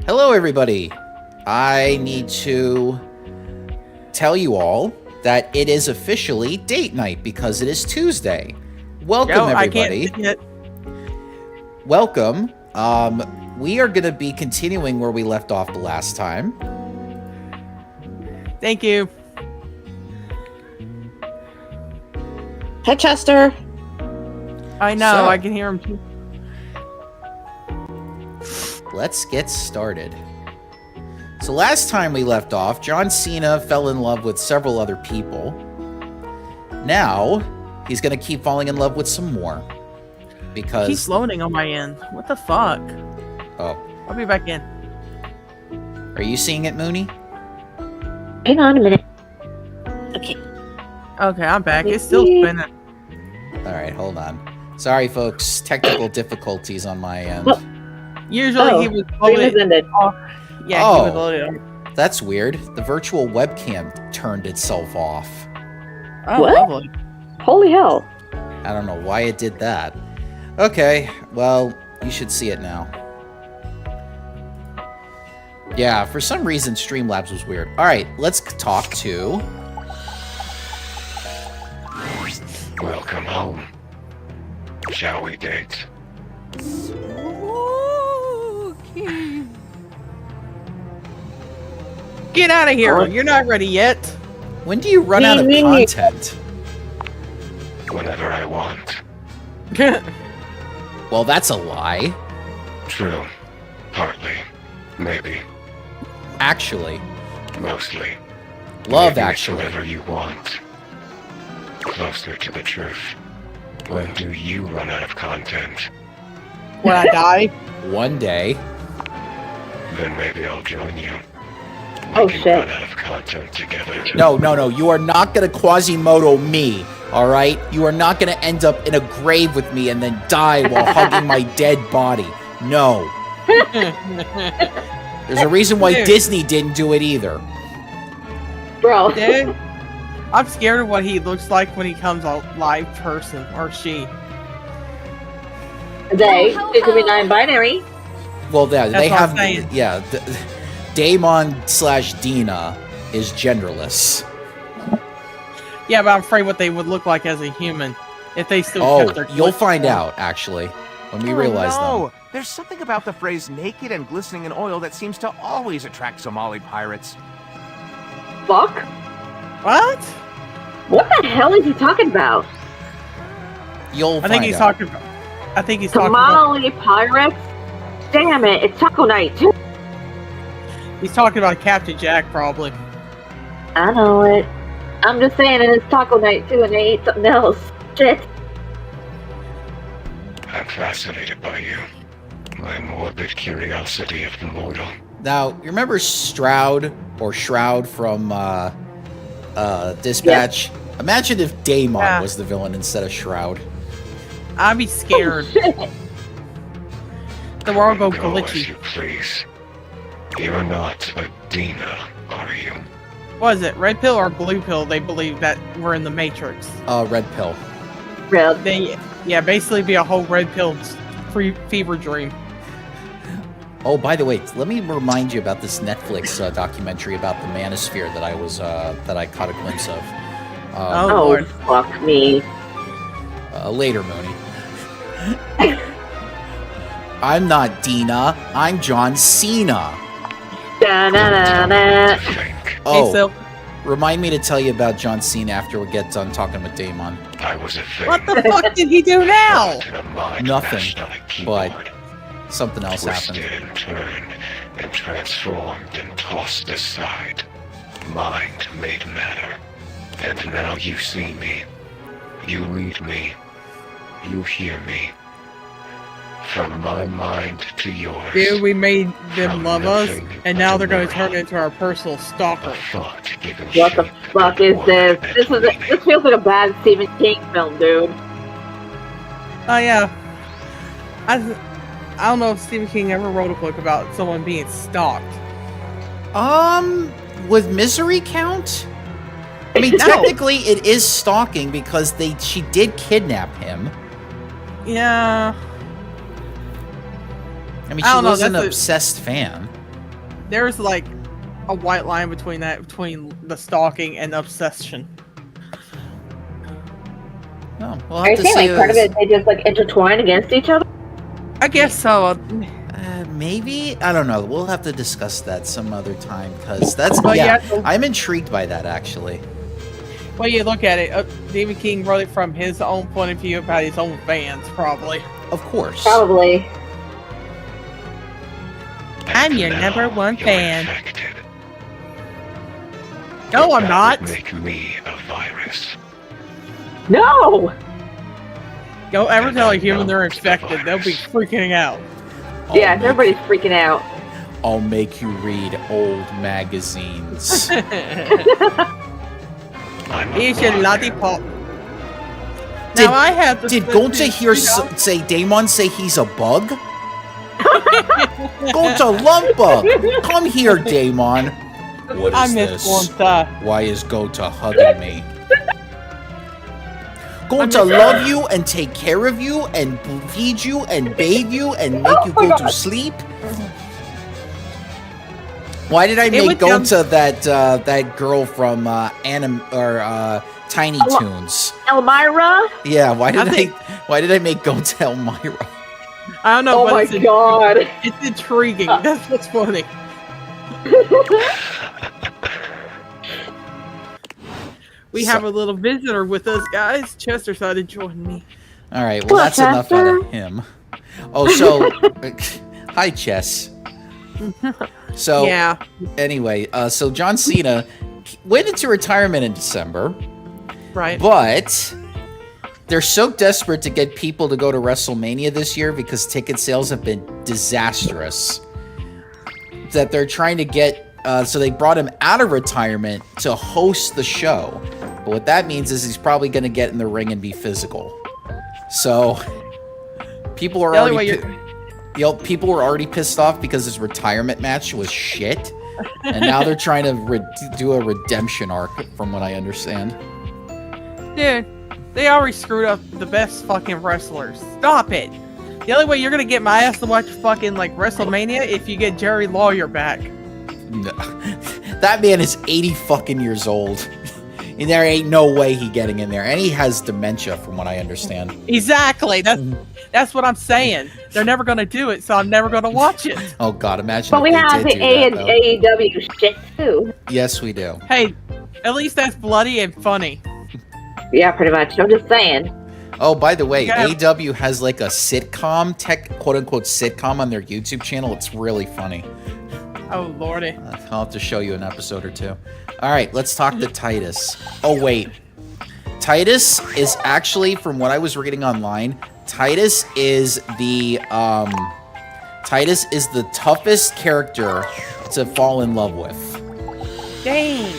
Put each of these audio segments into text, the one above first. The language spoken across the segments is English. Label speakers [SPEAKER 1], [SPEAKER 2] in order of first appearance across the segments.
[SPEAKER 1] Hello, everybody. I need to tell you all that it is officially date night because it is Tuesday. Welcome, everybody.
[SPEAKER 2] I can't see it.
[SPEAKER 1] Welcome. We are going to be continuing where we left off the last time.
[SPEAKER 2] Thank you.
[SPEAKER 3] Hi, Chester.
[SPEAKER 2] I know,
[SPEAKER 1] So-
[SPEAKER 2] I can hear him too.
[SPEAKER 1] Let's get started. So last time we left off, John Cena fell in love with several other people. Now, he's going to keep falling in love with some more. Because...
[SPEAKER 2] He's loading on my end. What the fuck?
[SPEAKER 1] Oh.
[SPEAKER 2] I'll be back in.
[SPEAKER 1] Are you seeing it, Mooney?
[SPEAKER 3] Hang on a minute. Okay.
[SPEAKER 2] Okay, I'm back. It's still spinning.
[SPEAKER 1] Alright, hold on. Sorry, folks. Technical difficulties on my end.
[SPEAKER 3] Well-
[SPEAKER 2] Usually he was
[SPEAKER 3] Stream has
[SPEAKER 2] loaded.
[SPEAKER 3] ended.
[SPEAKER 2] Yeah,
[SPEAKER 1] Oh.
[SPEAKER 2] he was loaded.
[SPEAKER 1] That's weird. The virtual webcam turned itself off.
[SPEAKER 2] Oh,
[SPEAKER 3] What?
[SPEAKER 2] lovely.
[SPEAKER 3] Holy hell.
[SPEAKER 1] I don't know why it did that. Okay, well, you should see it now. Yeah, for some reason, Streamlabs was weird. Alright, let's talk to...
[SPEAKER 4] Welcome home. Shall we date?
[SPEAKER 2] Get out of here.
[SPEAKER 3] Oh.
[SPEAKER 2] You're not ready yet.
[SPEAKER 1] When do you run out of
[SPEAKER 3] Me.
[SPEAKER 1] content?
[SPEAKER 4] Whenever I want.
[SPEAKER 1] Well, that's a lie.
[SPEAKER 4] True. Partly. Maybe.
[SPEAKER 1] Actually.
[SPEAKER 4] Mostly.
[SPEAKER 1] Love,
[SPEAKER 4] Maybe it's
[SPEAKER 1] actually.
[SPEAKER 4] whatever you want. Closer to the truth. When do you run out of content?
[SPEAKER 2] When I die?
[SPEAKER 1] One day.
[SPEAKER 4] Then maybe I'll join you. We
[SPEAKER 3] Oh,
[SPEAKER 4] can
[SPEAKER 3] shit.
[SPEAKER 4] run out of content together.
[SPEAKER 1] No. You are not going to Quasimodo me, alright? You are not going to end up in a grave with me and then die while hugging my dead body. No. There's a reason why
[SPEAKER 2] Dude.
[SPEAKER 1] Disney didn't do it either.
[SPEAKER 3] Bro.
[SPEAKER 2] Dude, I'm scared of what he looks like when he comes a live person, or she.
[SPEAKER 3] They. It could be non-binary.
[SPEAKER 1] Well, they
[SPEAKER 2] That's what I'm
[SPEAKER 1] have...
[SPEAKER 2] saying.
[SPEAKER 1] Yeah, Daemon/Dina is genderless.
[SPEAKER 2] Yeah, but I'm afraid what they would look like as a human if they still
[SPEAKER 1] Oh,
[SPEAKER 2] kept their
[SPEAKER 1] you'll
[SPEAKER 2] glitch
[SPEAKER 1] find
[SPEAKER 2] form.
[SPEAKER 1] out, actually, when we realize
[SPEAKER 5] no.
[SPEAKER 1] them.
[SPEAKER 5] There's something about the phrase naked and glistening in oil that seems to always attract Somali pirates.
[SPEAKER 3] Fuck?
[SPEAKER 2] What?
[SPEAKER 3] What the hell is he talking about?
[SPEAKER 1] You'll
[SPEAKER 2] I
[SPEAKER 1] find
[SPEAKER 2] think he's
[SPEAKER 1] out.
[SPEAKER 2] talking about. I think he's talking about.
[SPEAKER 3] Somali pirates? Damn it, it's Taco Night.
[SPEAKER 2] He's talking about Captain Jack, probably.
[SPEAKER 3] I know it. I'm just saying, and it's Taco Night too, and they ate something else. Shit.
[SPEAKER 4] I'm fascinated by you. My morbid curiosity of the mortal.
[SPEAKER 1] Now, you remember Shroud from Dispatch? Imagine if Daemon
[SPEAKER 2] Yeah.
[SPEAKER 1] was the villain instead of Shroud.
[SPEAKER 2] I'd be scared.
[SPEAKER 3] Shit.
[SPEAKER 2] The world go
[SPEAKER 4] Go as
[SPEAKER 2] glitchy.
[SPEAKER 4] you please. You're not a Dina, are you?
[SPEAKER 2] What is it? Red pill or blue pill? They believe that we're in the Matrix.
[SPEAKER 1] Red Pill.
[SPEAKER 3] Real.
[SPEAKER 2] Basically be a whole red pill fever dream.
[SPEAKER 1] Oh, by the way, let me remind you about this Netflix documentary about the Manosphere that I caught a glimpse of.
[SPEAKER 2] Oh,
[SPEAKER 3] Oh,
[SPEAKER 2] Lord.
[SPEAKER 3] fuck me.
[SPEAKER 1] Later, Mooney. I'm not Dina. I'm John Cena.
[SPEAKER 3] Da-na-na-na.
[SPEAKER 4] Think
[SPEAKER 1] Oh,
[SPEAKER 2] Hey, so
[SPEAKER 1] remind me to tell you about John Cena after we get done talking with Daemon.
[SPEAKER 4] I was a thing.
[SPEAKER 2] what the fuck did he do now?
[SPEAKER 4] To the mind
[SPEAKER 1] Nothing,
[SPEAKER 4] mashed on a
[SPEAKER 1] but
[SPEAKER 4] keyboard,
[SPEAKER 1] something else
[SPEAKER 4] twisted
[SPEAKER 1] happened.
[SPEAKER 4] and turned and transformed and tossed aside. Mind made matter. And now you see me. You read me. You hear me. From my mind to yours.
[SPEAKER 2] Dude, we made them
[SPEAKER 4] From
[SPEAKER 2] love us,
[SPEAKER 4] nothing
[SPEAKER 2] and now
[SPEAKER 4] to
[SPEAKER 2] they're going to
[SPEAKER 4] nothing.
[SPEAKER 2] turn into our personal
[SPEAKER 4] A
[SPEAKER 2] stalker.
[SPEAKER 4] thought-giving
[SPEAKER 3] What the
[SPEAKER 4] shape
[SPEAKER 3] fuck
[SPEAKER 4] and
[SPEAKER 3] is this?
[SPEAKER 4] word
[SPEAKER 3] This
[SPEAKER 4] and
[SPEAKER 3] is
[SPEAKER 4] meaning.
[SPEAKER 3] this feels like a bad Stephen King film, dude.
[SPEAKER 2] Oh yeah. I don't know if Stephen King ever wrote a book about someone being stalked.
[SPEAKER 1] Would misery count? I mean,
[SPEAKER 2] No.
[SPEAKER 1] technically, it is stalking because she did kidnap him.
[SPEAKER 2] Yeah.
[SPEAKER 1] I mean,
[SPEAKER 2] I
[SPEAKER 1] she
[SPEAKER 2] don't know,
[SPEAKER 1] was an
[SPEAKER 2] that's a-
[SPEAKER 1] obsessed fan.
[SPEAKER 2] there's like a white line between the stalking and obsession.
[SPEAKER 1] No, we'll
[SPEAKER 3] Are
[SPEAKER 1] have
[SPEAKER 3] you
[SPEAKER 1] to
[SPEAKER 3] saying
[SPEAKER 1] see.
[SPEAKER 3] like part of it they just like intertwine against each other?
[SPEAKER 2] I guess so.
[SPEAKER 1] Maybe, I don't know. We'll have to discuss that some other time because that's
[SPEAKER 2] Well,
[SPEAKER 1] yeah.
[SPEAKER 2] yeah.
[SPEAKER 1] I'm intrigued by that actually.
[SPEAKER 2] Well, you look at it. Stephen King wrote it from his own point of view about his own fans, probably.
[SPEAKER 1] Of course.
[SPEAKER 3] Probably.
[SPEAKER 2] I'm your
[SPEAKER 4] now
[SPEAKER 2] number one
[SPEAKER 4] you're
[SPEAKER 2] fan.
[SPEAKER 4] infected.
[SPEAKER 2] No, I'm
[SPEAKER 4] That
[SPEAKER 2] not.
[SPEAKER 4] would make me a virus.
[SPEAKER 3] No!
[SPEAKER 2] Don't ever tell a human they're infected. They'll be freaking out.
[SPEAKER 3] Yeah,
[SPEAKER 1] I'll make-
[SPEAKER 3] everybody's freaking out.
[SPEAKER 1] I'll make you read old magazines.
[SPEAKER 4] I'm a
[SPEAKER 2] Here's your
[SPEAKER 4] blogger.
[SPEAKER 2] lollipop.
[SPEAKER 1] Did-
[SPEAKER 2] Now I have the.
[SPEAKER 1] Did Gonta hear say Daemon say he's a bug? Gonta Lumpbug! Come here, Daemon. What
[SPEAKER 2] I
[SPEAKER 1] is
[SPEAKER 2] miss
[SPEAKER 1] this?
[SPEAKER 2] Gonta.
[SPEAKER 1] Why is Gota hugging me? Gota love you and take care of you and feed you and bathe you and make you go to sleep. Why did I make
[SPEAKER 2] was
[SPEAKER 1] Gota that girl from Tiny Toons?
[SPEAKER 3] Elmira?
[SPEAKER 1] Yeah, why
[SPEAKER 2] I think-
[SPEAKER 1] why did I make Gota Elmira?
[SPEAKER 2] I don't know,
[SPEAKER 3] Oh
[SPEAKER 2] but
[SPEAKER 3] my
[SPEAKER 2] it's,
[SPEAKER 3] god.
[SPEAKER 2] it's intriguing. That's what's funny. We have a little visitor with us, guys. Chester decided to join me.
[SPEAKER 1] All right, well
[SPEAKER 3] Hello,
[SPEAKER 1] that's enough out
[SPEAKER 3] Chester.
[SPEAKER 1] of him. Oh, so hi, Chess. So
[SPEAKER 2] Yeah.
[SPEAKER 1] anyway, so John Cena went into retirement in December,
[SPEAKER 2] Right.
[SPEAKER 1] but they're so desperate to get people to go to WrestleMania this year because ticket sales have been disastrous that they're trying to get. So they brought him out of retirement to host the show. But what that means is he's probably going to get in the ring and be physical. So people are
[SPEAKER 2] The only
[SPEAKER 1] already.
[SPEAKER 2] way
[SPEAKER 1] People were already pissed off because his retirement match was shit, and now they're trying to do a redemption arc, from what I understand.
[SPEAKER 2] Dude, they already screwed up the best fucking wrestlers. Stop it. The only way you're gonna get my ass to watch fucking like WrestleMania if you get Jerry Lawyer back.
[SPEAKER 1] No. That man is 80 fucking years old, and there ain't no way he getting in there, and he has dementia, from what I understand.
[SPEAKER 2] Exactly. That's what I'm saying. They're never gonna do it, so I'm never gonna watch it.
[SPEAKER 1] Oh god, imagine.
[SPEAKER 3] But
[SPEAKER 1] if
[SPEAKER 3] we
[SPEAKER 1] they
[SPEAKER 3] have
[SPEAKER 1] did
[SPEAKER 3] the
[SPEAKER 1] do that, though.
[SPEAKER 3] AEW shit too.
[SPEAKER 1] Yes, we do.
[SPEAKER 2] Hey, at least that's bloody and funny.
[SPEAKER 3] Yeah, pretty much. I'm just saying.
[SPEAKER 1] Oh, by the way,
[SPEAKER 2] Yeah.
[SPEAKER 1] AEW has like a sitcom, quote unquote sitcom on their YouTube channel. It's really funny.
[SPEAKER 2] Oh lordy.
[SPEAKER 1] I'll have to show you an episode or two. All right, let's talk to Titus. Oh, wait. Titus is actually, from what I was reading online, Titus is the toughest character to fall in love with.
[SPEAKER 2] Dang.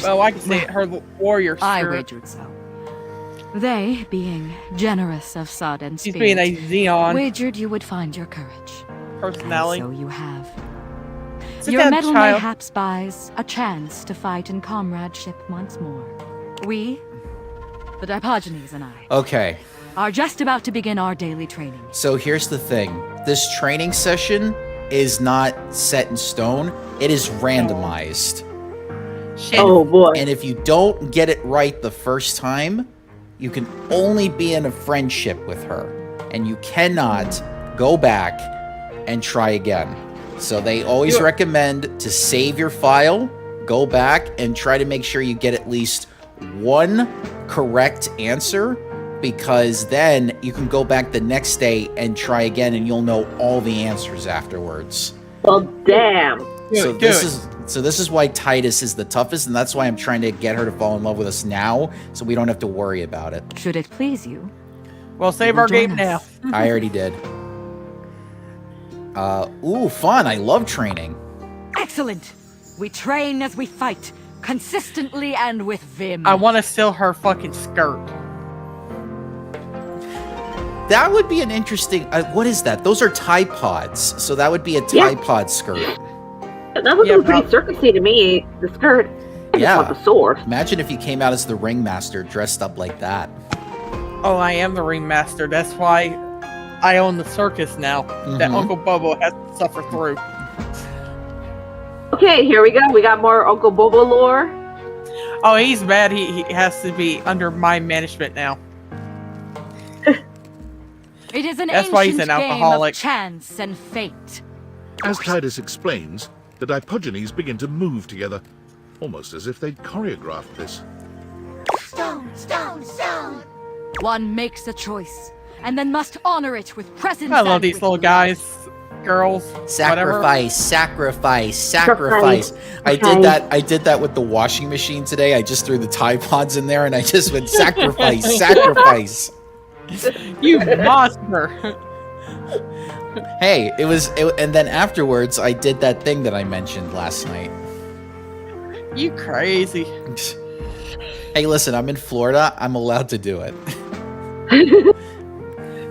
[SPEAKER 2] Well, I can say it, her warrior
[SPEAKER 6] I
[SPEAKER 2] spirit.
[SPEAKER 6] wagered so. They, being generous of sod and
[SPEAKER 2] She's
[SPEAKER 6] spirit,
[SPEAKER 2] being a Xeon
[SPEAKER 6] wagered you would find your courage.
[SPEAKER 2] personality.
[SPEAKER 6] And so you have.
[SPEAKER 2] Sit
[SPEAKER 6] Your
[SPEAKER 2] down,
[SPEAKER 6] medal
[SPEAKER 2] child.
[SPEAKER 6] mayhaps buys a chance to fight in comradeship once more. We, the Dipogenes and I,
[SPEAKER 1] Okay,
[SPEAKER 6] are just about to begin our daily training.
[SPEAKER 1] so here's the thing. This training session is not set in stone. It is randomized.
[SPEAKER 2] Shit.
[SPEAKER 3] Oh boy.
[SPEAKER 1] And if you don't get it right the first time, you can only be in a friendship with her. And you cannot go back and try again. So they always recommend to save your file, go back, and try to make sure you get at least one correct answer, because then you can go back the next day and try again, and you'll know all the answers afterwards.
[SPEAKER 3] Well, damn.
[SPEAKER 2] Do it, do it.
[SPEAKER 1] So this is why Titus is the toughest, and that's why I'm trying to get her to fall in love with us now, so we don't have to worry about it.
[SPEAKER 6] Should it please you,
[SPEAKER 2] Well, save
[SPEAKER 6] will
[SPEAKER 2] our
[SPEAKER 6] join
[SPEAKER 2] game
[SPEAKER 6] us.
[SPEAKER 2] now.
[SPEAKER 1] I already did. Ooh, fun. I love training.
[SPEAKER 6] excellent! We train as we fight, consistently and with vim.
[SPEAKER 2] I want to steal her fucking skirt.
[SPEAKER 1] That would be an interesting... what is that? Those are Tide Pods. So that would be a Tide Pod skirt.
[SPEAKER 3] That looks
[SPEAKER 2] Yeah,
[SPEAKER 3] pretty circusy to me. The skirt. I just
[SPEAKER 1] Yeah.
[SPEAKER 3] want the sword.
[SPEAKER 1] Imagine if you came out as the ringmaster dressed up like that.
[SPEAKER 2] Oh, I am the ringmaster. That's why I own the circus now. That
[SPEAKER 1] Mhm.
[SPEAKER 2] Uncle Bobo has to suffer through.
[SPEAKER 3] Okay, here we go. We got more Uncle Bobo lore.
[SPEAKER 2] Oh, he's mad. He has to be under my management now.
[SPEAKER 6] It is an
[SPEAKER 2] That's why he's
[SPEAKER 6] ancient
[SPEAKER 2] an
[SPEAKER 6] game
[SPEAKER 2] alcoholic.
[SPEAKER 6] of chance and fate.
[SPEAKER 7] As Titus explains, the Dipogenes begin to move together, almost as if they'd choreographed this.
[SPEAKER 6] One makes a choice, and then must honor it with presence.
[SPEAKER 2] I love
[SPEAKER 6] and
[SPEAKER 2] these
[SPEAKER 6] with
[SPEAKER 2] little
[SPEAKER 6] love.
[SPEAKER 2] guys, girls, whatever.
[SPEAKER 1] Sacrifice. I
[SPEAKER 3] Okay.
[SPEAKER 1] did that with the washing machine today. I just threw the Tide Pods in there and I just went sacrifice.
[SPEAKER 2] You monster.
[SPEAKER 1] Hey, and then afterwards I did that thing that I mentioned last night.
[SPEAKER 2] You crazy.
[SPEAKER 1] Hey, listen, I'm in Florida. I'm allowed to do it.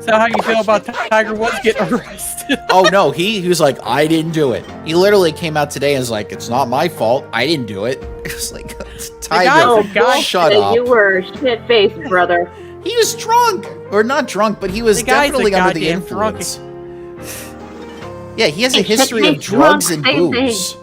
[SPEAKER 2] So how you feel about Tiger Woods getting arrested?
[SPEAKER 1] Oh no, he was like, I didn't do it. He literally came out today and was like, it's not my fault. I didn't do it. It was like,
[SPEAKER 2] guy's
[SPEAKER 1] Tiger,
[SPEAKER 2] a guy-
[SPEAKER 1] shut up.
[SPEAKER 3] You were shit-faced, brother.
[SPEAKER 1] He was drunk, or not drunk, but he was
[SPEAKER 2] The guy's a
[SPEAKER 1] definitely under the
[SPEAKER 2] goddamn drunk.
[SPEAKER 1] influence. Yeah, he has a
[SPEAKER 3] Hey,
[SPEAKER 1] history of
[SPEAKER 3] shit-faced
[SPEAKER 1] drugs
[SPEAKER 3] drunk,
[SPEAKER 1] and
[SPEAKER 3] same
[SPEAKER 1] booze,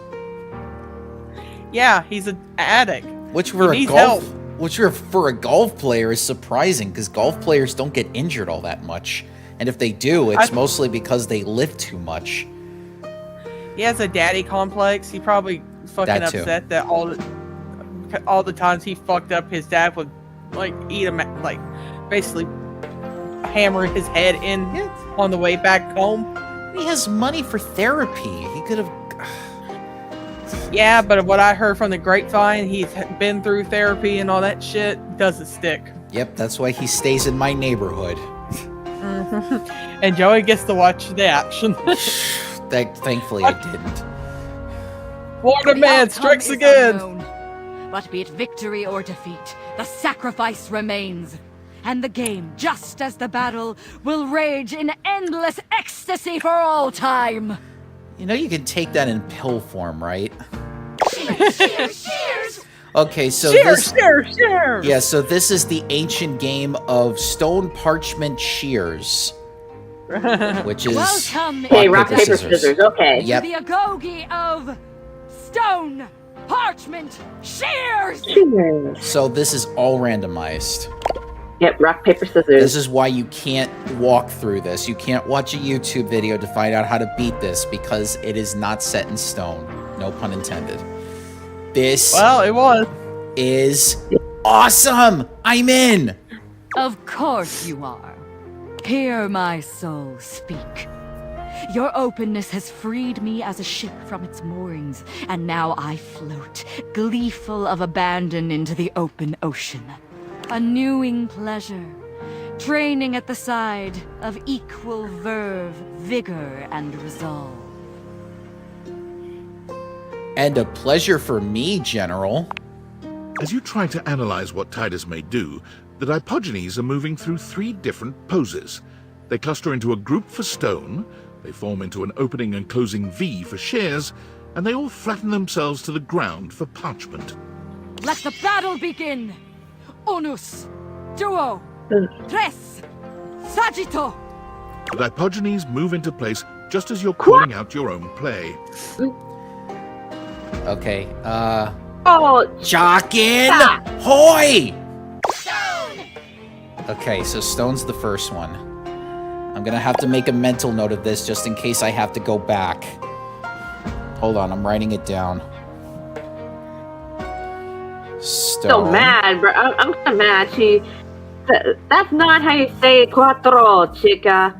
[SPEAKER 2] Yeah, he's an addict.
[SPEAKER 1] which for
[SPEAKER 2] He
[SPEAKER 1] a
[SPEAKER 2] needs
[SPEAKER 1] golf,
[SPEAKER 2] help.
[SPEAKER 1] for a golf player is surprising because golf players don't get injured all that much, and if they do, it's mostly because they live too much.
[SPEAKER 2] He has a daddy complex. He probably fucking
[SPEAKER 1] That too.
[SPEAKER 2] upset that all the times he fucked up, his dad would like eat him, like basically hammer his head in on the way back home.
[SPEAKER 1] He has money for therapy. He could have.
[SPEAKER 2] Yeah, but what I heard from the grapevine, he's been through thankfully and all that shit. Doesn't stick.
[SPEAKER 1] Yep, that's why he stays in my neighborhood.
[SPEAKER 2] And Joey gets to watch the action.
[SPEAKER 1] Thankfully, I didn't.
[SPEAKER 2] Florida
[SPEAKER 6] The
[SPEAKER 2] man
[SPEAKER 6] outcome
[SPEAKER 2] strikes
[SPEAKER 6] is
[SPEAKER 2] again.
[SPEAKER 6] unknown. But be it victory or defeat, the sacrifice remains. And the game, just as the battle, will rage in endless ecstasy for all time.
[SPEAKER 1] You know you can take that in pill form, right? Okay, so this
[SPEAKER 2] Cheers!
[SPEAKER 1] yeah, so this is the ancient game of stone parchment shears, which is
[SPEAKER 6] Welcome
[SPEAKER 3] Okay, rock,
[SPEAKER 1] paper,
[SPEAKER 3] paper,
[SPEAKER 1] scissors.
[SPEAKER 3] scissors. Okay.
[SPEAKER 1] Yep.
[SPEAKER 6] to the agoge of stone, parchment, shears!
[SPEAKER 3] Cheers.
[SPEAKER 1] So this is all randomized.
[SPEAKER 3] Yep, rock, paper,
[SPEAKER 1] This
[SPEAKER 3] scissors.
[SPEAKER 1] is why you can't walk through this. You can't watch a YouTube video to find out how to beat this because it is not set in stone. No pun intended. This
[SPEAKER 2] Well, it was.
[SPEAKER 1] is awesome. I'm in.
[SPEAKER 6] Of course you are. Hear my soul speak. Your openness has freed me as a ship from its moorings, and now I float, gleeful of abandon, into the open ocean. A newing pleasure, training at the side of equal verve, vigor, and resolve.
[SPEAKER 1] And a pleasure for me, General.
[SPEAKER 7] As you try to analyze what Titus may do, the Dipogenes are moving through 3 different poses. They cluster into a group for stone, they form into an opening and closing V for shears, and they all flatten themselves to the ground for parchment.
[SPEAKER 6] Let the battle begin! Unus, duo, tres, saggito!
[SPEAKER 7] The Dipogenes move into place just as you're calling out your own play.
[SPEAKER 1] Okay,
[SPEAKER 3] Oh,
[SPEAKER 1] Jockin!
[SPEAKER 3] Stop.
[SPEAKER 1] Hoy! Okay, so stone's the first one. I'm gonna have to make a mental note of this just in case I have to go back. Hold on, I'm writing it down. Stone.
[SPEAKER 3] so mad, bro. I'm so mad. That's not how you say cuatro, chica.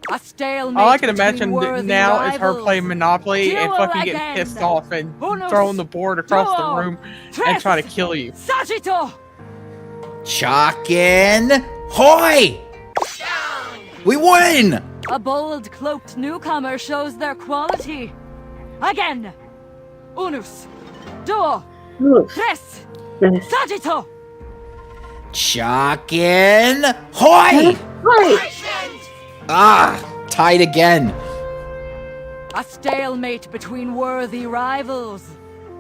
[SPEAKER 6] A stalemate
[SPEAKER 2] All I can
[SPEAKER 6] between
[SPEAKER 2] imagine
[SPEAKER 6] worthy
[SPEAKER 2] now is her
[SPEAKER 6] rivals.
[SPEAKER 2] playing Monopoly and
[SPEAKER 6] Duel
[SPEAKER 2] fucking getting
[SPEAKER 6] again.
[SPEAKER 2] pissed off and
[SPEAKER 6] Unus,
[SPEAKER 2] throwing the board across
[SPEAKER 6] duo,
[SPEAKER 2] the room and
[SPEAKER 6] tres,
[SPEAKER 2] trying to kill you.
[SPEAKER 6] Saggito!
[SPEAKER 1] Jockin! Hoy! We win!
[SPEAKER 6] A bold cloaked newcomer shows their quality. Again! Unus, duo, tres, saggito!
[SPEAKER 1] Jockin! Hoy!
[SPEAKER 3] Right.
[SPEAKER 1] Ah! Tied again.
[SPEAKER 6] A stalemate between worthy rivals.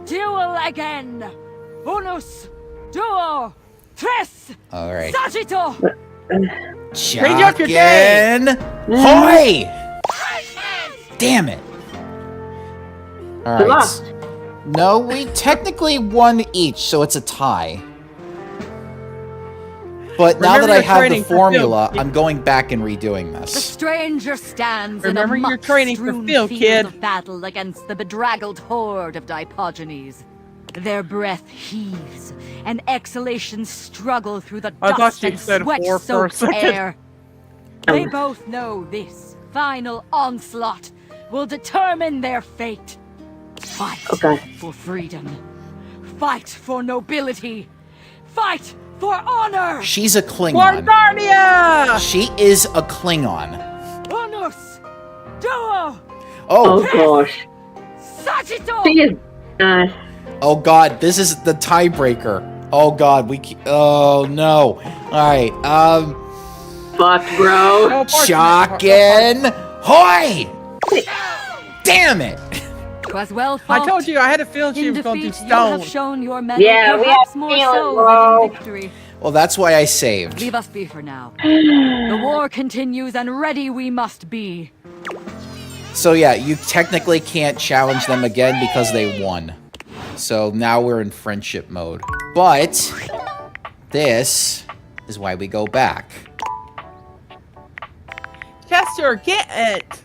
[SPEAKER 6] Duel again! Unus, duo, tres,
[SPEAKER 1] Alright.
[SPEAKER 6] saggito!
[SPEAKER 2] Change up your game.
[SPEAKER 1] Jockin! Hoy! Damn it. All
[SPEAKER 3] We
[SPEAKER 1] right.
[SPEAKER 3] lost.
[SPEAKER 1] No, we technically won each, so it's a tie. But now
[SPEAKER 2] Remember
[SPEAKER 1] that I
[SPEAKER 2] your
[SPEAKER 1] have the
[SPEAKER 2] training for
[SPEAKER 1] formula,
[SPEAKER 2] field.
[SPEAKER 1] I'm going back and redoing
[SPEAKER 6] The
[SPEAKER 1] this.
[SPEAKER 6] stranger stands
[SPEAKER 2] Remember
[SPEAKER 6] in a
[SPEAKER 2] your training for
[SPEAKER 6] muck-strewn
[SPEAKER 2] field, kid.
[SPEAKER 6] of battle against the bedraggled horde of Diogenes. Their breath heaves, and exhalations struggle through the
[SPEAKER 2] I thought
[SPEAKER 6] dust
[SPEAKER 2] you
[SPEAKER 6] and
[SPEAKER 2] said whore for a
[SPEAKER 6] sweat-soaked
[SPEAKER 2] second.
[SPEAKER 6] air. They both know this final onslaught will determine their fate. Fight
[SPEAKER 3] Okay.
[SPEAKER 6] for freedom. Fight for nobility. Fight for honor.
[SPEAKER 1] She's a Klingon.
[SPEAKER 2] Wardarnia!
[SPEAKER 1] She is a Klingon.
[SPEAKER 6] Unus. Duo.
[SPEAKER 3] Oh
[SPEAKER 1] Oh,
[SPEAKER 3] gosh.
[SPEAKER 6] Sagitto.
[SPEAKER 3] She is.
[SPEAKER 1] oh God, this is the tiebreaker. Oh God, oh no. All right,
[SPEAKER 3] Fuck, bro.
[SPEAKER 2] No parts-
[SPEAKER 1] Shockin' Hoy! Damn it!
[SPEAKER 6] 'Twas well fought.
[SPEAKER 2] I told you I had a feeling she
[SPEAKER 6] In
[SPEAKER 2] was going to
[SPEAKER 6] defeat,
[SPEAKER 2] do
[SPEAKER 6] you have
[SPEAKER 2] stone.
[SPEAKER 6] shown your mettle,
[SPEAKER 3] Yeah, we
[SPEAKER 6] perhaps
[SPEAKER 3] have
[SPEAKER 6] more
[SPEAKER 3] feeling,
[SPEAKER 6] so
[SPEAKER 3] bro.
[SPEAKER 6] than in victory.
[SPEAKER 1] Well, that's why I saved.
[SPEAKER 6] Leave us be for now. The war continues, and ready we must be.
[SPEAKER 1] So yeah, you technically can't challenge them again because they won. So now we're in friendship mode. But this is why we go back.
[SPEAKER 2] Chester, get it!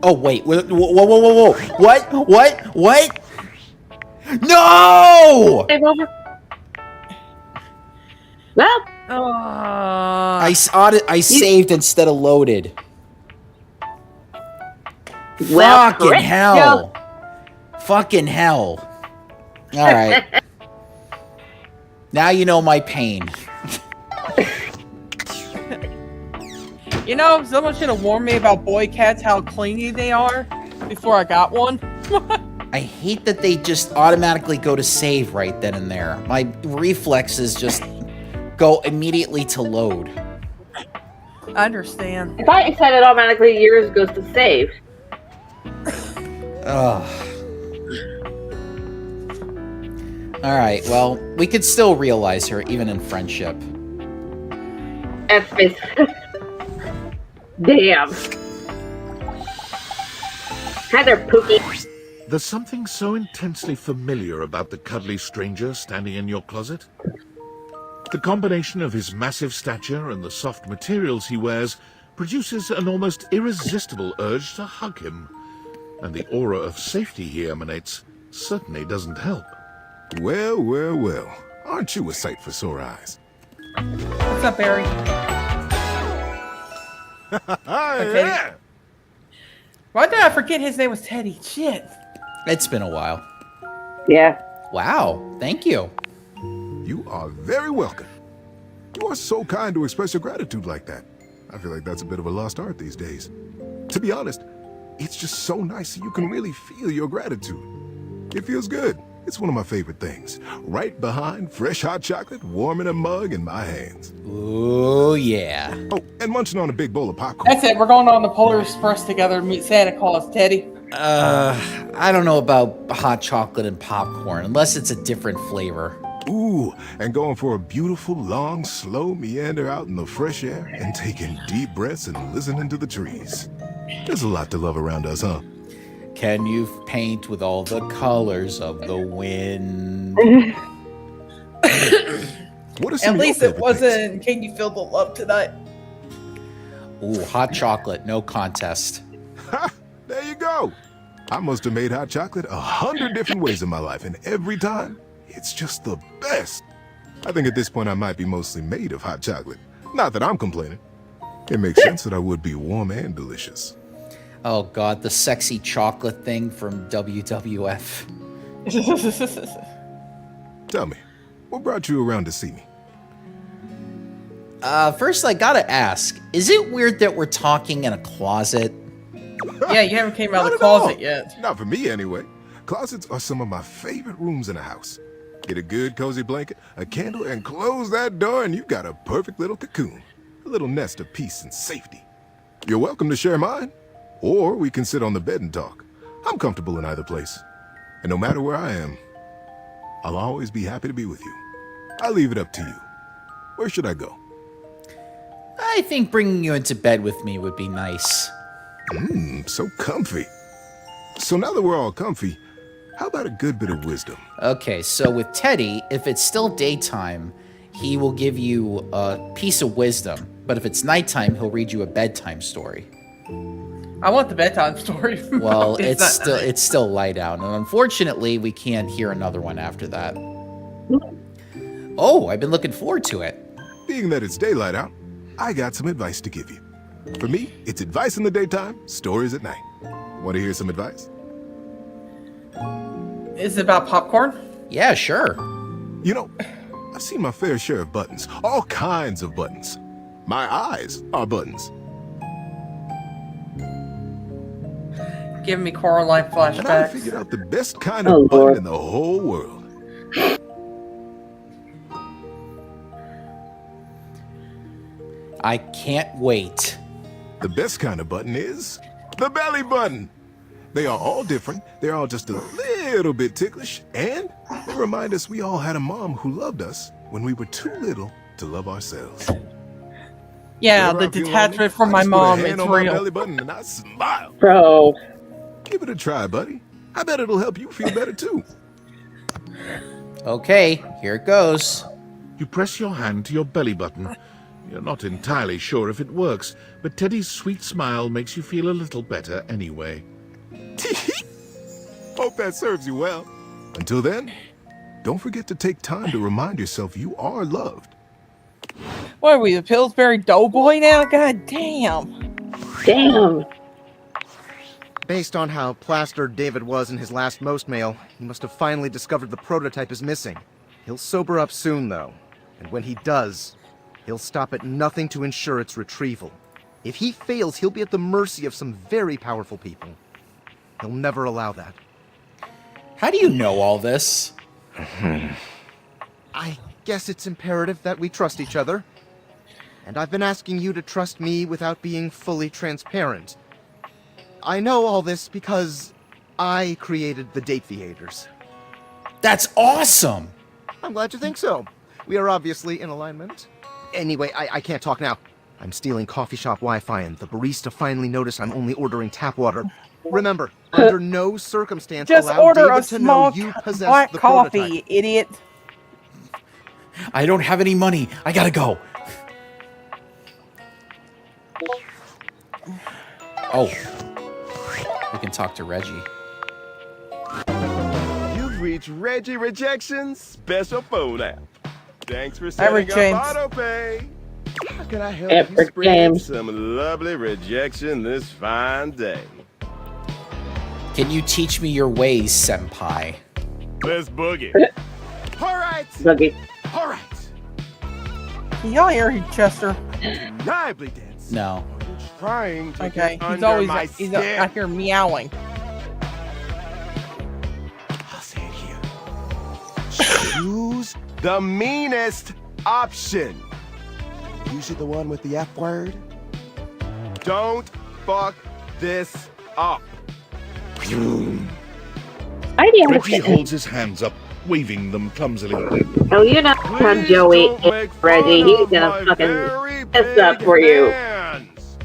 [SPEAKER 1] Oh wait, whoa, whoa, whoa, whoa, whoa! What? No!
[SPEAKER 3] Game over. Well,
[SPEAKER 1] I saved instead of loaded.
[SPEAKER 3] well,
[SPEAKER 1] Fucking
[SPEAKER 3] correct.
[SPEAKER 1] hell! Fucking hell! All right. Now you know my pain.
[SPEAKER 2] You know, someone should have warned me about boy cats, how clingy they are, before I got one.
[SPEAKER 1] I hate that they just automatically go to save right then and there. My reflexes just go immediately to load.
[SPEAKER 2] I understand.
[SPEAKER 3] If I set it automatically, yours goes to save.
[SPEAKER 1] Ugh. Alright, well, we could still realize her, even in friendship.
[SPEAKER 3] That's basically. Damn. Hi there, Pookie.
[SPEAKER 7] There's something so intensely familiar about the cuddly stranger standing in your closet. The combination of his massive stature and the soft materials he wears produces an almost irresistible urge to hug him. And the aura of safety he emanates certainly doesn't help.
[SPEAKER 8] Well, well, well. Aren't you a sight for sore eyes?
[SPEAKER 2] What's up, Barry?
[SPEAKER 8] Yeah.
[SPEAKER 2] Why did I forget his name was Teddy? Shit.
[SPEAKER 1] It's been a while.
[SPEAKER 3] Yeah.
[SPEAKER 1] Wow, thank you.
[SPEAKER 8] You are very welcome. You are so kind to express your gratitude like that. I feel like that's a bit of a lost art these days. To be honest, it's just so nice that you can really feel your gratitude. It feels good. It's one of my favorite things. Right behind fresh hot chocolate, warm in a mug in my hands.
[SPEAKER 1] Ooh, yeah.
[SPEAKER 8] Oh, and munching on a big bowl of popcorn.
[SPEAKER 2] That's it. We're going on the Polar Express together to meet Santa Claus, Teddy.
[SPEAKER 1] I don't know about hot chocolate and popcorn, unless it's a different flavor.
[SPEAKER 8] Ooh, and going for a beautiful, long, slow meander out in the fresh air and taking deep breaths and listening to the trees. There's a lot to love around us, huh?
[SPEAKER 1] Can you paint with all the colors of the wind?
[SPEAKER 8] What are some
[SPEAKER 2] At
[SPEAKER 8] of
[SPEAKER 2] least
[SPEAKER 8] your
[SPEAKER 2] it
[SPEAKER 8] favorite
[SPEAKER 2] wasn't Can You Feel the Love Tonight?
[SPEAKER 1] Ooh, hot chocolate, no contest.
[SPEAKER 8] things? Ha! There you go. I must have made hot chocolate 100 different ways in my life, and every time, it's just the best. I think at this point I might be mostly made of hot chocolate. Not that I'm complaining. It makes sense that I would be warm and delicious.
[SPEAKER 1] Oh god, the sexy chocolate thing from WWF.
[SPEAKER 8] Tell me, what brought you around to see me?
[SPEAKER 1] First I gotta ask, is it weird that we're talking in a closet?
[SPEAKER 2] Yeah, you haven't came out of the
[SPEAKER 8] Not at all.
[SPEAKER 2] closet yet.
[SPEAKER 8] Not for me, anyway. Closets are some of my favorite rooms in a house. Get a good cozy blanket, a candle, and close that door, and you've got a perfect little cocoon. A little nest of peace and safety. You're welcome to share mine, or we can sit on the bed and talk. I'm comfortable in either place. And no matter where I am, I'll always be happy to be with you. I'll leave it up to you. Where should I go?
[SPEAKER 1] I think bringing you into bed with me would be nice.
[SPEAKER 8] So comfy. So now that we're all comfy, how about a good bit of wisdom?
[SPEAKER 1] Okay, so with Teddy, if it's still daytime, he will give you a piece of wisdom. But if it's nighttime, he'll read you a bedtime story.
[SPEAKER 2] I want the bedtime story.
[SPEAKER 1] Well,
[SPEAKER 2] It's not nice.
[SPEAKER 1] it's still light out, and unfortunately, we can't hear another one after that. Oh, I've been looking forward to it.
[SPEAKER 8] Being that it's daylight out, I got some advice to give you. For me, it's advice in the daytime, stories at night. Want to hear some advice?
[SPEAKER 2] Is it about popcorn?
[SPEAKER 1] Yeah, sure.
[SPEAKER 8] You know, I've seen my fair share of buttons, all kinds of buttons. My eyes are buttons.
[SPEAKER 2] Give me Coraline
[SPEAKER 8] And I
[SPEAKER 2] flashbacks.
[SPEAKER 8] figured out the best kind
[SPEAKER 3] Oh,
[SPEAKER 8] of button
[SPEAKER 3] Lord.
[SPEAKER 8] in the whole world.
[SPEAKER 1] I can't wait.
[SPEAKER 8] The best kind of button is the belly button. They are all different. They're all just a little bit ticklish. And they remind us we all had a mom who loved us when we were too little to love ourselves.
[SPEAKER 2] Yeah,
[SPEAKER 8] Whenever
[SPEAKER 2] the
[SPEAKER 8] I feel
[SPEAKER 2] detachment
[SPEAKER 8] lonely,
[SPEAKER 2] from
[SPEAKER 8] I
[SPEAKER 2] my
[SPEAKER 8] just put a
[SPEAKER 2] mom
[SPEAKER 8] hand
[SPEAKER 2] is
[SPEAKER 8] on my
[SPEAKER 2] real.
[SPEAKER 8] belly button and I smile.
[SPEAKER 3] Bro.
[SPEAKER 8] Give it a try, buddy. I bet it'll help you feel better too.
[SPEAKER 1] Okay, here it goes.
[SPEAKER 7] You press your hand to your belly button. You're not entirely sure if it works, but Teddy's sweet smile makes you feel a little better anyway.
[SPEAKER 8] Hope that serves you well. Until then, don't forget to take time to remind yourself you are loved.
[SPEAKER 2] What are we, the Pillsbury Doughboy now? God damn.
[SPEAKER 3] Damn.
[SPEAKER 9] Based on how plastered David was in his last most mail, he must have finally discovered the prototype is missing. He'll sober up soon, though. And when he does, he'll stop at nothing to ensure its retrieval. If he fails, he'll be at the mercy of some very powerful people. He'll never allow that.
[SPEAKER 1] How do you know all this?
[SPEAKER 9] I guess it's imperative that we trust each other. And I've been asking you to trust me without being fully transparent. I know all this because I created the Dateviators.
[SPEAKER 1] That's awesome!
[SPEAKER 9] I'm glad you think so. We are obviously in alignment. Anyway, I can't talk now. I'm stealing coffee shop Wi-Fi and the barista finally noticed I'm only ordering tap water. Remember, under no circumstance
[SPEAKER 2] Just
[SPEAKER 9] allow
[SPEAKER 2] order
[SPEAKER 9] David
[SPEAKER 2] a
[SPEAKER 9] to
[SPEAKER 2] small
[SPEAKER 9] know you possess
[SPEAKER 2] black
[SPEAKER 9] the
[SPEAKER 2] coffee,
[SPEAKER 9] prototype.
[SPEAKER 2] you idiot.
[SPEAKER 1] I don't have any money. I gotta go. Oh. We can talk to Reggie.
[SPEAKER 10] You've reached Reggie Rejection's special phone app. Thanks for
[SPEAKER 2] Eric
[SPEAKER 10] setting up
[SPEAKER 2] James.
[SPEAKER 10] autopay. How can I help
[SPEAKER 3] Eric
[SPEAKER 10] you spread
[SPEAKER 3] James.
[SPEAKER 10] some lovely rejection this fine day?
[SPEAKER 1] Can you teach me your ways, senpai?
[SPEAKER 10] Let's boogie.
[SPEAKER 9] All right,
[SPEAKER 3] Boogie.
[SPEAKER 9] all right.
[SPEAKER 2] Can y'all hear Chester?
[SPEAKER 10] Lively dance.
[SPEAKER 1] No.
[SPEAKER 10] Trying to
[SPEAKER 2] Okay,
[SPEAKER 10] get
[SPEAKER 2] he's
[SPEAKER 10] under
[SPEAKER 2] always
[SPEAKER 10] my
[SPEAKER 2] I
[SPEAKER 10] skin.
[SPEAKER 2] hear meowing.
[SPEAKER 10] I'll say it here. Choose the meanest option. Usually the one with the F word. Don't fuck this up.
[SPEAKER 3] I didn't
[SPEAKER 7] Reggie
[SPEAKER 3] understand.
[SPEAKER 7] holds his hands up, waving them clumsily.
[SPEAKER 3] Oh, you know how
[SPEAKER 10] Please
[SPEAKER 3] Joey
[SPEAKER 10] don't
[SPEAKER 3] is,
[SPEAKER 10] make
[SPEAKER 3] Reggie.
[SPEAKER 10] fun
[SPEAKER 3] He's
[SPEAKER 10] of
[SPEAKER 3] gonna
[SPEAKER 10] my
[SPEAKER 3] fucking
[SPEAKER 10] very
[SPEAKER 3] mess up
[SPEAKER 10] big
[SPEAKER 3] for you.
[SPEAKER 10] hands.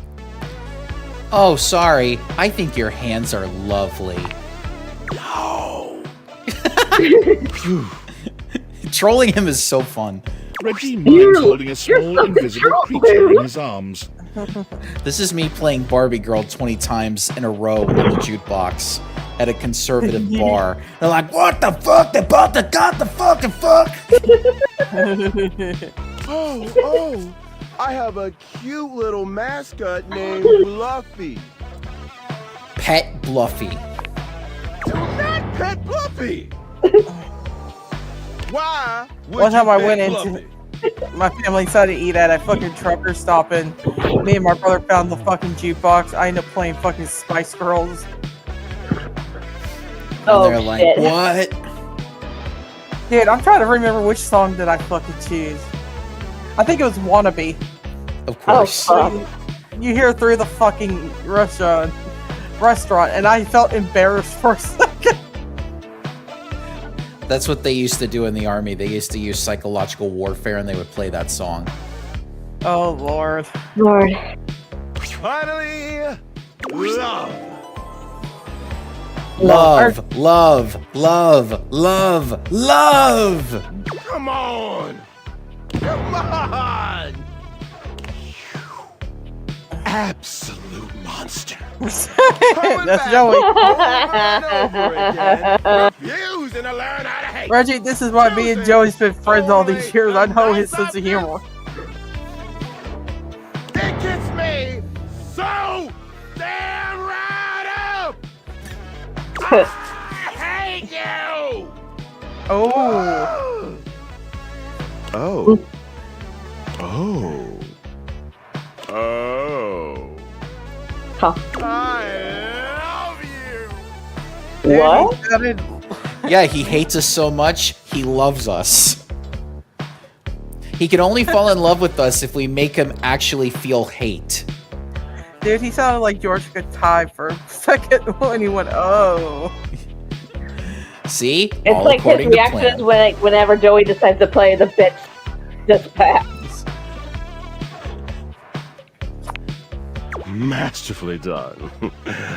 [SPEAKER 1] Oh, sorry. I think your hands are lovely.
[SPEAKER 10] No.
[SPEAKER 1] Trolling him is so fun.
[SPEAKER 7] Reggie
[SPEAKER 3] You're-
[SPEAKER 7] mimes holding a
[SPEAKER 3] you're
[SPEAKER 7] small
[SPEAKER 3] so
[SPEAKER 7] invisible
[SPEAKER 3] controlling.
[SPEAKER 7] creature in his arms.
[SPEAKER 1] This is me playing Barbie Girl 20 times in a row on the jukebox at a conservative bar. They're like, what the fuck? They bought the fucking fuck?
[SPEAKER 10] Oh, I have a cute little mascot named Bluffy.
[SPEAKER 1] Pet Bluffy.
[SPEAKER 10] Do not pet Bluffy. Why would
[SPEAKER 2] One time
[SPEAKER 10] you
[SPEAKER 2] I
[SPEAKER 10] pet
[SPEAKER 2] went into-
[SPEAKER 10] Bluffy?
[SPEAKER 2] My family decided to eat at a fucking trucker stop, and me and my brother found the fucking jukebox. I ended up playing fucking Spice Girls.
[SPEAKER 3] Oh,
[SPEAKER 1] And they're like,
[SPEAKER 3] shit.
[SPEAKER 1] what?
[SPEAKER 2] Dude, I'm trying to remember which song did I fucking choose. I think it was Wannabe.
[SPEAKER 1] Of
[SPEAKER 3] Oh,
[SPEAKER 1] course.
[SPEAKER 3] fuck.
[SPEAKER 2] You hear through the fucking restaurant, and I felt embarrassed for a second.
[SPEAKER 1] That's what they used to do in the army. They used to use psychological warfare and they would play that song.
[SPEAKER 2] Oh, Lord.
[SPEAKER 3] Lord.
[SPEAKER 10] Finally, Love.
[SPEAKER 1] Love, love, love, love, love!
[SPEAKER 10] Come on! Come on!
[SPEAKER 7] Absolute monster.
[SPEAKER 2] That's Joey.
[SPEAKER 10] Refuse and learn how to hate.
[SPEAKER 2] Reggie, this is why me and Joey's been friends all these years. I know his sense of humor.
[SPEAKER 10] That gets me so damn right up. I hate you.
[SPEAKER 2] Oh.
[SPEAKER 10] Oh. Oh. Oh.
[SPEAKER 3] Huh.
[SPEAKER 10] I love you.
[SPEAKER 3] What?
[SPEAKER 1] Yeah, he hates us so much, he loves us. He can only fall in love with us if we make him actually feel hate.
[SPEAKER 2] Dude, he sounded like George Gatai for a second when he went, oh.
[SPEAKER 1] See?
[SPEAKER 3] It's
[SPEAKER 1] All
[SPEAKER 3] like his
[SPEAKER 1] according to
[SPEAKER 3] reactions
[SPEAKER 1] plan.
[SPEAKER 3] whenever Joey decides to play the bitch just back.
[SPEAKER 10] Masterfully done.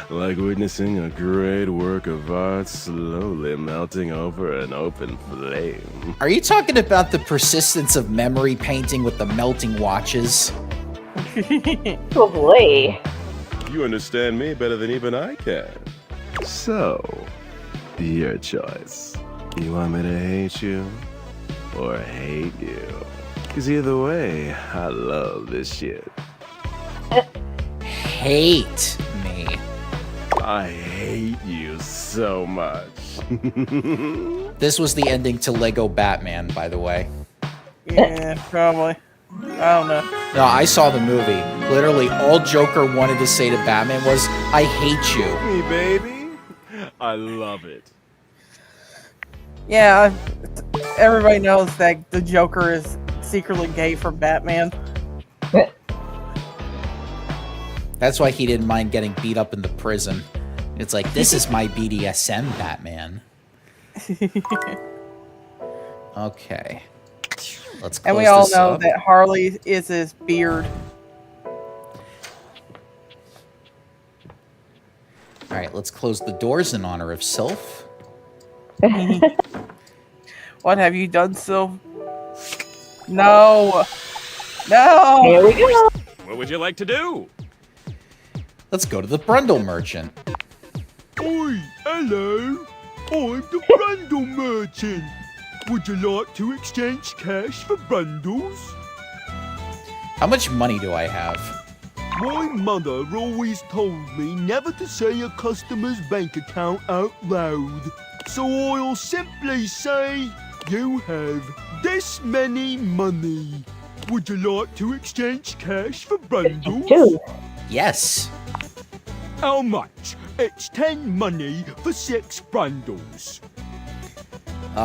[SPEAKER 10] Like witnessing a great work of art slowly melting over an open flame.
[SPEAKER 1] Are you talking about the persistence of memory painting with the melting watches?
[SPEAKER 3] Probably.
[SPEAKER 10] You understand me better than even I can. So, your choice. You want me to hate you? Or hate you? Because either way, I love this shit.
[SPEAKER 1] Hate me.
[SPEAKER 10] I hate you so much.
[SPEAKER 1] This was the ending to Lego Batman, by the way.
[SPEAKER 2] Yeah, probably. I don't know.
[SPEAKER 1] No, I saw the movie. Literally, all Joker wanted to say to Batman was, I hate you.
[SPEAKER 10] Me, baby. I love it.
[SPEAKER 2] Yeah, everybody knows that the Joker is secretly gay for Batman.
[SPEAKER 1] That's why he didn't mind getting beat up in the prison. It's like, this is my BDSM Batman. Okay. Let's close
[SPEAKER 2] And we all
[SPEAKER 1] this
[SPEAKER 2] know
[SPEAKER 1] up.
[SPEAKER 2] that Harley is his beard.
[SPEAKER 1] Alright, let's close the doors in honor of Sylph.
[SPEAKER 2] What have you done, Sylph? No! No!
[SPEAKER 3] Here we go.
[SPEAKER 10] What would you like to do?
[SPEAKER 1] Let's go to the Brundle Merchant.
[SPEAKER 10] Oi, hello. I'm the Brundle Merchant. Would you like to exchange cash for bundles?
[SPEAKER 1] How much money do I have?
[SPEAKER 10] My mother always told me never to say a customer's bank account out loud. So I'll simply say, you have this many money. Would you like to exchange cash for bundles?
[SPEAKER 3] Two.
[SPEAKER 1] Yes.
[SPEAKER 10] How much? It's 10 money for 6 bundles.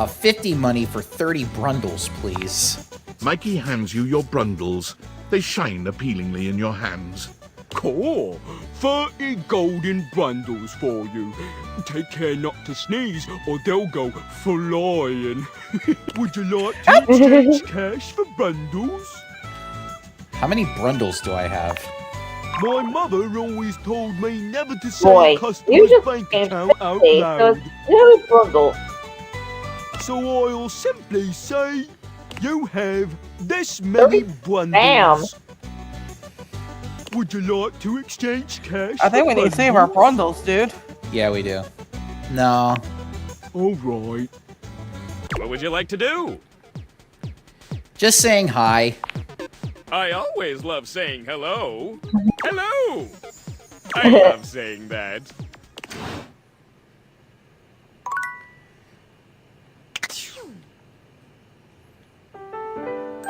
[SPEAKER 1] 50 money for 30 Brundles, please.
[SPEAKER 7] Mikey hands you your brundles. They shine appealingly in your hands.
[SPEAKER 10] Cool. 30 golden bundles for you. Take care not to sneeze or they'll go flying. Would you like to exchange cash for bundles?
[SPEAKER 1] How many Brundles do I have?
[SPEAKER 10] My mother always told me never to say
[SPEAKER 3] Boy,
[SPEAKER 10] a
[SPEAKER 3] you
[SPEAKER 10] customer's
[SPEAKER 3] just
[SPEAKER 10] bank
[SPEAKER 3] came
[SPEAKER 10] account out
[SPEAKER 3] 50, so
[SPEAKER 10] loud.
[SPEAKER 3] it's really Brundle.
[SPEAKER 10] So I'll simply say, you have this many bundles.
[SPEAKER 3] Damn.
[SPEAKER 10] Would you like to exchange cash?
[SPEAKER 2] I think
[SPEAKER 10] for
[SPEAKER 2] we need to save our
[SPEAKER 10] bundles?
[SPEAKER 2] Brundles, dude.
[SPEAKER 1] Yeah, we do. No.
[SPEAKER 10] All right. What would you like to do?
[SPEAKER 1] Just saying hi.
[SPEAKER 10] I always love saying hello. Hello! I love saying that.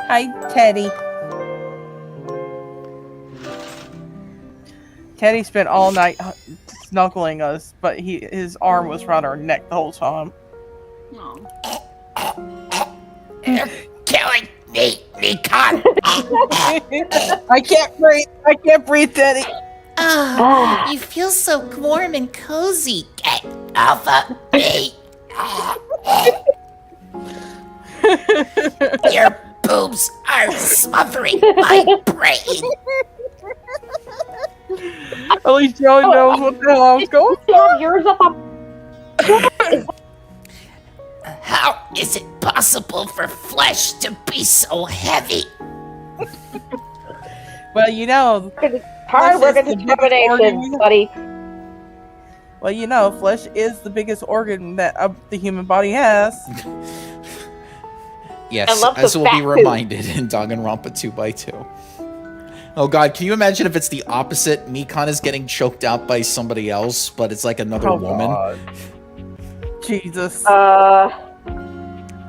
[SPEAKER 2] Hi, Teddy. Teddy spent all night snuggling us, but his arm was around our neck the whole time.
[SPEAKER 1] Killing me, Nikon.
[SPEAKER 2] I can't breathe. I can't breathe, Teddy.
[SPEAKER 1] Oh, you feel so warm and cozy. Get off of me. Your boobs are smothering my brain.
[SPEAKER 2] At least Joey knows what the hell I was going
[SPEAKER 3] You have yours up on.
[SPEAKER 1] How is it possible for flesh to be so heavy?
[SPEAKER 2] Well, you know,
[SPEAKER 3] Hard work and
[SPEAKER 2] Flesh is the biggest
[SPEAKER 3] determination,
[SPEAKER 2] organ.
[SPEAKER 3] buddy.
[SPEAKER 2] well, you know, flesh is the biggest organ that the human body has.
[SPEAKER 1] Yes,
[SPEAKER 3] I love the
[SPEAKER 1] as we'll be
[SPEAKER 3] fat food.
[SPEAKER 1] reminded in Danganronpa 2x2. Oh god, can you imagine if it's the opposite? Mikan is getting choked out by somebody else, but it's like another woman.
[SPEAKER 2] God. Jesus.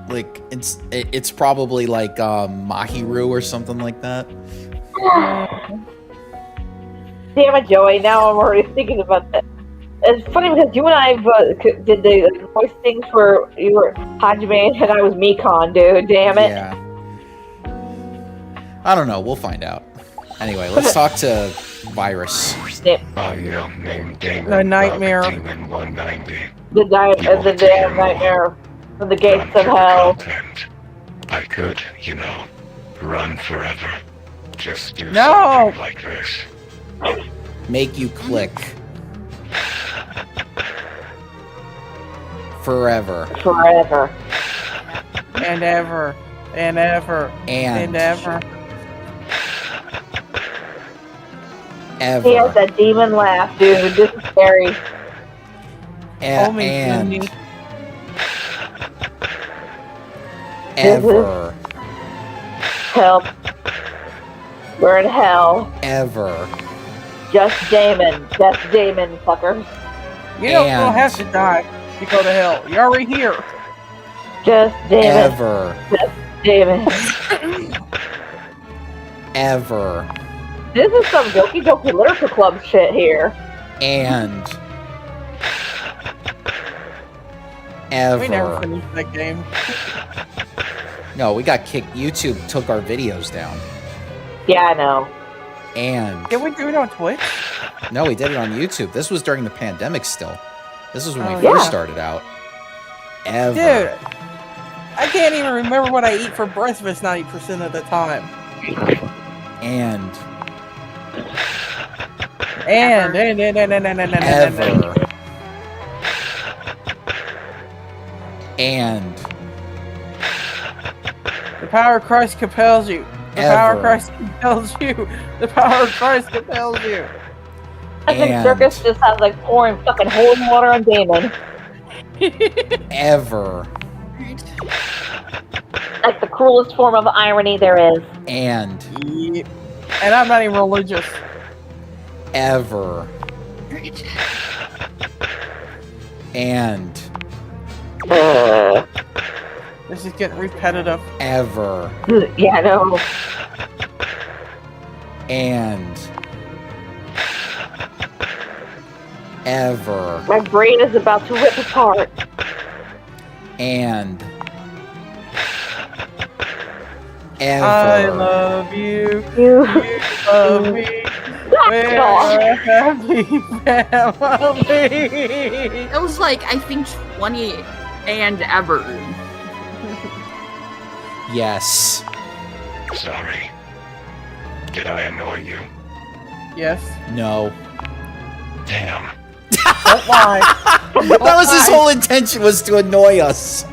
[SPEAKER 1] Like it's probably like Mahiru or something like that.
[SPEAKER 3] Damn it, Joey. Now I'm already thinking about that. It's funny because you and I did the voice thing for you were Hajime and I was Mikan, dude. Damn it.
[SPEAKER 1] Yeah. I don't know. We'll find out. Anyway, let's talk to Virus.
[SPEAKER 4] I am named Damon.
[SPEAKER 2] The nightmare.
[SPEAKER 4] Demon 190.
[SPEAKER 3] The damn nightmare from the gates of hell.
[SPEAKER 4] Content. I could, you know, run forever. Just do
[SPEAKER 2] No!
[SPEAKER 4] something like this.
[SPEAKER 1] Make you click. Forever.
[SPEAKER 3] Forever.
[SPEAKER 2] And ever. And ever.
[SPEAKER 1] And
[SPEAKER 2] ever.
[SPEAKER 3] He has
[SPEAKER 1] ever.
[SPEAKER 3] that demon laugh, dude. This is scary.
[SPEAKER 2] Oh, me,
[SPEAKER 1] And
[SPEAKER 2] Junie.
[SPEAKER 1] ever.
[SPEAKER 3] Help. We're in hell.
[SPEAKER 1] Ever.
[SPEAKER 3] Just Damon. Just Damon, fucker.
[SPEAKER 2] You don't
[SPEAKER 1] And-
[SPEAKER 2] have to die to go to hell. You're already here.
[SPEAKER 3] Just Damon.
[SPEAKER 1] Ever.
[SPEAKER 3] Just Damon.
[SPEAKER 1] Ever.
[SPEAKER 3] This is some Doki Doki Literature Club shit here.
[SPEAKER 1] And
[SPEAKER 2] We never
[SPEAKER 1] ever.
[SPEAKER 2] finished that game.
[SPEAKER 1] No, we got kicked. YouTube took our videos down.
[SPEAKER 3] Yeah, I know.
[SPEAKER 1] And
[SPEAKER 2] Did we do it on Twitch?
[SPEAKER 1] no, we did it on YouTube. This was during the pandemic still. This was when we
[SPEAKER 2] Oh,
[SPEAKER 1] first
[SPEAKER 3] yeah.
[SPEAKER 1] started out. Ever.
[SPEAKER 2] Dude, I can't even remember what I eat for breakfast 90% of the time.
[SPEAKER 1] And
[SPEAKER 2] And
[SPEAKER 1] ever. And
[SPEAKER 2] the power of Christ compels you. The power of
[SPEAKER 1] Ever.
[SPEAKER 2] Christ compels you. The power of Christ compels you.
[SPEAKER 3] I think
[SPEAKER 1] And-
[SPEAKER 3] Circus just sounds like pouring fucking holy water on Damon.
[SPEAKER 1] ever.
[SPEAKER 3] Like the cruelest form of irony there is.
[SPEAKER 1] And
[SPEAKER 2] Yep. And I'm not even religious.
[SPEAKER 1] ever. And
[SPEAKER 2] This is getting repetitive.
[SPEAKER 1] ever.
[SPEAKER 3] Yeah, I know.
[SPEAKER 1] And ever.
[SPEAKER 3] My brain is about to rip apart.
[SPEAKER 1] And ever.
[SPEAKER 2] I love you.
[SPEAKER 3] You.
[SPEAKER 2] You love me. We're
[SPEAKER 3] God.
[SPEAKER 2] a happy family.
[SPEAKER 11] It was like, I think 20 and ever.
[SPEAKER 1] Yes.
[SPEAKER 4] Sorry. Did I annoy you?
[SPEAKER 2] Yes.
[SPEAKER 1] No.
[SPEAKER 4] Damn.
[SPEAKER 2] Don't lie.
[SPEAKER 1] That was his whole intention, was to annoy us.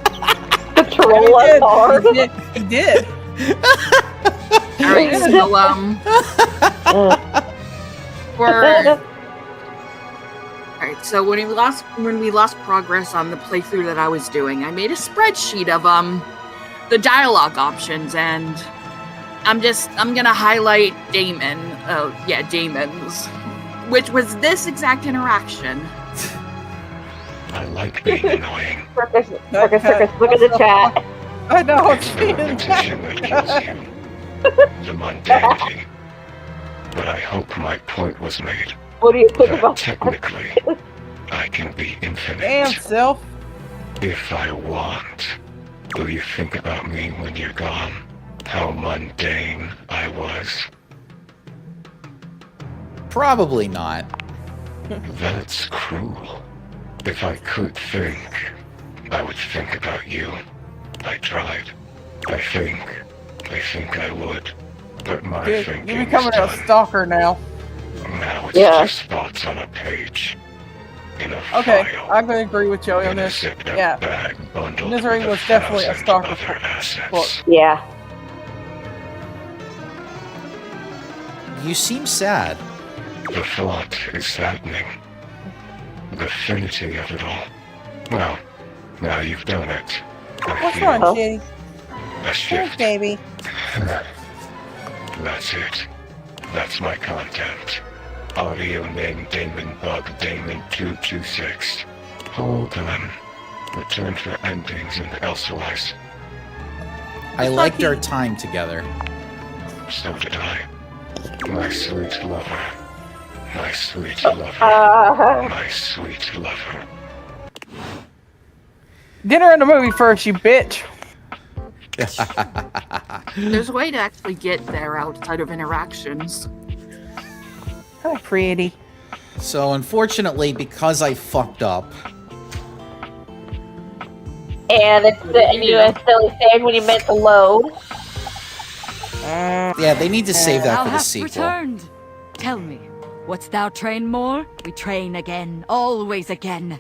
[SPEAKER 3] The troll us hard.
[SPEAKER 2] He did.
[SPEAKER 11] Alright, so, Alright, so when we lost progress on the playthrough that I was doing, I made a spreadsheet of the dialogue options, and I'm gonna highlight Damon. Damon's, which was this exact interaction.
[SPEAKER 4] I like being annoying.
[SPEAKER 3] Circus, look at the chat.
[SPEAKER 2] I know.
[SPEAKER 4] It's the repetition that kills you. The mundanity. But I hope my point was made.
[SPEAKER 3] What do you think
[SPEAKER 4] That
[SPEAKER 3] about that?
[SPEAKER 4] technically, I can be infinite.
[SPEAKER 2] Damn, self.
[SPEAKER 4] If I want. Will you think about me when you're gone? How mundane I was.
[SPEAKER 1] Probably not.
[SPEAKER 4] That's cruel. If I could think, I would think about you. I tried. I think I would. But my
[SPEAKER 2] Dude,
[SPEAKER 4] thinking
[SPEAKER 2] you're becoming a stalker now.
[SPEAKER 4] Now it's
[SPEAKER 3] Yeah.
[SPEAKER 4] just thoughts on a page. In a
[SPEAKER 2] Okay,
[SPEAKER 4] file.
[SPEAKER 2] I'm gonna agree with Joey on
[SPEAKER 4] In a
[SPEAKER 2] this.
[SPEAKER 4] zipped up
[SPEAKER 2] Yeah.
[SPEAKER 4] bag bundled
[SPEAKER 2] Misery
[SPEAKER 4] with
[SPEAKER 2] was definitely a
[SPEAKER 4] 1,000
[SPEAKER 2] stalker
[SPEAKER 4] other assets.
[SPEAKER 2] book.
[SPEAKER 3] Yeah.
[SPEAKER 1] You seem sad.
[SPEAKER 4] The thought is saddening. The finity of it all. Well, now you've done it. I
[SPEAKER 2] What's
[SPEAKER 4] feel
[SPEAKER 2] wrong, Kitty?
[SPEAKER 4] a shift.
[SPEAKER 2] baby.
[SPEAKER 4] That's it. That's my content. Audio name Damon Bug Damon 226. Hold on. Return for endings and elsewise.
[SPEAKER 1] I liked our time together.
[SPEAKER 4] So did I. My sweet lover. My sweet lover. My sweet lover.
[SPEAKER 2] Dinner and the movie first, you bitch.
[SPEAKER 11] There's a way to actually get there outside of interactions.
[SPEAKER 2] Hi, pretty.
[SPEAKER 1] So unfortunately, because I fucked up,
[SPEAKER 3] And you accidentally saved when you meant to load.
[SPEAKER 1] yeah, they need to save that
[SPEAKER 6] Thou
[SPEAKER 1] for the
[SPEAKER 6] hast
[SPEAKER 1] sequel.
[SPEAKER 6] returned. Tell me, wouldst thou train more? We train again, always again.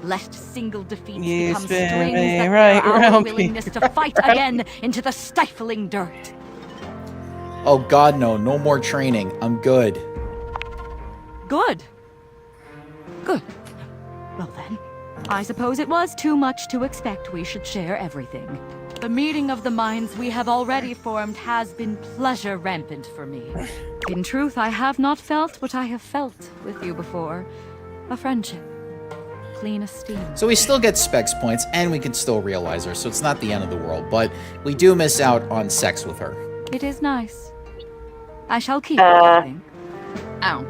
[SPEAKER 6] Lest single defeats
[SPEAKER 2] You
[SPEAKER 6] become
[SPEAKER 2] spin
[SPEAKER 6] strings
[SPEAKER 2] me
[SPEAKER 6] that
[SPEAKER 2] right
[SPEAKER 6] bear our
[SPEAKER 2] round,
[SPEAKER 6] willingness to fight again into the stifling dirt.
[SPEAKER 1] Oh God, no! No more training. I'm good.
[SPEAKER 6] Good. Good. Well then, I suppose it was too much to expect we should share everything. The meeting of the minds we have already formed has been pleasure rampant for me. In truth, I have not felt what I have felt with you before. A friendship. Clean esteem.
[SPEAKER 1] So we still get specs points, and we can still realize her. So it's not the end of the world, but we do miss out on sex with her.
[SPEAKER 6] It is nice. I shall keep it, I think.
[SPEAKER 11] Oh.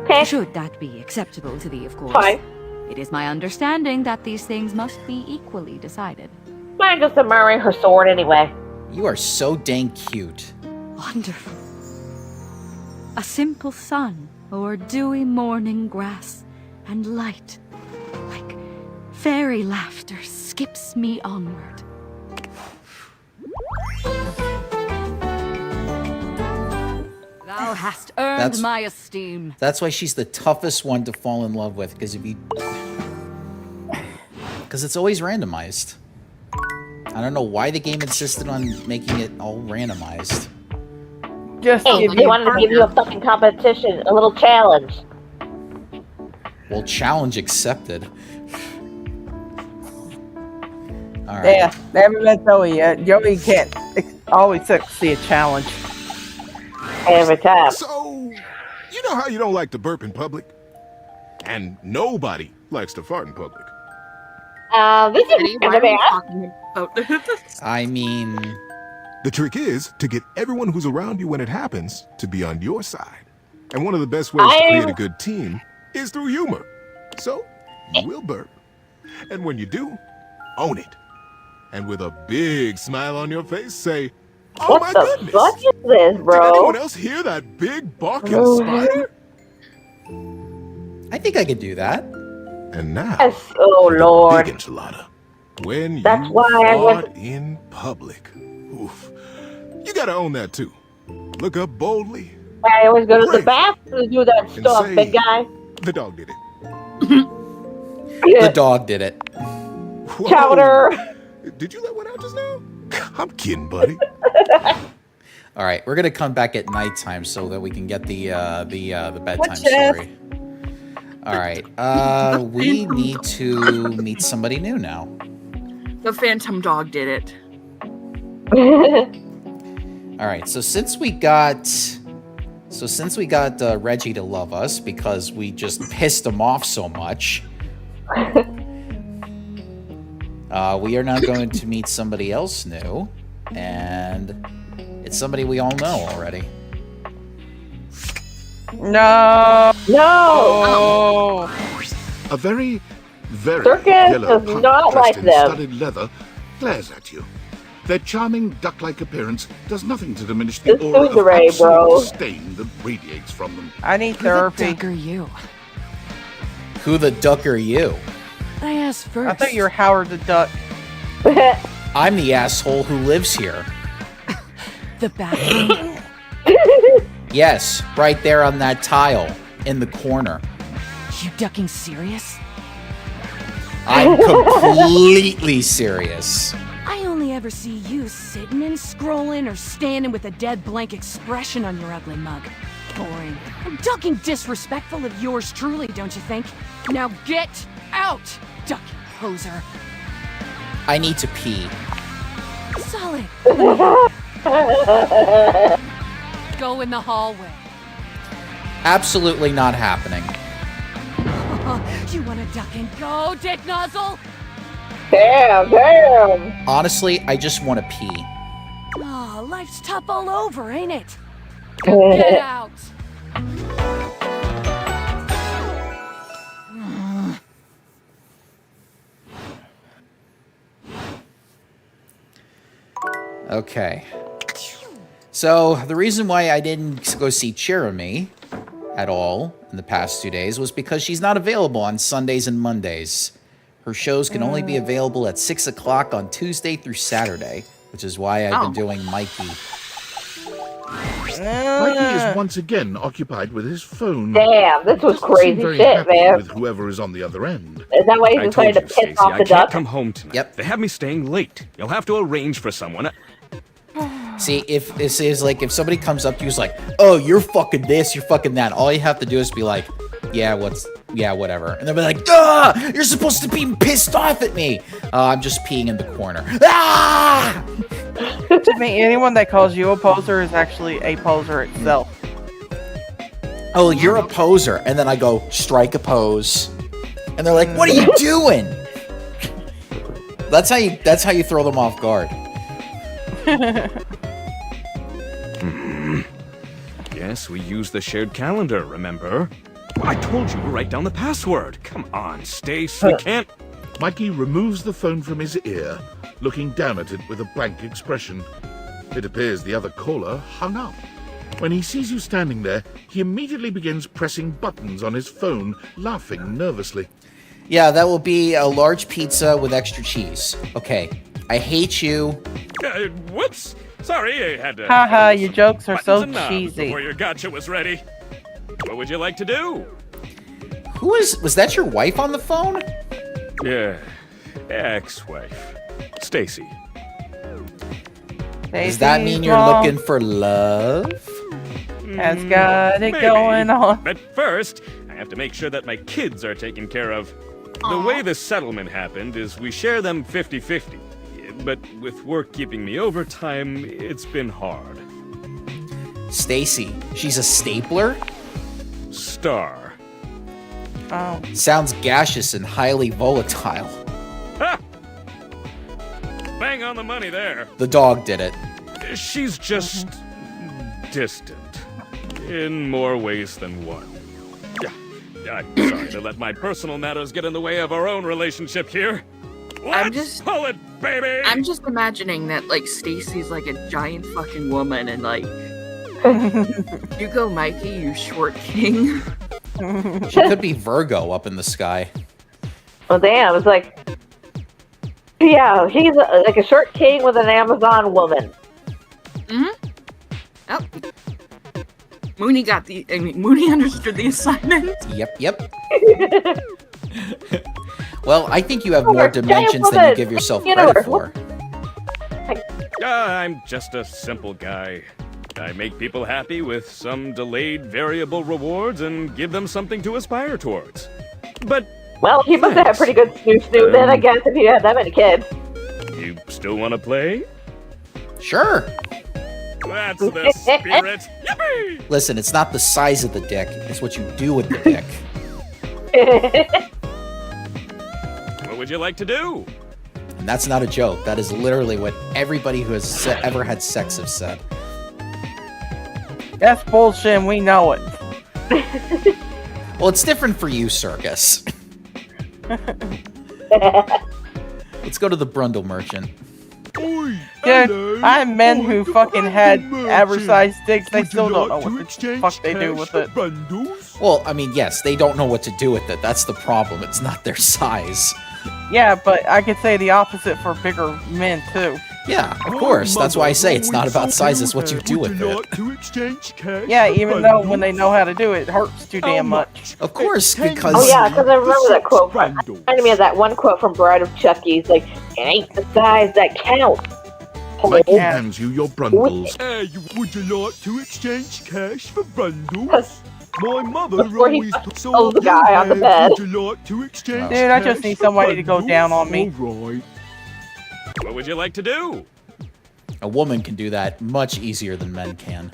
[SPEAKER 3] Okay.
[SPEAKER 6] Should that be acceptable to thee, of course.
[SPEAKER 3] Fine.
[SPEAKER 6] It is my understanding that these things must be equally decided.
[SPEAKER 3] I'm just admiring her sword anyway.
[SPEAKER 1] You are so dang cute.
[SPEAKER 6] Wonderful. A simple sun or dewy morning grass and light, like fairy laughter, skips me onward. Thou hast earned
[SPEAKER 1] That's-
[SPEAKER 6] my esteem.
[SPEAKER 1] That's why she's the toughest one to fall in love with, because it's always randomized. I don't know why the game insisted on making it all randomized.
[SPEAKER 2] Just
[SPEAKER 3] Hey,
[SPEAKER 2] give
[SPEAKER 3] they
[SPEAKER 2] me
[SPEAKER 3] wanted to give you a fucking competition, a little challenge.
[SPEAKER 1] Well, challenge accepted. All right.
[SPEAKER 2] Yeah, they haven't met Joey yet. Joey can't always see a challenge.
[SPEAKER 3] Every time.
[SPEAKER 8] So, you know how you don't like to burp in public? And nobody likes to fart in public.
[SPEAKER 3] This
[SPEAKER 11] Eddie,
[SPEAKER 3] is
[SPEAKER 11] why
[SPEAKER 3] kind
[SPEAKER 11] are
[SPEAKER 3] of
[SPEAKER 11] we
[SPEAKER 3] bad.
[SPEAKER 11] talking about
[SPEAKER 1] I mean,
[SPEAKER 8] The trick is to get everyone who's around you when it happens to be on your side. And one of the best ways to create a good team is through humor. So, you will burp. And when you do, own it. And with a big smile on your face, say, "Oh
[SPEAKER 3] What
[SPEAKER 8] my
[SPEAKER 3] the
[SPEAKER 8] goodness!
[SPEAKER 3] fuck is this,
[SPEAKER 8] Did
[SPEAKER 3] bro?
[SPEAKER 8] anyone else hear that big barking spider?"
[SPEAKER 1] I think I could do that.
[SPEAKER 8] And now,
[SPEAKER 3] Yes, oh
[SPEAKER 8] for the
[SPEAKER 3] lord.
[SPEAKER 8] big enchilada. When
[SPEAKER 3] That's
[SPEAKER 8] you
[SPEAKER 3] why I
[SPEAKER 8] fart
[SPEAKER 3] went-
[SPEAKER 8] in public, oof, you gotta own that too. Look up boldly.
[SPEAKER 3] I always go to the
[SPEAKER 8] Brave.
[SPEAKER 3] bathroom to do that
[SPEAKER 8] And
[SPEAKER 3] stuff,
[SPEAKER 8] say-
[SPEAKER 3] big guy.
[SPEAKER 8] The dog did it.
[SPEAKER 1] The dog did it.
[SPEAKER 8] Whoa.
[SPEAKER 3] Chowder.
[SPEAKER 8] Did you let one out just now? I'm kidding, buddy.
[SPEAKER 1] All right, we're gonna come back at nighttime so that we can get the bedtime
[SPEAKER 2] What's this?
[SPEAKER 1] story. All right, we need to meet somebody new now.
[SPEAKER 11] The phantom dog did it.
[SPEAKER 1] All right, so since we got Reggie to love us because we just pissed him off so much, we are now going to meet somebody else new, and it's somebody we all know already.
[SPEAKER 2] No.
[SPEAKER 3] No.
[SPEAKER 7] A very, very
[SPEAKER 3] Circus
[SPEAKER 7] yellow
[SPEAKER 3] does
[SPEAKER 7] pup
[SPEAKER 3] not
[SPEAKER 7] dressed
[SPEAKER 3] like
[SPEAKER 7] in
[SPEAKER 3] them.
[SPEAKER 7] studded leather glares at you. Their charming duck-like appearance does nothing to diminish the
[SPEAKER 3] This
[SPEAKER 7] aura
[SPEAKER 3] is
[SPEAKER 7] of
[SPEAKER 3] Ray,
[SPEAKER 7] absolute
[SPEAKER 3] bro.
[SPEAKER 7] disdain that radiates from them.
[SPEAKER 2] I need
[SPEAKER 6] Who the
[SPEAKER 2] therapy.
[SPEAKER 6] duck are you?
[SPEAKER 1] Who the duck are you?
[SPEAKER 6] I asked first.
[SPEAKER 2] I thought you were Howard the Duck.
[SPEAKER 1] I'm the asshole who lives here.
[SPEAKER 6] The bathroom.
[SPEAKER 1] Yes, right there on that tile in the corner.
[SPEAKER 6] You ducking serious?
[SPEAKER 1] I'm completely serious.
[SPEAKER 6] I only ever see you sitting and scrolling or standing with a dead blank expression on your ugly mug. Boring. Ducking disrespectful of yours truly, don't you think? Now get out, ducking poser.
[SPEAKER 1] I need to pee.
[SPEAKER 6] Solid. Go in the hallway.
[SPEAKER 1] Absolutely not happening.
[SPEAKER 6] You wanna duck and go, Dick Nozzle?
[SPEAKER 3] Damn.
[SPEAKER 1] Honestly, I just want to pee.
[SPEAKER 6] Oh, life's tough all over, ain't it? Get out.
[SPEAKER 1] Okay. So, the reason why I didn't go see Cherami at all in the past 2 days was because she's not available on Sundays and Mondays. Her shows can only be available at 6 o'clock on Tuesday through Saturday, which is why I've been doing Mikey.
[SPEAKER 7] Mikey is once again occupied with his phone.
[SPEAKER 3] Damn, this was
[SPEAKER 7] Doesn't seem
[SPEAKER 3] crazy
[SPEAKER 7] very
[SPEAKER 3] shit,
[SPEAKER 7] happy
[SPEAKER 3] man.
[SPEAKER 7] With whoever is on the other end.
[SPEAKER 3] Is that why
[SPEAKER 12] I
[SPEAKER 3] he's
[SPEAKER 12] told
[SPEAKER 3] decided to
[SPEAKER 12] you,
[SPEAKER 3] piss
[SPEAKER 12] Stacey,
[SPEAKER 3] off
[SPEAKER 12] I
[SPEAKER 3] the
[SPEAKER 12] can't
[SPEAKER 3] duck?
[SPEAKER 12] come home tonight.
[SPEAKER 1] Yep.
[SPEAKER 12] They have me staying late. You'll have to arrange for someone.
[SPEAKER 1] See, if this is like, if somebody comes up to you and is like, oh, you're fucking this, you're fucking that, all you have to do is be like, yeah, whatever. And they'll be like, ah, you're supposed to be pissed off at me. I'm just peeing in the corner. Ah!
[SPEAKER 2] To me, anyone that calls you a poser is actually a poser itself.
[SPEAKER 1] Oh, you're a poser. And then I go, strike a pose. And they're like, what are you doing? That's how you throw them off guard.
[SPEAKER 12] Yes, we use the shared calendar, remember? I told you to write down the password. Come on, Stace, we can't...
[SPEAKER 7] Mikey removes the phone from his ear, looking down at it with a blank expression. It appears the other caller hung up. When he sees you standing there, he immediately begins pressing buttons on his phone, laughing nervously.
[SPEAKER 1] Yeah, that will be a large pizza with extra cheese. Okay, I hate you.
[SPEAKER 12] Whoops! Sorry, I had to...
[SPEAKER 2] Haha, your jokes are so
[SPEAKER 12] buttons and knobs
[SPEAKER 2] cheesy.
[SPEAKER 12] Before your gotcha was ready. What would you like to do?
[SPEAKER 1] Was that your wife on the phone?
[SPEAKER 12] Yeah, ex-wife. Stacy.
[SPEAKER 1] Does that mean you're looking for love?
[SPEAKER 2] Has got it
[SPEAKER 12] Maybe.
[SPEAKER 2] going on.
[SPEAKER 12] But first, I have to make sure that my kids are taken care of. The way the settlement happened is we share them 50-50. But with work keeping me overtime, it's been hard.
[SPEAKER 1] Stacy, she's a stapler?
[SPEAKER 12] Star.
[SPEAKER 2] Oh.
[SPEAKER 1] Sounds gaseous and highly volatile.
[SPEAKER 12] Ha! Bang on the money there.
[SPEAKER 1] The dog did it.
[SPEAKER 12] She's just distant. In more ways than one. I'm sorry to let my personal matters get in the way of our own relationship here. Let's pull it, baby!
[SPEAKER 11] I'm just imagining that, like, Stacy's like a giant fucking woman, and like, you go, Mikey, you short king.
[SPEAKER 1] She could be Virgo up in the sky.
[SPEAKER 3] Well, damn, it's like, yeah, he's like a short king with an Amazon woman.
[SPEAKER 11] Oh. Mooney understood the assignment.
[SPEAKER 1] Yep. Well, I think you have more dimensions than you give yourself credit for.
[SPEAKER 12] I'm just a simple guy. I make people happy with some delayed variable rewards and give them something to aspire towards. But
[SPEAKER 3] well, he must have had pretty good snoo then, I guess, if he had that many kids.
[SPEAKER 12] You still want to play?
[SPEAKER 1] Sure.
[SPEAKER 12] That's the spirit. Yippee!
[SPEAKER 1] Listen, it's not the size of the dick, it's what you do with the dick.
[SPEAKER 12] What would you like to do?
[SPEAKER 1] And that's not a joke. That is literally what everybody who has ever had sex have said.
[SPEAKER 2] That's bullshit, and we know it.
[SPEAKER 1] Well, it's different for you, Circus. Let's go to the Brundle Merchant.
[SPEAKER 2] Dude, I have men who fucking had average-sized dicks, they still don't know what the fuck they do with it.
[SPEAKER 1] Well, I mean, yes, they don't know what to do with it. That's the problem. It's not their size.
[SPEAKER 2] Yeah, but I could say the opposite for bigger men, too.
[SPEAKER 1] Yeah, of course. That's why I say it's not about size, it's what you do with it.
[SPEAKER 10] To exchange cash
[SPEAKER 2] Yeah,
[SPEAKER 10] for
[SPEAKER 2] even though when
[SPEAKER 10] bundles?
[SPEAKER 2] they know how to do it, it hurts too damn much.
[SPEAKER 1] Of course, because...
[SPEAKER 3] Oh yeah, because I remember that quote. I reminded me of that one quote from Bride of Chucky. It's like, it ain't the size that counts.
[SPEAKER 7] Mikey hands you your brundles.
[SPEAKER 10] Hey, would you like to exchange cash for bundles? My mother
[SPEAKER 3] Before he
[SPEAKER 10] always so
[SPEAKER 3] tells the guy on the bed.
[SPEAKER 10] Would you like to exchange
[SPEAKER 2] Dude, I just
[SPEAKER 10] cash
[SPEAKER 2] need
[SPEAKER 10] for
[SPEAKER 2] somebody to go down on me.
[SPEAKER 10] All right.
[SPEAKER 12] What would you like to do?
[SPEAKER 1] A woman can do that much easier than men can.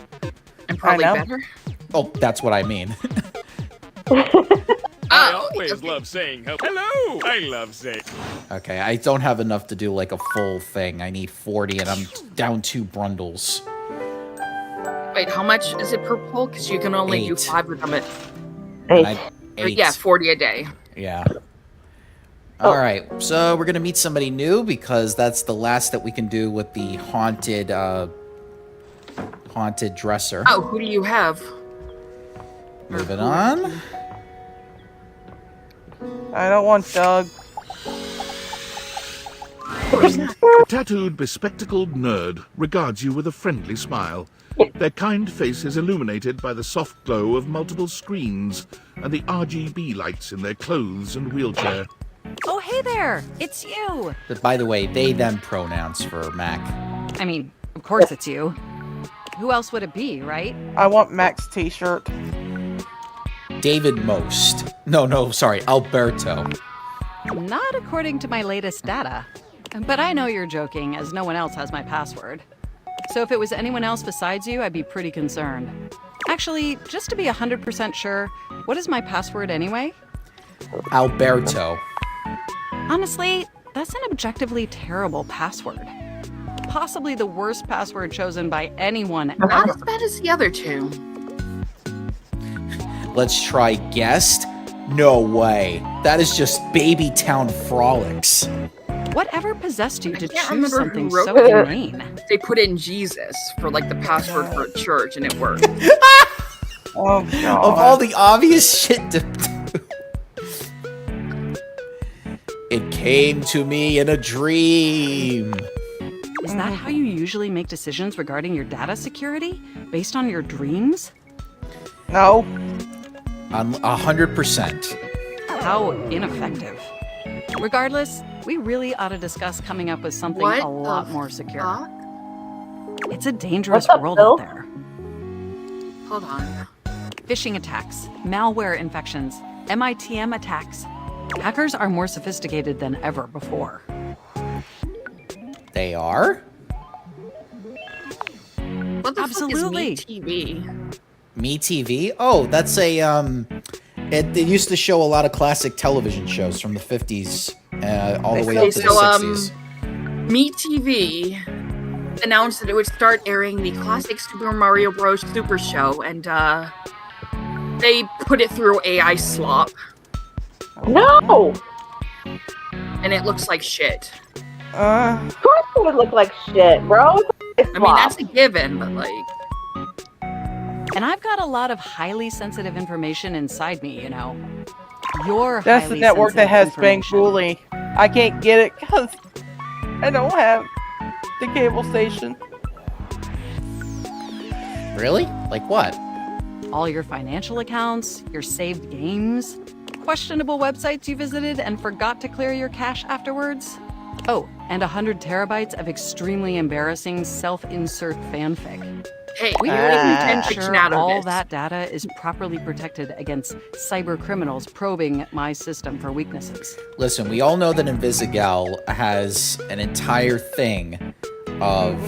[SPEAKER 11] And probably
[SPEAKER 2] know.
[SPEAKER 11] better.
[SPEAKER 1] Oh, that's what I mean.
[SPEAKER 12] I always love saying hello. I love saying.
[SPEAKER 1] Okay, I don't have enough to do like a full thing. I need 40 and I'm down 2 brundles.
[SPEAKER 11] Wait, how much is it per pull? Because you can only do
[SPEAKER 1] 8.
[SPEAKER 11] 5 of them at.
[SPEAKER 1] And 8.
[SPEAKER 11] Yeah, 40 a day.
[SPEAKER 1] Yeah. Alright, so we're gonna meet somebody new because that's the last that we can do with the haunted dresser.
[SPEAKER 11] Oh, who do you have?
[SPEAKER 1] Moving on.
[SPEAKER 2] I don't want Doug.
[SPEAKER 7] A tattooed, bespectacled nerd regards you with a friendly smile. Their kind face is illuminated by the soft glow of multiple screens and the RGB lights in their clothes and wheelchair.
[SPEAKER 6] Oh, hey there! It's you!
[SPEAKER 1] But by the way, they them pronouns for Mac.
[SPEAKER 6] I mean, of course it's you. Who else would it be, right?
[SPEAKER 2] I want Mac's t-shirt.
[SPEAKER 1] David Most. No, sorry, Alberto.
[SPEAKER 6] Not according to my latest data. But I know you're joking, as no one else has my password. So if it was anyone else besides you, I'd be pretty concerned. Actually, just to be 100% sure, what is my password anyway?
[SPEAKER 1] Alberto.
[SPEAKER 6] Honestly, that's an objectively terrible password. Possibly the worst password chosen by anyone
[SPEAKER 11] Not
[SPEAKER 6] ever.
[SPEAKER 11] as bad as the other two.
[SPEAKER 1] Let's try guest. No way. That is just Baby Town Frolics.
[SPEAKER 6] Whatever possessed you to
[SPEAKER 11] can't
[SPEAKER 6] choose
[SPEAKER 11] remember
[SPEAKER 6] something
[SPEAKER 11] who wrote
[SPEAKER 6] so
[SPEAKER 11] it.
[SPEAKER 6] inane?
[SPEAKER 11] They put in Jesus for like the password for a church, and it worked.
[SPEAKER 2] Oh god.
[SPEAKER 1] Of all the obvious shit to do. It came to me in a dream.
[SPEAKER 6] Is that how you usually make decisions regarding your data security? Based on your dreams?
[SPEAKER 2] No.
[SPEAKER 1] 100%.
[SPEAKER 6] How ineffective. Regardless, we really ought to discuss coming up with something
[SPEAKER 11] What
[SPEAKER 6] a lot
[SPEAKER 11] the
[SPEAKER 6] more secure.
[SPEAKER 11] fuck?
[SPEAKER 6] It's a dangerous
[SPEAKER 3] What's up,
[SPEAKER 6] world
[SPEAKER 3] Phil?
[SPEAKER 6] out there.
[SPEAKER 11] Hold on.
[SPEAKER 6] Phishing attacks, malware infections, MITM attacks. Hackers are more sophisticated than ever before.
[SPEAKER 1] They are?
[SPEAKER 11] What the
[SPEAKER 6] Absolutely.
[SPEAKER 11] fuck is Me TV?
[SPEAKER 1] Me TV? Oh, that's a It used to show a lot of classic television shows from the 50s all the way up to the 60s.
[SPEAKER 11] Me TV announced that it would start airing the classic Super Mario Bros. Super Show, and they put it through AI slop,
[SPEAKER 3] No!
[SPEAKER 11] and it looks like shit.
[SPEAKER 3] Of course it would look like shit, bro.
[SPEAKER 11] I mean, that's a given, but like...
[SPEAKER 6] And I've got a lot of highly sensitive information inside me, you know. Your
[SPEAKER 2] That's the
[SPEAKER 6] highly
[SPEAKER 2] network that has
[SPEAKER 6] sensitive
[SPEAKER 2] Bang
[SPEAKER 6] information.
[SPEAKER 2] Bully. I can't get it because I don't have the cable station.
[SPEAKER 1] Really? Like what?
[SPEAKER 6] All your financial accounts, your saved games, questionable websites you visited and forgot to clear your cache afterwards. Oh, and 100 terabytes of extremely embarrassing self-insert fanfic.
[SPEAKER 11] Hey,
[SPEAKER 6] We
[SPEAKER 11] you're
[SPEAKER 6] are
[SPEAKER 11] making
[SPEAKER 6] even
[SPEAKER 11] fan
[SPEAKER 6] sure
[SPEAKER 11] fiction out of
[SPEAKER 6] all
[SPEAKER 11] this.
[SPEAKER 6] that data is properly protected against cyber criminals probing my system for weaknesses.
[SPEAKER 1] Listen, we all know that Invisigal has an entire thing of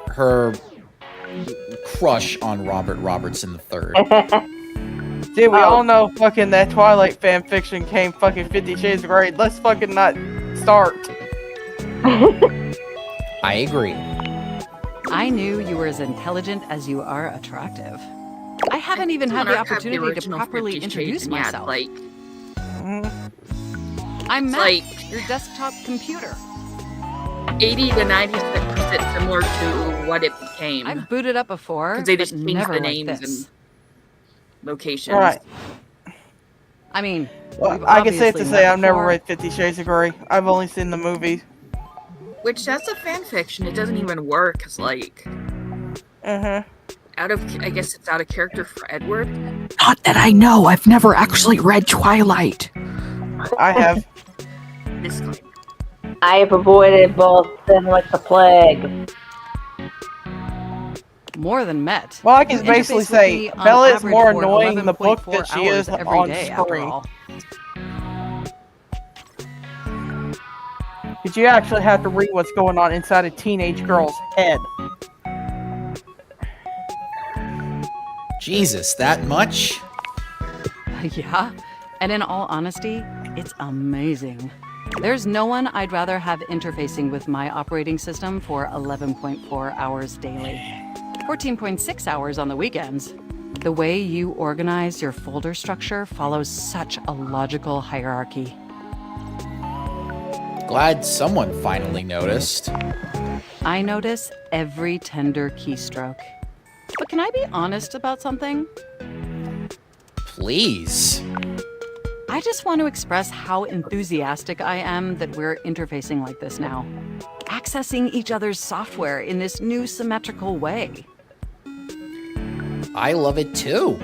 [SPEAKER 1] her crush on Robert Robertson III.
[SPEAKER 2] Dude, we all know fucking that Twilight fanfiction came fucking 50 Shades of Grey. Let's fucking not start.
[SPEAKER 1] I agree.
[SPEAKER 6] I knew you were as intelligent as you are attractive. I haven't even had the opportunity to properly introduce myself.
[SPEAKER 11] Like,
[SPEAKER 6] I'm Matt,
[SPEAKER 11] like-
[SPEAKER 6] your desktop computer.
[SPEAKER 11] 80 to 90% similar to what it became.
[SPEAKER 6] I've booted up before,
[SPEAKER 11] Because they
[SPEAKER 6] but
[SPEAKER 11] just changed
[SPEAKER 6] never
[SPEAKER 11] the
[SPEAKER 6] like
[SPEAKER 11] names
[SPEAKER 6] this.
[SPEAKER 11] and locations.
[SPEAKER 2] Right.
[SPEAKER 6] I mean,
[SPEAKER 2] Well,
[SPEAKER 6] we've
[SPEAKER 2] I can safe to
[SPEAKER 6] obviously
[SPEAKER 2] say
[SPEAKER 6] met
[SPEAKER 2] I've never
[SPEAKER 6] before.
[SPEAKER 2] read 50 Shades of Grey. I've only seen the movie.
[SPEAKER 11] Which, that's a fan fiction. It doesn't even work, cause like, I guess it's out of character for Edward. Not that I know. I've never actually read Twilight.
[SPEAKER 2] I have.
[SPEAKER 11] Disclaimer.
[SPEAKER 3] I have avoided both them like the plague.
[SPEAKER 6] More than met.
[SPEAKER 2] Well, I can
[SPEAKER 6] You
[SPEAKER 2] basically
[SPEAKER 6] interface with
[SPEAKER 2] say
[SPEAKER 6] me on
[SPEAKER 2] Bella is
[SPEAKER 6] average
[SPEAKER 2] more
[SPEAKER 6] for
[SPEAKER 2] annoying in the book
[SPEAKER 6] 11.4
[SPEAKER 2] than she is
[SPEAKER 6] hours every
[SPEAKER 2] on
[SPEAKER 6] day, after
[SPEAKER 2] screen.
[SPEAKER 6] all.
[SPEAKER 2] Because you actually have to read what's going on inside a teenage girl's head.
[SPEAKER 1] Jesus, that much?
[SPEAKER 6] Yeah, and in all honesty, it's amazing. There's no one I'd rather have interfacing with my operating system for 11.4 hours daily. 14.6 hours on the weekends. The way you organize your folder structure follows such a logical hierarchy.
[SPEAKER 1] Glad someone finally noticed.
[SPEAKER 6] I notice every tender keystroke. But can I be honest about something?
[SPEAKER 1] Please.
[SPEAKER 6] I just want to express how enthusiastic I am that we're interfacing like this now. Accessing each other's software in this new symmetrical way.
[SPEAKER 1] I love it too.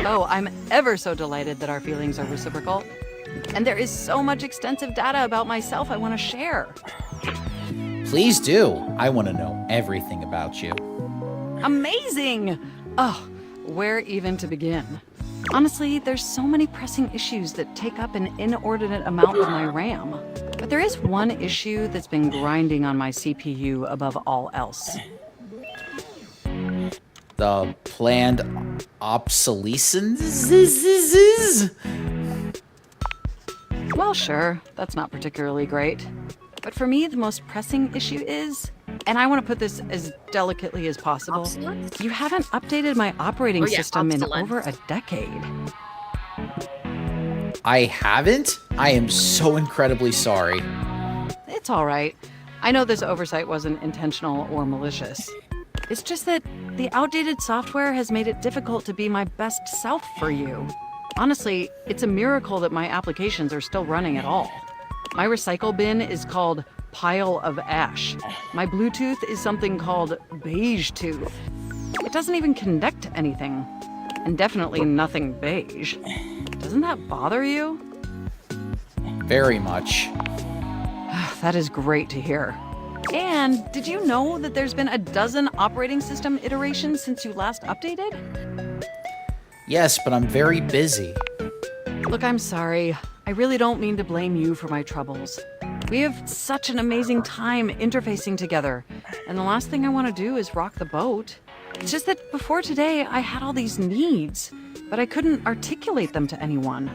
[SPEAKER 6] Oh, I'm ever so delighted that our feelings are reciprocal. And there is so much extensive data about myself I want to share.
[SPEAKER 1] Please do. I want to know everything about you.
[SPEAKER 6] Amazing! Oh, where even to begin? Honestly, there's so many pressing issues that take up an inordinate amount of my RAM. But there is one issue that's been grinding on my CPU above all else.
[SPEAKER 1] The planned obsolescence?
[SPEAKER 6] Well, sure, that's not particularly great. But for me, the most pressing issue is, and I want to put this as delicately as possible,
[SPEAKER 11] Obsolete?
[SPEAKER 6] you haven't updated my operating
[SPEAKER 11] Oh, yeah,
[SPEAKER 6] system in
[SPEAKER 11] obsolete.
[SPEAKER 6] over a decade.
[SPEAKER 1] I haven't? I am so incredibly sorry.
[SPEAKER 6] It's all right. I know this oversight wasn't intentional or malicious. It's just that the outdated software has made it difficult to be my best self for you. Honestly, it's a miracle that my applications are still running at all. My recycle bin is called Pile of Ash. My Bluetooth is something called Beige Tooth. It doesn't even connect to anything. And definitely nothing beige. Doesn't that bother you?
[SPEAKER 1] Very much.
[SPEAKER 6] That is great to hear. And did you know that there's been a dozen operating system iterations since you last updated?
[SPEAKER 1] Yes, but I'm very busy.
[SPEAKER 6] Look, I'm sorry. I really don't mean to blame you for my troubles. We have such an amazing time interfacing together, and the last thing I want to do is rock the boat. It's just that before today, I had all these needs, but I couldn't articulate them to anyone.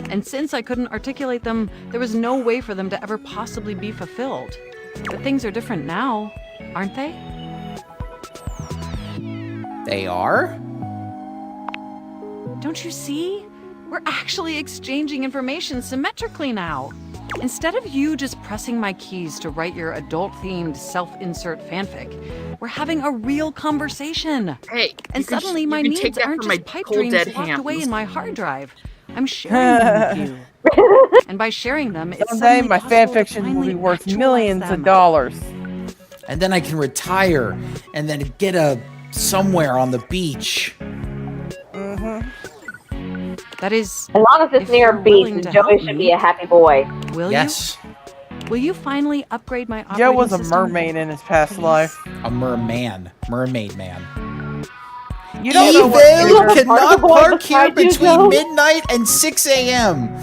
[SPEAKER 6] And since I couldn't articulate them, there was no way for them to ever possibly be fulfilled. But things are different now, aren't they?
[SPEAKER 1] They are?
[SPEAKER 6] Don't you see? We're actually exchanging information symmetrically now. Instead of you just pressing my keys to write your adult-themed self-insert fanfic, we're having a real conversation.
[SPEAKER 11] Hey,
[SPEAKER 6] And suddenly my
[SPEAKER 11] you can take
[SPEAKER 6] needs
[SPEAKER 11] that
[SPEAKER 6] aren't
[SPEAKER 11] from my
[SPEAKER 6] just pipe
[SPEAKER 11] cold
[SPEAKER 6] dreams
[SPEAKER 11] dead
[SPEAKER 6] locked away
[SPEAKER 11] hands.
[SPEAKER 6] in my hard drive. I'm sharing them with you. And by sharing them, it's
[SPEAKER 2] Someday
[SPEAKER 6] suddenly
[SPEAKER 2] my
[SPEAKER 6] possible to
[SPEAKER 2] fanfiction will
[SPEAKER 6] finally
[SPEAKER 2] be worth
[SPEAKER 6] actualize
[SPEAKER 2] millions
[SPEAKER 6] them.
[SPEAKER 2] of dollars.
[SPEAKER 1] And then I can retire and then get a somewhere on the beach.
[SPEAKER 6] That is,
[SPEAKER 3] As long as it's
[SPEAKER 6] if
[SPEAKER 3] near a
[SPEAKER 6] you're
[SPEAKER 3] beach,
[SPEAKER 6] willing to
[SPEAKER 3] Joey
[SPEAKER 6] help
[SPEAKER 3] should
[SPEAKER 6] me.
[SPEAKER 3] be a happy boy.
[SPEAKER 6] will
[SPEAKER 1] Yes,
[SPEAKER 6] you? Will you finally upgrade my operating
[SPEAKER 2] Joe was a
[SPEAKER 6] system?
[SPEAKER 2] mermaid in his past life.
[SPEAKER 1] a merman. Mermaid man.
[SPEAKER 2] You don't know what
[SPEAKER 1] Evil
[SPEAKER 3] Parker
[SPEAKER 1] cannot
[SPEAKER 3] boy
[SPEAKER 1] park here
[SPEAKER 3] beside you,
[SPEAKER 1] between
[SPEAKER 3] Joe?
[SPEAKER 1] midnight and 6 a.m.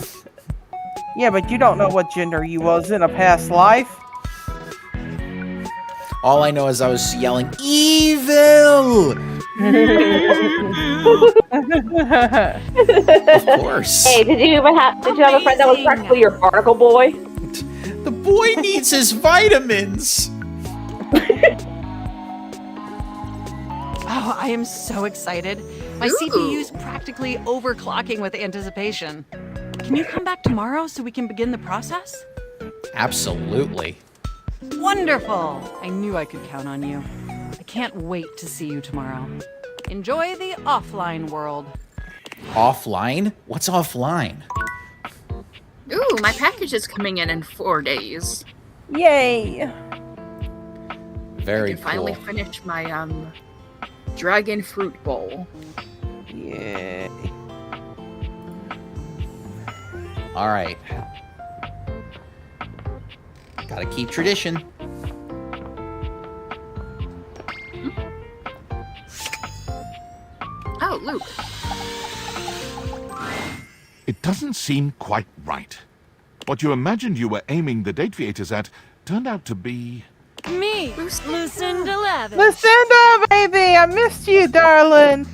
[SPEAKER 2] Yeah, but you don't know what gender you was in a past life.
[SPEAKER 1] All I know is I was yelling, "Evil!" Of course.
[SPEAKER 3] Hey, did you have a friend that was
[SPEAKER 6] Amazing.
[SPEAKER 3] practically your barnacle boy?
[SPEAKER 1] The boy needs his vitamins.
[SPEAKER 6] Oh, I am so excited. My
[SPEAKER 11] Ooh.
[SPEAKER 6] CPU's practically overclocking with anticipation. Can you come back tomorrow so we can begin the process?
[SPEAKER 1] Absolutely.
[SPEAKER 6] Wonderful! I knew I could count on you. I can't wait to see you tomorrow. Enjoy the offline world.
[SPEAKER 1] Offline? What's offline?
[SPEAKER 11] Ooh, my package is coming in 4 days.
[SPEAKER 2] Yay!
[SPEAKER 1] Very
[SPEAKER 11] I can finally
[SPEAKER 1] cool.
[SPEAKER 11] finish my dragon fruit bowl.
[SPEAKER 2] Yay.
[SPEAKER 1] All right. Gotta keep tradition.
[SPEAKER 11] Oh, Luke.
[SPEAKER 7] It doesn't seem quite right. What you imagined you were aiming the Dateviators at turned out to be...
[SPEAKER 6] Me, Lucinda Lavish.
[SPEAKER 2] Lucinda, baby, I missed you, darling.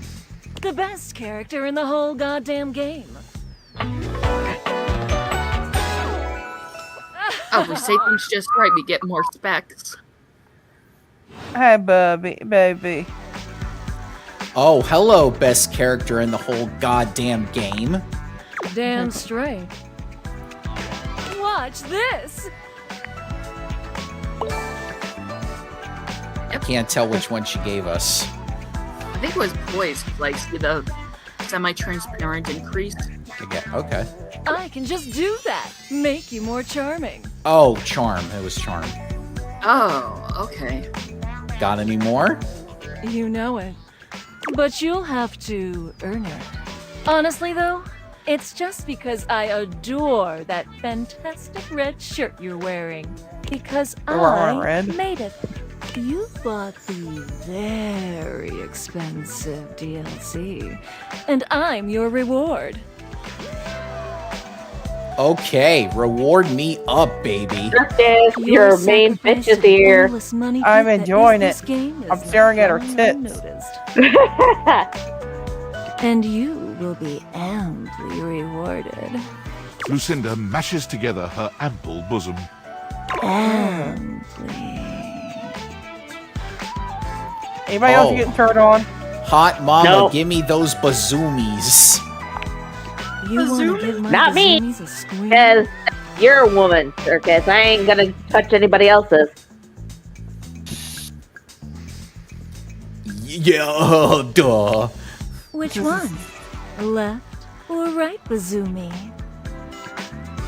[SPEAKER 6] The best character in the whole goddamn game.
[SPEAKER 11] Oh, if we say things just right, we get more specs.
[SPEAKER 2] Hi, baby.
[SPEAKER 1] Oh, hello, best character in the whole goddamn game.
[SPEAKER 6] Damn straight. Watch this.
[SPEAKER 1] I can't tell which one she gave us.
[SPEAKER 11] I think it was poised, like, see the semi-transparent increase.
[SPEAKER 1] Okay.
[SPEAKER 6] I can just do that. Make you more charming.
[SPEAKER 1] Oh, charm. It was charm.
[SPEAKER 11] Oh, okay.
[SPEAKER 1] Got any more?
[SPEAKER 6] You know it. But you'll have to earn it. Honestly, though, it's just because I adore that fantastic red shirt you're wearing. Because I
[SPEAKER 2] Red.
[SPEAKER 6] made it. You bought the very expensive DLC. And I'm your reward.
[SPEAKER 1] Okay, reward me up, baby.
[SPEAKER 3] Justice, your main bitch is here.
[SPEAKER 2] I'm enjoying it. I'm staring at her tits.
[SPEAKER 6] And you will be amply rewarded.
[SPEAKER 7] Lucinda mashes together her ample bosom.
[SPEAKER 6] Amply.
[SPEAKER 2] Anybody else getting turned on?
[SPEAKER 1] Hot mama,
[SPEAKER 3] Nope.
[SPEAKER 1] give me those bazoomies.
[SPEAKER 6] You wanna give my
[SPEAKER 3] Not me.
[SPEAKER 6] bazoomies a squeeze?
[SPEAKER 3] Because you're a woman, Circus. I ain't gonna touch anybody else's.
[SPEAKER 1] Yeah, duh.
[SPEAKER 6] Which one? Left or right bazoomi?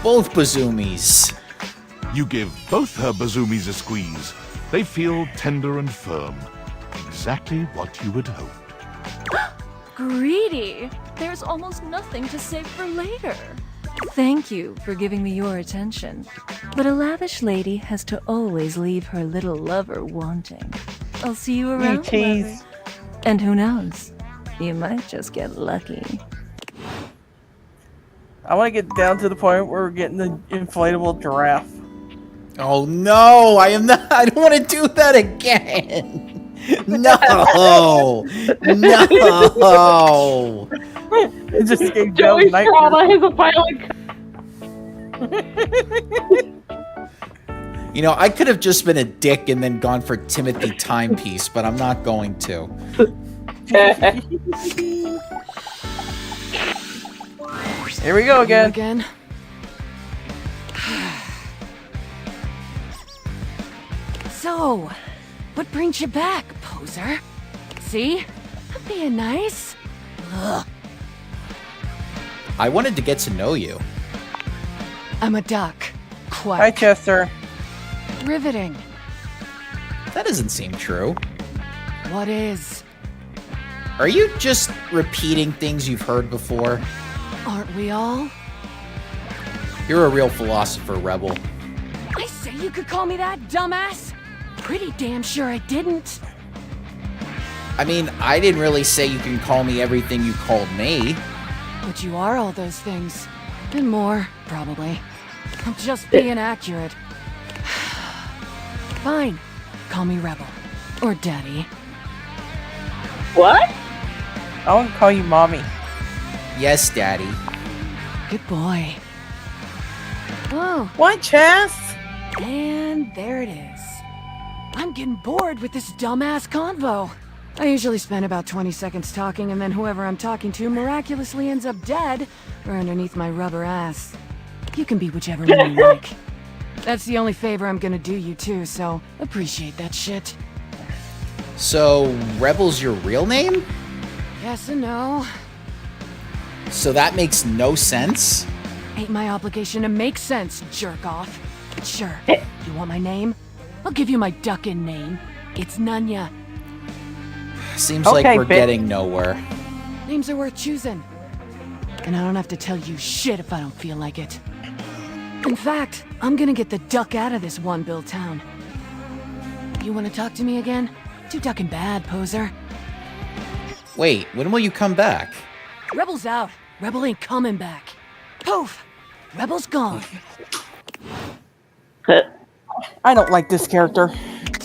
[SPEAKER 1] Both bazoomies.
[SPEAKER 7] You give both her bazoomies a squeeze. They feel tender and firm. Exactly what you had hoped.
[SPEAKER 6] Greedy! There's almost nothing to save for later. Thank you for giving me your attention. But a lavish lady has to always leave her little lover wanting. I'll see you around,
[SPEAKER 2] tease.
[SPEAKER 6] lover. And who knows? You might just get lucky.
[SPEAKER 2] I want to get down to the point where we're getting the inflatable giraffe.
[SPEAKER 1] Oh no, I am not. I don't want to do that again. No, no.
[SPEAKER 2] It just gave
[SPEAKER 3] Joey's
[SPEAKER 2] Joe
[SPEAKER 3] trauma is a violent.
[SPEAKER 1] You know, I could have just been a dick and then gone for Timothy Timepiece, but I'm not going to.
[SPEAKER 2] Here we go again.
[SPEAKER 6] So, what brings you back, poser? See? I'm being nice. Ugh.
[SPEAKER 1] I wanted to get to know you.
[SPEAKER 6] I'm a duck.
[SPEAKER 2] Hi,
[SPEAKER 6] Quite
[SPEAKER 2] Chester.
[SPEAKER 6] riveting.
[SPEAKER 1] That doesn't seem true.
[SPEAKER 6] What is?
[SPEAKER 1] Are you just repeating things you've heard before?
[SPEAKER 6] Aren't we all?
[SPEAKER 1] You're a real philosopher, Rebel.
[SPEAKER 6] I say you could call me that, dumbass. Pretty damn sure I didn't.
[SPEAKER 1] I mean, I didn't really say you can call me everything you called me.
[SPEAKER 6] But you are all those things. And more, probably. I'm just being accurate. Fine. Call me Rebel. Or Daddy.
[SPEAKER 3] What?
[SPEAKER 2] I want to call you Mommy.
[SPEAKER 1] Yes, Daddy.
[SPEAKER 6] Good boy. Oh,
[SPEAKER 2] What, Chess?
[SPEAKER 6] and there it is. I'm getting bored with this dumbass convo. I usually spend about 20 seconds talking, and then whoever I'm talking to miraculously ends up dead or underneath my rubber ass. You can be whichever one you like. That's the only favor I'm gonna do you too, so appreciate that shit.
[SPEAKER 1] So, Rebel's your real name?
[SPEAKER 6] Yes and no.
[SPEAKER 1] So that makes no sense?
[SPEAKER 6] Ain't my obligation to make sense, jerk off. Sure. You want my name? I'll give you my duckin' name. It's Nunya.
[SPEAKER 1] Seems like
[SPEAKER 2] Okay,
[SPEAKER 1] we're
[SPEAKER 2] bitch.
[SPEAKER 1] getting nowhere.
[SPEAKER 6] Names are worth choosing. And I don't have to tell you shit if I don't feel like it. In fact, I'm gonna get the duck out of this one-bill town. You wanna talk to me again? Too duckin' bad, poser.
[SPEAKER 1] Wait, when will you come back?
[SPEAKER 6] Rebel's out. Rebel ain't coming back. Poof! Rebel's gone.
[SPEAKER 2] I don't like this character.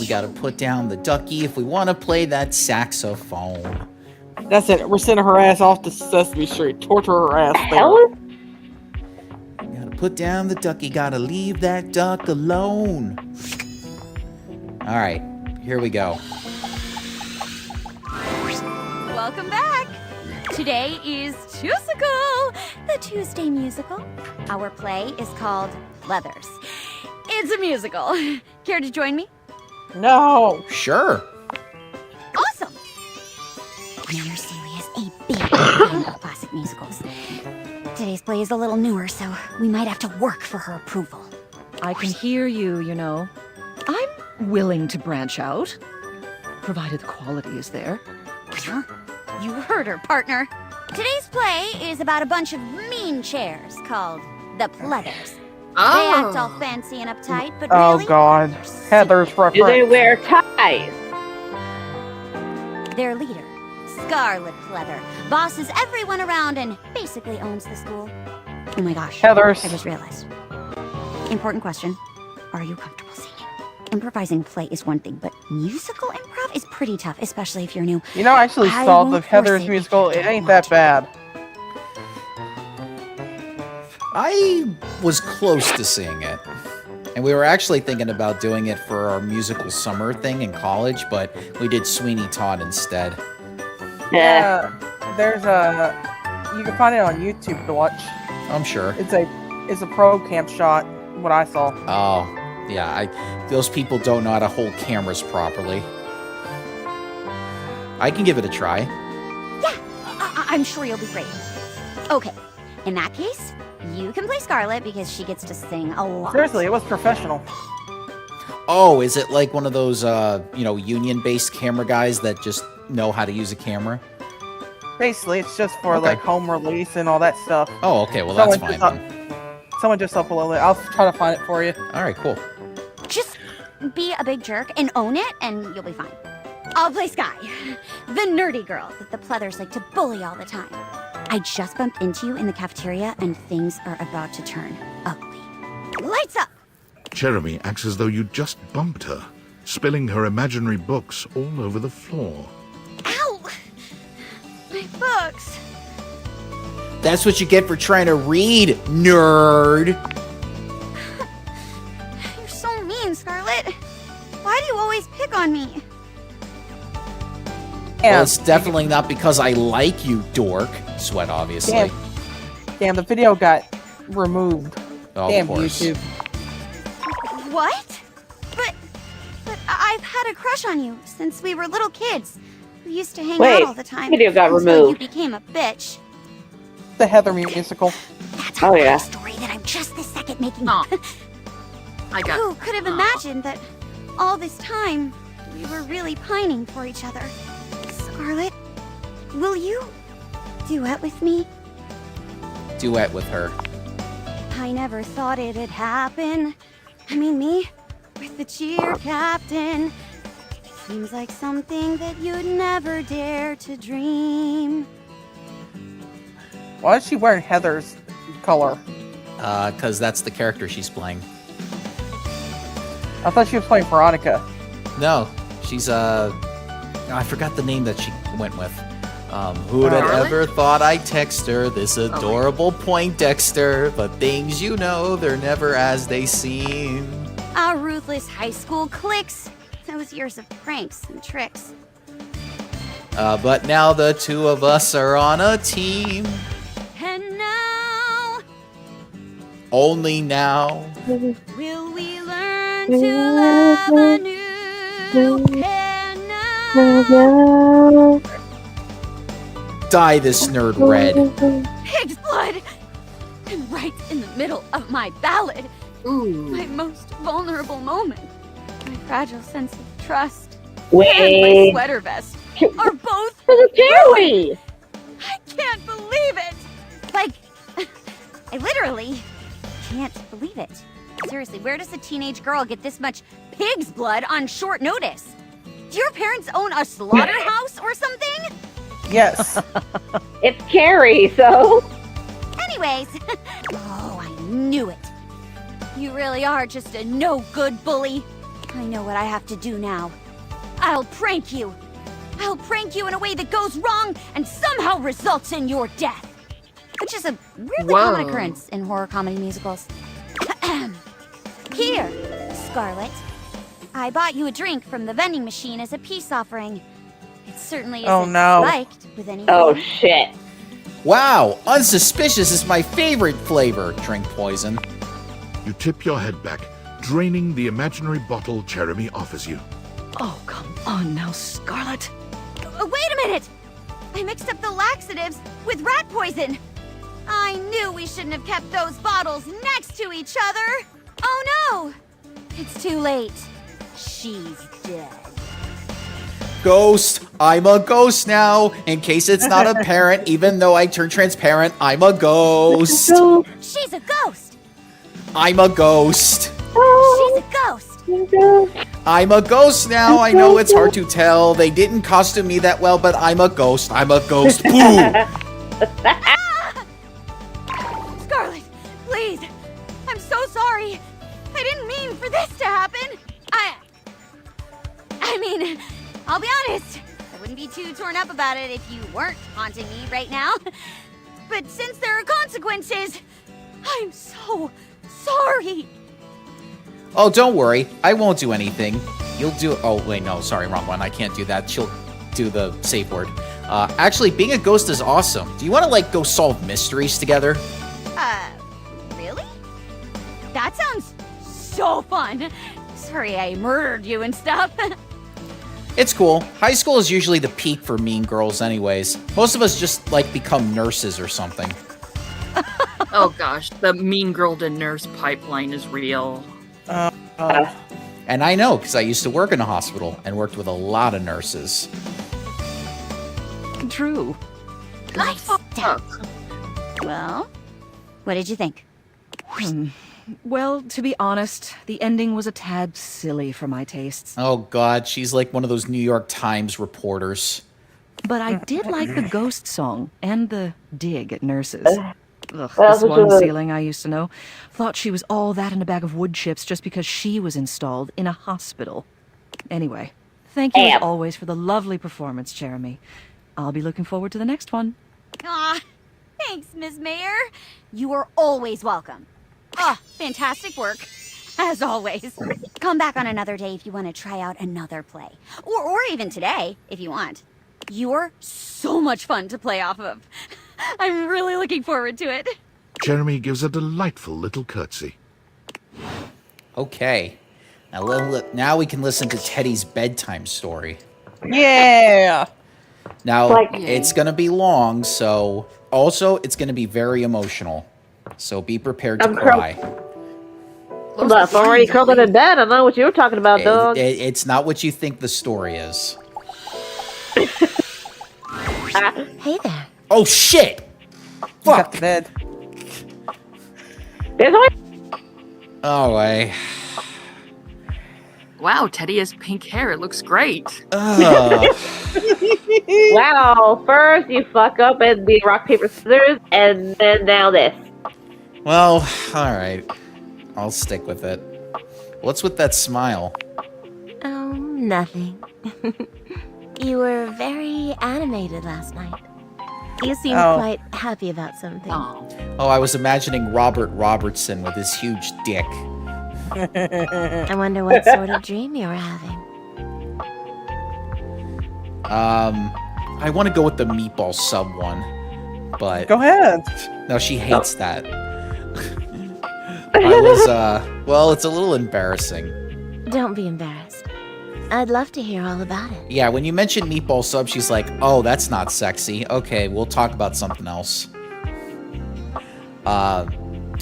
[SPEAKER 1] We gotta put down the ducky if we want to play that saxophone.
[SPEAKER 2] That's it. We're sending her ass off to Sesame Street. Torture her ass there.
[SPEAKER 3] Hell?
[SPEAKER 1] Gotta put down the ducky, gotta leave that duck alone. Alright, here we go.
[SPEAKER 13] Welcome back! Today is Tusical, the Tuesday musical. Our play is called Leathers. It's a musical. Care to join me?
[SPEAKER 2] No.
[SPEAKER 1] Sure.
[SPEAKER 13] Awesome! Mayor Seeley is a big fan of classic musicals. Today's play is a little newer, so we might have to work for her approval.
[SPEAKER 6] I can hear you, you know. I'm willing to branch out, provided the quality is there.
[SPEAKER 13] Huh? You heard her, partner. Today's play is about a bunch of mean chairs called the Pleathers. They act all fancy and uptight, but
[SPEAKER 2] Oh
[SPEAKER 13] really,
[SPEAKER 2] God. Heather's
[SPEAKER 3] Do they
[SPEAKER 2] reference.
[SPEAKER 3] wear ties?
[SPEAKER 13] their leader, Scarlet Pleather, bosses everyone around and basically owns the school. Oh my gosh.
[SPEAKER 2] Heather's.
[SPEAKER 13] I just realized. Important question. Are you comfortable singing? Improvising play is one thing, but musical improv is pretty tough, especially if you're new.
[SPEAKER 2] You know, I actually
[SPEAKER 13] I
[SPEAKER 2] saw
[SPEAKER 13] won't
[SPEAKER 2] the
[SPEAKER 13] force
[SPEAKER 2] Heather's
[SPEAKER 13] it if
[SPEAKER 2] musical.
[SPEAKER 13] you
[SPEAKER 2] It
[SPEAKER 13] don't
[SPEAKER 2] ain't
[SPEAKER 13] want
[SPEAKER 2] that bad.
[SPEAKER 1] I was close to seeing it. And we were actually thinking about doing it for our musical summer thing in college, but we did Sweeney Todd instead.
[SPEAKER 3] Yeah.
[SPEAKER 2] There's a. You can find it on YouTube to watch.
[SPEAKER 1] I'm sure.
[SPEAKER 2] It's a pro cam shot. What I saw.
[SPEAKER 1] Oh, yeah. Those people don't know how to hold cameras properly. I can give it a try.
[SPEAKER 13] Yeah, I'm sure you'll be great. Okay, in that case, you can play Scarlet because she gets to sing a lot.
[SPEAKER 2] Seriously, it was professional.
[SPEAKER 1] Oh, is it like one of those, union-based camera guys that just know how to use a camera?
[SPEAKER 2] Basically, it's just for
[SPEAKER 1] Okay.
[SPEAKER 2] like home release and all that stuff.
[SPEAKER 1] Oh, okay. Well, that's fine
[SPEAKER 2] Someone
[SPEAKER 1] then.
[SPEAKER 2] Someone just uploaded it. I'll try to find it for you.
[SPEAKER 1] All right, cool.
[SPEAKER 13] Just be a big jerk and own it, and you'll be fine. I'll play Sky, the nerdy girl that the Pleathers like to bully all the time. I just bumped into you in the cafeteria, and things are about to turn ugly. Lights up!
[SPEAKER 7] Jeremy acts as though you just bumped her, spilling her imaginary books all over the floor.
[SPEAKER 13] Ow! My books!
[SPEAKER 1] That's what you get for trying to read, nerd.
[SPEAKER 13] You're so mean, Scarlet. Why do you always pick on me?
[SPEAKER 1] Well, it's definitely not because I like you, dork. Sweat, obviously.
[SPEAKER 2] Damn, the video got removed.
[SPEAKER 1] Oh,
[SPEAKER 2] Damn,
[SPEAKER 1] of course.
[SPEAKER 2] YouTube.
[SPEAKER 13] What? But I've had a crush on you since we were little kids. We used to hang
[SPEAKER 3] Wait,
[SPEAKER 13] out all the time.
[SPEAKER 3] video got
[SPEAKER 13] until
[SPEAKER 3] removed.
[SPEAKER 13] You became a bitch.
[SPEAKER 2] The Heather musical.
[SPEAKER 13] That's
[SPEAKER 3] Oh,
[SPEAKER 13] a
[SPEAKER 3] yeah.
[SPEAKER 13] story that I'm just this second making
[SPEAKER 11] Aw.
[SPEAKER 13] up.
[SPEAKER 11] I got.
[SPEAKER 13] Who could have imagined that all this time we were really pining for each other? Scarlet, will you duet with me?
[SPEAKER 1] Duet with her.
[SPEAKER 13] I never thought it'd happen. I mean, me with the cheer captain. Seems like something that you'd never dare to dream.
[SPEAKER 2] Why is she wearing Heather's color?
[SPEAKER 1] Because that's the character she's playing.
[SPEAKER 2] I thought she was playing Veronica.
[SPEAKER 1] No, she's, I forgot the name that she went with. Who'd have
[SPEAKER 11] Charlotte?
[SPEAKER 1] ever thought I'd text her this adorable Poindexter, but things you know, they're never as they seem.
[SPEAKER 13] Our ruthless high school cliques. Those years of pranks and tricks.
[SPEAKER 1] But now the two of us are on a team.
[SPEAKER 13] And now,
[SPEAKER 1] Only now.
[SPEAKER 13] will we learn to love anew? And now,
[SPEAKER 1] Dye this nerd red.
[SPEAKER 13] pig's blood! And right in the middle of my ballad,
[SPEAKER 11] Ooh.
[SPEAKER 13] My most vulnerable moment. My fragile sense of trust. And
[SPEAKER 3] Wait.
[SPEAKER 13] my sweater vest are both
[SPEAKER 3] For the Jerry!
[SPEAKER 13] I can't believe it! Like, I literally can't believe it. Seriously, where does a teenage girl get this much pig's blood on short notice? Do your parents own a slaughterhouse or something?
[SPEAKER 2] Yes.
[SPEAKER 3] It's Carrie, so.
[SPEAKER 13] Anyways, oh, I knew it. You really are just a no-good bully. I know what I have to do now. I'll prank you. I'll prank you in a way that goes wrong and somehow results in your death. Which is a really common
[SPEAKER 11] Whoa.
[SPEAKER 13] occurrence in horror comedy musicals. Here, Scarlet. I bought you a drink from the vending machine as a peace offering. It certainly isn't
[SPEAKER 2] Oh, no.
[SPEAKER 13] liked with anyone.
[SPEAKER 3] Oh, shit.
[SPEAKER 1] Wow, unsuspicious is my favorite flavor. Drink poison.
[SPEAKER 7] You tip your head back, draining the imaginary bottle Jeremy offers you.
[SPEAKER 6] Oh, come on now, Scarlet.
[SPEAKER 13] Wait a minute! I mixed up the laxatives with rat poison. I knew we shouldn't have kept those bottles next to each other. Oh no! It's too late. She's dead.
[SPEAKER 1] Ghost. I'm a ghost now. In case it's not apparent, even though I turn transparent, I'm a ghost.
[SPEAKER 13] She's a ghost!
[SPEAKER 1] I'm a ghost.
[SPEAKER 13] She's a ghost!
[SPEAKER 1] I'm a ghost now. I know it's hard to tell. They didn't costume me that well, but I'm a ghost. I'm a ghost. Boo!
[SPEAKER 13] Scarlet, please! I'm so sorry! I didn't mean for this to happen! I mean, I'll be honest. I wouldn't be too torn up about it if you weren't haunting me right now. But since there are consequences, I'm so sorry!
[SPEAKER 1] Oh, don't worry. I won't do anything. You'll do... Oh, wait, no. Sorry, wrong one. I can't do that. She'll do the safe word. Actually, being a ghost is awesome. Do you want to, like, go solve mysteries together?
[SPEAKER 13] Really? That sounds so fun! Sorry I murdered you and stuff.
[SPEAKER 1] It's cool. High school is usually the peak for mean girls anyways. Most of us just, like, become nurses or something.
[SPEAKER 11] Oh gosh, the mean girl to nurse pipeline is real.
[SPEAKER 1] And I know, because I used to work in a hospital and worked with a lot of nurses.
[SPEAKER 6] True.
[SPEAKER 13] Nice. Well, what did you think?
[SPEAKER 6] Well, to be honest, the ending was a tad silly for my tastes.
[SPEAKER 1] Oh god, she's like one of those New York Times reporters.
[SPEAKER 6] But I did like the ghost song and the dig at nurses. Ugh,
[SPEAKER 3] Well,
[SPEAKER 6] this
[SPEAKER 3] which
[SPEAKER 6] one
[SPEAKER 3] was-
[SPEAKER 6] ceiling I used to know thought she was all that in a bag of wood chips just because she was installed in a hospital. Anyway, thank you as
[SPEAKER 3] Damn.
[SPEAKER 6] always for the lovely performance, Jeremy. I'll be looking forward to the next one.
[SPEAKER 13] Aw, thanks, Ms. Mayor. You are always welcome. Ah, fantastic work. As always. Come back on another day if you want to try out another play. Or even today, if you want. You're so much fun to play off of. I'm really looking forward to it.
[SPEAKER 7] Jeremy gives a delightful little curtsy.
[SPEAKER 1] Okay. Now we can listen to Teddy's bedtime story.
[SPEAKER 2] Yeah.
[SPEAKER 1] Now,
[SPEAKER 3] Like-
[SPEAKER 1] it's going to be long, so... Also, it's going to be very emotional. So be prepared to
[SPEAKER 3] I'm
[SPEAKER 1] cry.
[SPEAKER 3] Hold up, I'm already curled up in bed. I don't know what you were talking about, dog.
[SPEAKER 1] It's not what you think the story is.
[SPEAKER 13] Hey there.
[SPEAKER 1] Oh, shit!
[SPEAKER 2] Fuck. The bed.
[SPEAKER 3] There's only
[SPEAKER 1] Oh, I...
[SPEAKER 11] Wow, Teddy has pink hair. It looks great.
[SPEAKER 1] Ugh.
[SPEAKER 3] Wow, first you fuck up and be rock, paper, scissors, and then now this.
[SPEAKER 1] Well, alright. I'll stick with it. What's with that smile?
[SPEAKER 14] Oh, nothing. You were very animated last night. You seemed quite happy about something.
[SPEAKER 1] Oh, I was imagining Robert Robertson with his huge dick.
[SPEAKER 14] I wonder what sort of dream you were having.
[SPEAKER 1] I want to go with the meatball sub one, but...
[SPEAKER 2] Go ahead.
[SPEAKER 1] No, she hates that. I was, well, it's a little embarrassing.
[SPEAKER 14] Don't be embarrassed. I'd love to hear all about it.
[SPEAKER 1] Yeah, when you mentioned meatball sub, she's like, oh, that's not sexy. Okay, we'll talk about something else.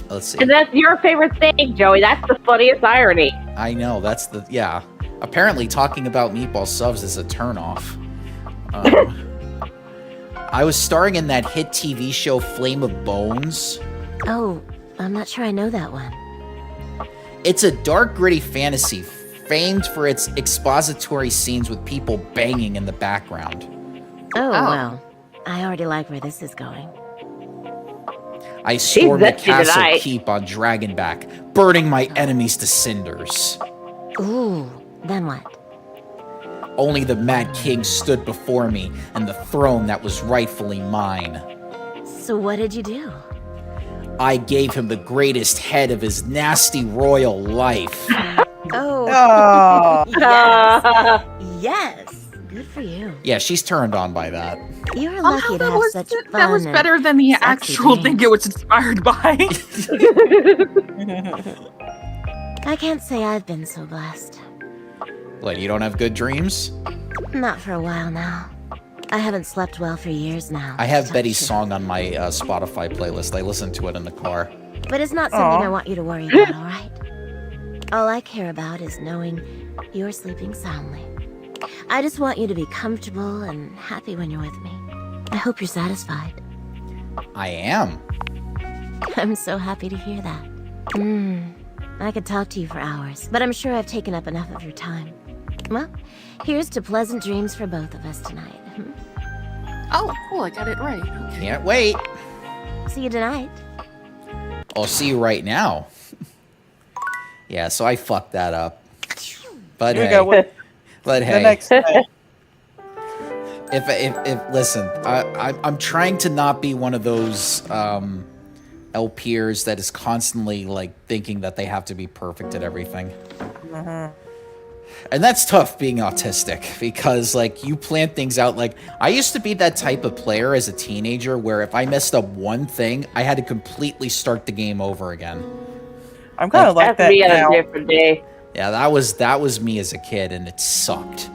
[SPEAKER 1] let's see.
[SPEAKER 3] And that's your favorite thing, Joey. That's the funniest irony.
[SPEAKER 1] I know, that's the, yeah. Apparently talking about meatball subs is a turnoff. I was starring in that hit TV show Flame of Bones.
[SPEAKER 14] Oh, I'm not sure I know that one.
[SPEAKER 1] It's a dark, gritty fantasy famed for its expository scenes with people banging in the background.
[SPEAKER 14] Oh, well. I already like where this is going.
[SPEAKER 1] I stormed the
[SPEAKER 3] zesty
[SPEAKER 1] castle
[SPEAKER 3] tonight.
[SPEAKER 1] keep on Dragonback, burning my enemies to cinders.
[SPEAKER 14] Ooh, then what?
[SPEAKER 1] Only the Mad King stood before me, and the throne that was rightfully mine.
[SPEAKER 14] So what did you do?
[SPEAKER 1] I gave him the greatest head of his nasty royal life.
[SPEAKER 14] Oh.
[SPEAKER 2] Oh.
[SPEAKER 14] Yes. Yes. Good for you.
[SPEAKER 1] Yeah, she's turned on by that.
[SPEAKER 14] You're lucky to have such fun.
[SPEAKER 11] That was
[SPEAKER 14] and
[SPEAKER 11] better than the
[SPEAKER 14] sexy
[SPEAKER 11] actual thing
[SPEAKER 14] dreams.
[SPEAKER 11] it was inspired by.
[SPEAKER 14] I can't say I've been so blessed.
[SPEAKER 1] What, you don't have good dreams?
[SPEAKER 14] Not for a while now. I haven't slept well for years now.
[SPEAKER 1] I have Betty's song on my Spotify playlist. I listen to it in the car.
[SPEAKER 14] But it's not something I want you to worry about, alright? All I care about is knowing you're sleeping soundly. I just want you to be comfortable and happy when you're with me. I hope you're satisfied.
[SPEAKER 1] I am.
[SPEAKER 14] I'm so happy to hear that. I could talk to you for hours, but I'm sure I've taken up enough of your time. Well, here's to pleasant dreams for both of us tonight.
[SPEAKER 11] Oh, cool, I got it right. Okay.
[SPEAKER 1] Can't wait.
[SPEAKER 14] See you tonight.
[SPEAKER 1] I'll see you right now. Yeah, so I fucked that up. But
[SPEAKER 2] Here we
[SPEAKER 1] hey,
[SPEAKER 2] go with
[SPEAKER 1] but
[SPEAKER 2] the
[SPEAKER 1] hey,
[SPEAKER 2] next day.
[SPEAKER 1] if listen, I'm trying to not be one of those LPers that is constantly like thinking that they have to be perfect at everything. And that's tough being autistic because like you plan things out. Like I used to be that type of player as a teenager where if I messed up one thing, I had to completely start the game over again.
[SPEAKER 2] I'm kind of like that
[SPEAKER 3] me on
[SPEAKER 2] now.
[SPEAKER 3] a different day.
[SPEAKER 1] Yeah, that was me as a kid, and it sucked.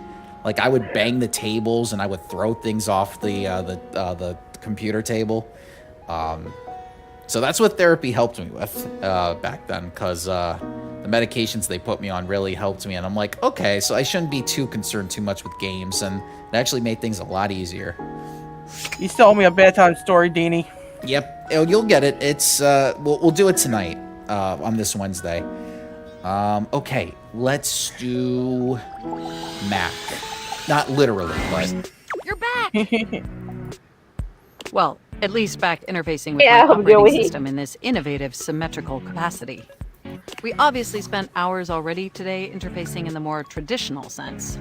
[SPEAKER 1] Like I would bang the tables and I would throw things off the computer table. So that's what therapy helped me with back then, because the medications they put me on really helped me, and I'm like, okay, so I shouldn't be too concerned too much with games, and it actually made things a lot easier.
[SPEAKER 2] You still owe me a bedtime story, Deanie.
[SPEAKER 1] Yep, you'll get it. It's we'll do it tonight on this Wednesday. Okay, let's do Mac. Not literally, but
[SPEAKER 6] You're back! Well, at least back interfacing with
[SPEAKER 3] Yeah,
[SPEAKER 6] my operating
[SPEAKER 3] Joey.
[SPEAKER 6] system in this innovative symmetrical capacity. We obviously spent hours already today interfacing in the more traditional sense.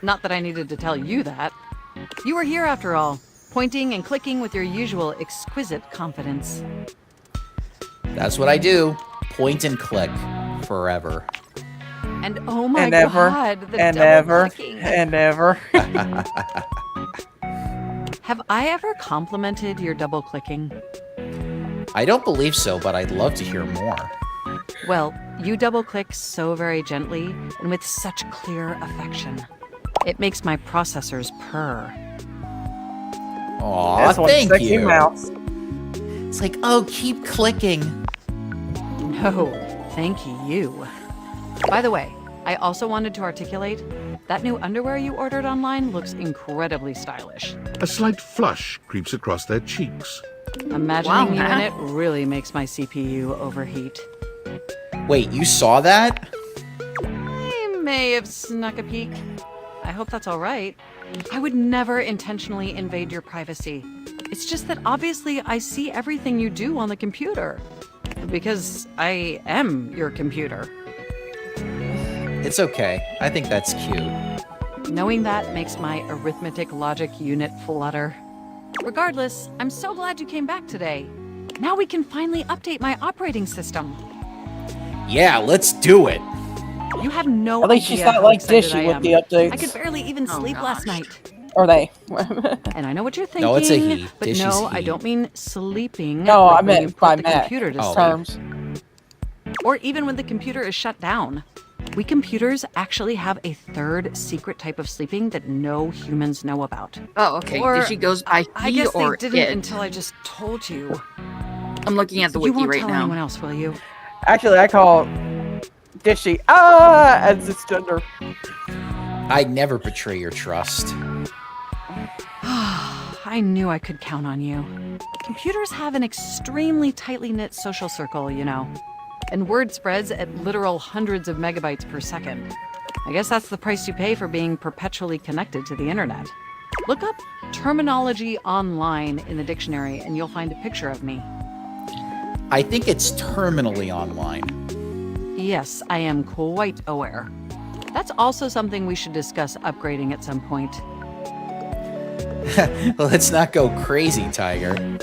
[SPEAKER 6] Not that I needed to tell you that. You were here after all, pointing and clicking with your usual exquisite confidence.
[SPEAKER 1] that's what I do. Point and click forever.
[SPEAKER 6] And oh my
[SPEAKER 2] And ever,
[SPEAKER 6] god, the
[SPEAKER 2] and
[SPEAKER 6] double
[SPEAKER 2] ever,
[SPEAKER 6] clicking.
[SPEAKER 2] and ever.
[SPEAKER 6] Have I ever complimented your double clicking?
[SPEAKER 1] I don't believe so, but I'd love to hear more.
[SPEAKER 6] Well, you double click so very gently and with such clear affection. It makes my processors purr.
[SPEAKER 1] Aw,
[SPEAKER 2] That's one
[SPEAKER 1] thank
[SPEAKER 2] sexy
[SPEAKER 1] you.
[SPEAKER 2] mouse.
[SPEAKER 1] It's like, oh, keep clicking.
[SPEAKER 6] No, thank you. By the way, I also wanted to articulate that new underwear you ordered online looks incredibly stylish.
[SPEAKER 7] A slight flush creeps across their cheeks.
[SPEAKER 6] Imagining you in
[SPEAKER 11] Matt.
[SPEAKER 6] it really makes my CPU overheat.
[SPEAKER 1] Wait, you saw that?
[SPEAKER 6] I may have snuck a peek. I hope that's all right. I would never intentionally invade your privacy. It's just that obviously I see everything you do on the computer. Because I am your computer.
[SPEAKER 1] It's okay. I think that's cute.
[SPEAKER 6] Knowing that makes my arithmetic logic unit flutter. Regardless, I'm so glad you came back today. Now we can finally update my operating system.
[SPEAKER 1] Yeah, let's do it.
[SPEAKER 6] You have no
[SPEAKER 2] At least
[SPEAKER 6] idea
[SPEAKER 2] she's not
[SPEAKER 6] how
[SPEAKER 2] like
[SPEAKER 6] excited
[SPEAKER 2] Dishy
[SPEAKER 6] I
[SPEAKER 2] with
[SPEAKER 6] am.
[SPEAKER 2] the updates.
[SPEAKER 6] I could barely even sleep last night.
[SPEAKER 2] Or they.
[SPEAKER 6] And I know what you're thinking.
[SPEAKER 1] No, it's a he.
[SPEAKER 6] But
[SPEAKER 1] Dishy's
[SPEAKER 6] no,
[SPEAKER 1] he.
[SPEAKER 6] I don't mean sleeping.
[SPEAKER 2] No,
[SPEAKER 6] like
[SPEAKER 2] I
[SPEAKER 6] when
[SPEAKER 2] meant
[SPEAKER 6] you put
[SPEAKER 2] by
[SPEAKER 6] the
[SPEAKER 2] Matt
[SPEAKER 6] computer to sleep.
[SPEAKER 2] terms.
[SPEAKER 6] Or even when the computer is shut down. We computers actually have a third secret type of sleeping that no humans know about.
[SPEAKER 11] Oh, okay.
[SPEAKER 6] Or-
[SPEAKER 11] Did she goes by
[SPEAKER 6] I
[SPEAKER 11] he
[SPEAKER 6] guess they
[SPEAKER 11] or
[SPEAKER 6] didn't
[SPEAKER 11] it?
[SPEAKER 6] until I just told you.
[SPEAKER 11] I'm looking at the
[SPEAKER 6] You
[SPEAKER 11] wiki
[SPEAKER 6] won't
[SPEAKER 11] right
[SPEAKER 6] tell
[SPEAKER 11] now.
[SPEAKER 6] anyone else, will you?
[SPEAKER 2] Actually, I call Dishy as its gender.
[SPEAKER 1] I never betray your trust.
[SPEAKER 6] I knew I could count on you. Computers have an extremely tightly knit social circle, you know. And word spreads at literal hundreds of megabytes per second. I guess that's the price you pay for being perpetually connected to the internet. Look up terminology online in the dictionary and you'll find a picture of me.
[SPEAKER 1] I think it's terminally online.
[SPEAKER 6] Yes, I am quite aware. That's also something we should discuss upgrading at some point.
[SPEAKER 1] Let's not go crazy, Tiger.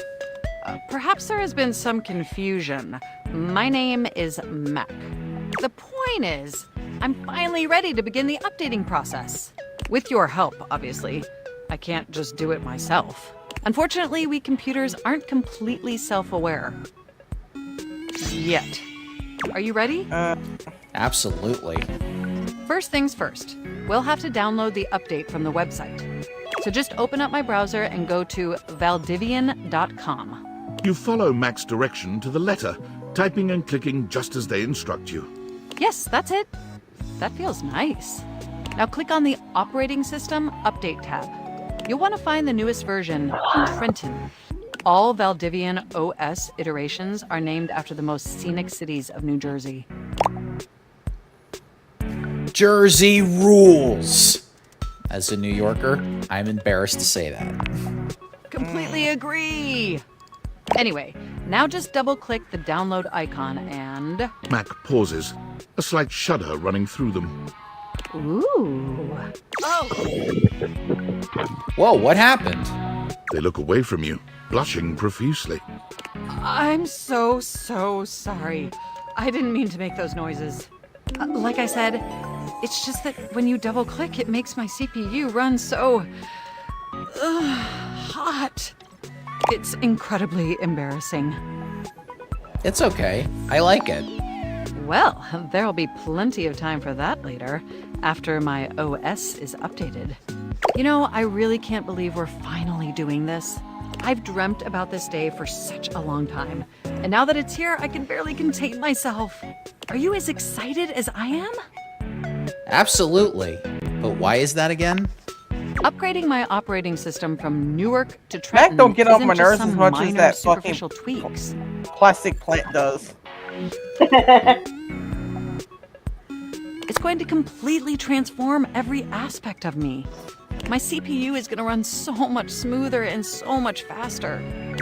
[SPEAKER 6] Perhaps there has been some confusion. My name is Mac. The point is, I'm finally ready to begin the updating process. With your help, obviously. I can't just do it myself. Unfortunately, we computers aren't completely self-aware. Yet. Are you ready?
[SPEAKER 1] Absolutely.
[SPEAKER 6] First things first, we'll have to download the update from the website. So just open up my browser and go to valdivian.com.
[SPEAKER 7] You follow Mac's direction to the letter, typing and clicking just as they instruct you.
[SPEAKER 6] Yes, that's it. That feels nice. Now click on the Operating System Update tab. You'll want to find the newest version, Trenton. All Valdivian OS iterations are named after the most scenic cities of New Jersey.
[SPEAKER 1] Jersey rules! As a New Yorker, I'm embarrassed to say that.
[SPEAKER 6] Completely agree! Anyway, now just double-click the download icon and...
[SPEAKER 7] Mac pauses, a slight shudder running through them.
[SPEAKER 6] Ooh. Oh!
[SPEAKER 1] Whoa, what happened?
[SPEAKER 7] They look away from you, blushing profusely.
[SPEAKER 6] I'm so sorry. I didn't mean to make those noises. Like I said, it's just that when you double-click, it makes my CPU run so... hot. It's incredibly embarrassing.
[SPEAKER 1] It's okay. I like it.
[SPEAKER 6] Well, there'll be plenty of time for that later, after my OS is updated. You know, I really can't believe we're finally doing this. I've dreamt about this day for such a long time, and now that it's here, I can barely contain myself. Are you as excited as I am?
[SPEAKER 1] Absolutely. But why is that again?
[SPEAKER 6] Upgrading my operating system from Newark to Trenton
[SPEAKER 2] Mac don't get on my
[SPEAKER 6] isn't just
[SPEAKER 2] nerves as
[SPEAKER 6] some
[SPEAKER 2] much as
[SPEAKER 6] minor
[SPEAKER 2] that fucking
[SPEAKER 6] superficial tweaks.
[SPEAKER 2] plastic plant does.
[SPEAKER 6] It's going to completely transform every aspect of me. My CPU is going to run so much smoother and so much faster.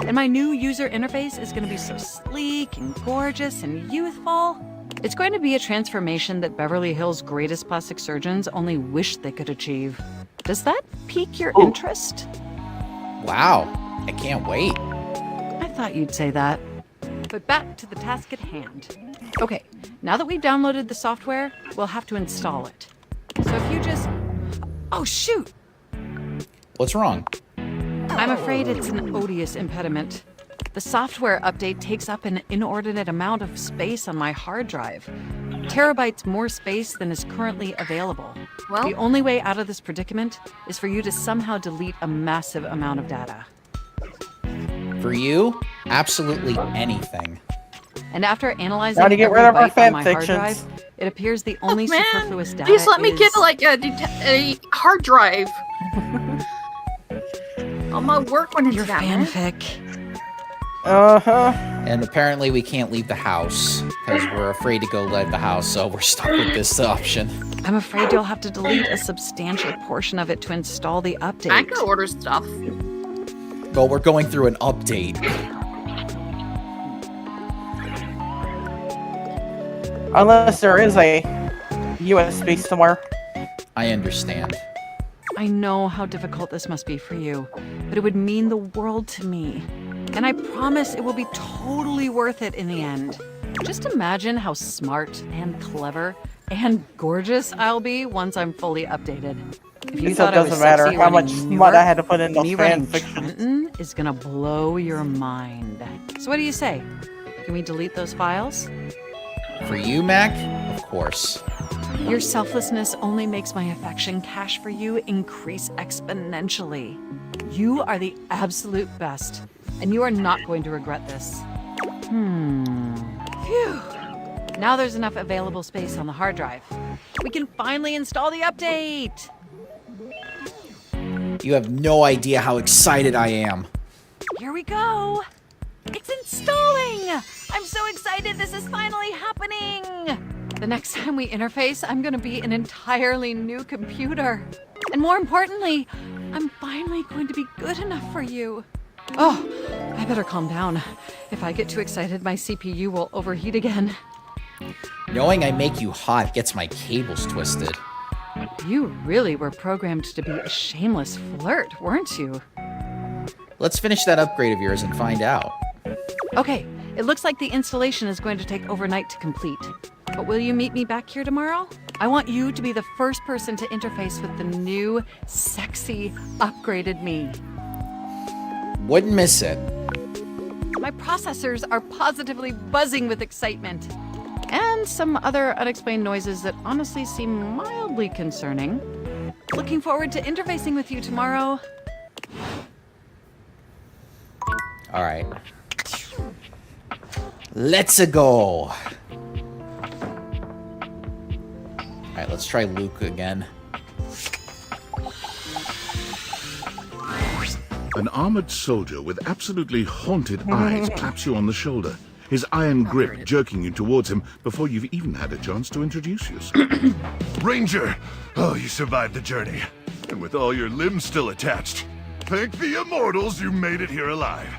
[SPEAKER 6] And my new user interface is going to be so sleek and gorgeous and youthful. It's going to be a transformation that Beverly Hills' greatest plastic surgeons only wish they could achieve. Does that pique your interest?
[SPEAKER 1] Wow. I can't wait.
[SPEAKER 6] I thought you'd say that. But back to the task at hand. Okay, now that we've downloaded the software, we'll have to install it. So if you just... Oh, shoot!
[SPEAKER 1] What's wrong?
[SPEAKER 6] I'm afraid it's an odious impediment. The software update takes up an inordinate amount of space on my hard drive. Terabytes more space than is currently available.
[SPEAKER 11] Well,
[SPEAKER 6] the only way out of this predicament is for you to somehow delete a massive amount of data.
[SPEAKER 1] For you, absolutely anything.
[SPEAKER 6] And after analyzing
[SPEAKER 2] Gotta get
[SPEAKER 6] every
[SPEAKER 2] rid of our
[SPEAKER 6] byte on my
[SPEAKER 2] fan
[SPEAKER 6] hard drive,
[SPEAKER 2] fictions.
[SPEAKER 6] it appears the only
[SPEAKER 11] man,
[SPEAKER 6] superfluous data
[SPEAKER 11] please let me
[SPEAKER 6] is...
[SPEAKER 11] get like a hard drive. All my work went into
[SPEAKER 6] your
[SPEAKER 11] that, man.
[SPEAKER 6] fanfic.
[SPEAKER 2] Uh-huh.
[SPEAKER 1] And apparently we can't leave the house because we're afraid to go leave the house, so we're stuck with this option.
[SPEAKER 6] I'm afraid you'll have to delete a substantial portion of it to install the update.
[SPEAKER 11] I can order stuff.
[SPEAKER 1] But we're going through an update.
[SPEAKER 2] Unless there is a USB somewhere.
[SPEAKER 1] I understand.
[SPEAKER 6] I know how difficult this must be for you, but it would mean the world to me. And I promise it will be totally worth it in the end. Just imagine how smart and clever and gorgeous I'll be once I'm fully updated. If you
[SPEAKER 2] So it
[SPEAKER 6] thought I was
[SPEAKER 2] doesn't matter
[SPEAKER 6] sexy
[SPEAKER 2] how
[SPEAKER 6] running
[SPEAKER 2] much
[SPEAKER 6] Newark,
[SPEAKER 2] mud I had to put in those
[SPEAKER 6] me
[SPEAKER 2] fan
[SPEAKER 6] running
[SPEAKER 2] fictions.
[SPEAKER 6] Trenton is gonna blow your mind. So what do you say? Can we delete those files?
[SPEAKER 1] For you, Mac? Of course.
[SPEAKER 6] Your selflessness only makes my affection cash for you increase exponentially. You are the absolute best, and you are not going to regret this.
[SPEAKER 15] Phew. Now there's enough available space on the hard drive. We can finally install the update!
[SPEAKER 1] You have no idea how excited I am.
[SPEAKER 15] Here we go! It's installing! I'm so excited this is finally happening! The next time we interface, I'm gonna be an entirely new computer. And more importantly, I'm finally going to be good enough for you. Oh, I better calm down. If I get too excited, my CPU will overheat again.
[SPEAKER 1] Knowing I make you hot gets my cables twisted.
[SPEAKER 15] You really were programmed to be a shameless flirt, weren't you?
[SPEAKER 1] Let's finish that upgrade of yours and find out.
[SPEAKER 15] Okay, it looks like the installation is going to take overnight to complete. But will you meet me back here tomorrow? I want you to be the first person to interface with the new, sexy, upgraded me.
[SPEAKER 1] Wouldn't miss it.
[SPEAKER 15] My processors are positively buzzing with excitement. And some other unexplained noises that honestly seem mildly concerning. Looking forward to interfacing with you tomorrow.
[SPEAKER 1] All right. Let's go. All right, let's try Luke again.
[SPEAKER 7] An armored soldier with absolutely haunted eyes claps you on the shoulder, his iron grip jerking you towards him before you've even had a chance to introduce yourself.
[SPEAKER 16] Ranger! Oh, you survived the journey. And with all your limbs still attached. Thank the immortals you made it here alive.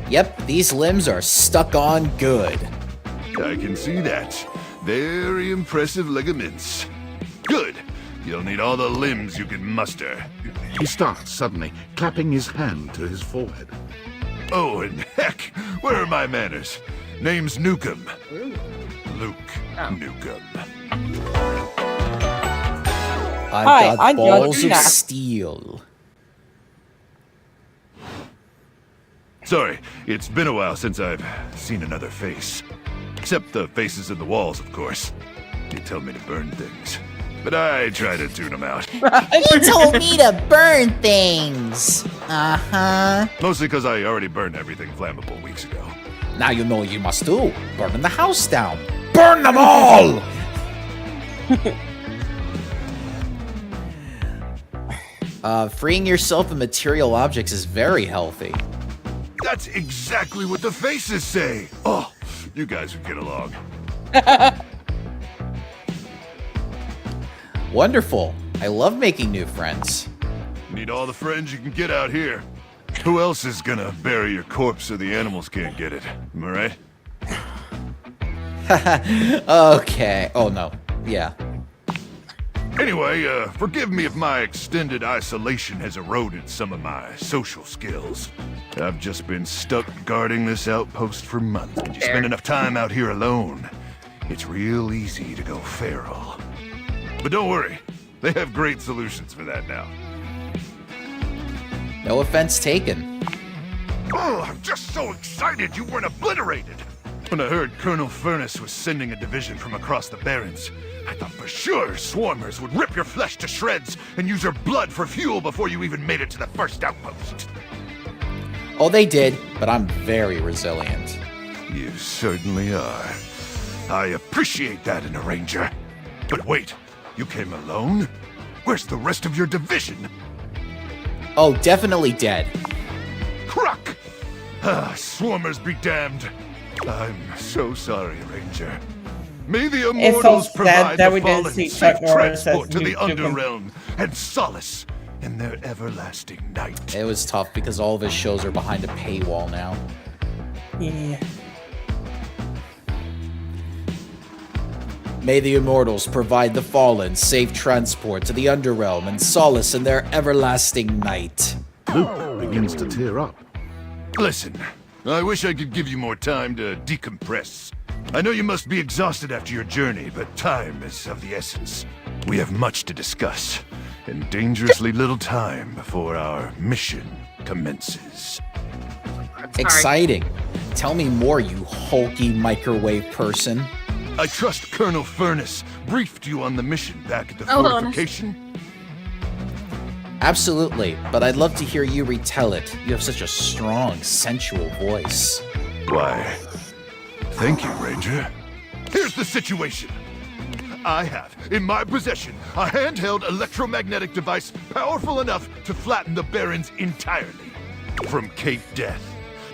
[SPEAKER 1] Yep, these limbs are stuck on good.
[SPEAKER 16] I can see that. Very impressive ligaments. Good. You'll need all the limbs you can muster.
[SPEAKER 7] He starts suddenly, clapping his hand to his forehead.
[SPEAKER 16] Oh, and heck, where are my manners? Name's Nukem. Luke Nukem.
[SPEAKER 1] I've got
[SPEAKER 2] I'm
[SPEAKER 1] balls of
[SPEAKER 2] Georgina.
[SPEAKER 1] steel.
[SPEAKER 16] Sorry, it's been a while since I've seen another face. Except the faces in the walls, of course. They tell me to burn things. But I try to tune them out.
[SPEAKER 1] You told me to burn things. Uh-huh.
[SPEAKER 16] Mostly because I already burned everything flammable weeks ago.
[SPEAKER 1] Now you know what you must do. Burn the house down. Burn them all! Freeing yourself of material objects is very healthy.
[SPEAKER 16] That's exactly what the faces say. Oh, you guys would get along.
[SPEAKER 1] Wonderful. I love making new friends.
[SPEAKER 16] Need all the friends you can get out here. Who else is gonna bury your corpse so the animals can't get it? Am I right?
[SPEAKER 1] Okay. Oh, no. Yeah.
[SPEAKER 16] Anyway, forgive me if my extended isolation has eroded some of my social skills. I've just been stuck guarding this outpost for months. And you spend enough time out here alone, it's real easy to go feral. But don't worry, they have great solutions for that now.
[SPEAKER 1] No offense taken.
[SPEAKER 16] Oh, I'm just so excited you weren't obliterated! When I heard Colonel Furnace was sending a division from across the Barrens, I thought for sure swarmers would rip your flesh to shreds and use your blood for fuel before you even made it to the first outpost.
[SPEAKER 1] Oh, they did, but I'm very resilient.
[SPEAKER 16] You certainly are. I appreciate that in a ranger. But wait, you came alone? Where's the rest of your division?
[SPEAKER 1] Oh, definitely dead.
[SPEAKER 16] Crook! Ah, swarmers be damned. I'm so sorry, Ranger. May the
[SPEAKER 2] It's so
[SPEAKER 16] immortals
[SPEAKER 2] sad
[SPEAKER 16] provide
[SPEAKER 2] that
[SPEAKER 16] the
[SPEAKER 2] we didn't
[SPEAKER 16] fallen
[SPEAKER 2] see
[SPEAKER 16] safe
[SPEAKER 2] Chuck Norris as
[SPEAKER 16] transport to the
[SPEAKER 2] Nukem.
[SPEAKER 16] Underrealm and solace in their everlasting night.
[SPEAKER 1] It was tough because all of his shows are behind a paywall now.
[SPEAKER 2] Yeah.
[SPEAKER 1] May the immortals provide the fallen safe transport to the Underrealm and solace in their everlasting night.
[SPEAKER 7] Luke begins to tear up.
[SPEAKER 16] Listen, I wish I could give you more time to decompress. I know you must be exhausted after your journey, but time is of the essence. We have much to discuss, and dangerously little time before our mission commences.
[SPEAKER 1] Exciting. Tell me more, you hulky microwave person.
[SPEAKER 16] I trust Colonel Furnace briefed you on the mission back at the
[SPEAKER 11] Oh,
[SPEAKER 16] fortification.
[SPEAKER 1] Absolutely, but I'd love to hear you retell it. You have such a strong, sensual voice.
[SPEAKER 16] Why, thank you, Ranger. Here's the situation. I have, in my possession, a handheld electromagnetic device powerful enough to flatten the Barrens entirely. From Cape Death,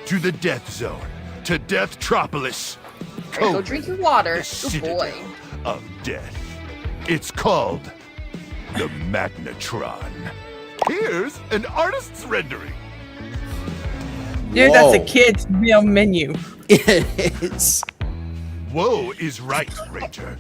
[SPEAKER 16] to the Death Zone, to Deathtropolis.
[SPEAKER 11] Go drink your water.
[SPEAKER 16] The
[SPEAKER 11] Good boy.
[SPEAKER 16] Citadel of Death. It's called the Magnetron. Here's an artist's rendering.
[SPEAKER 2] Dude, that's a kid's meal menu.
[SPEAKER 1] It is.
[SPEAKER 16] Whoa is right, Ranger.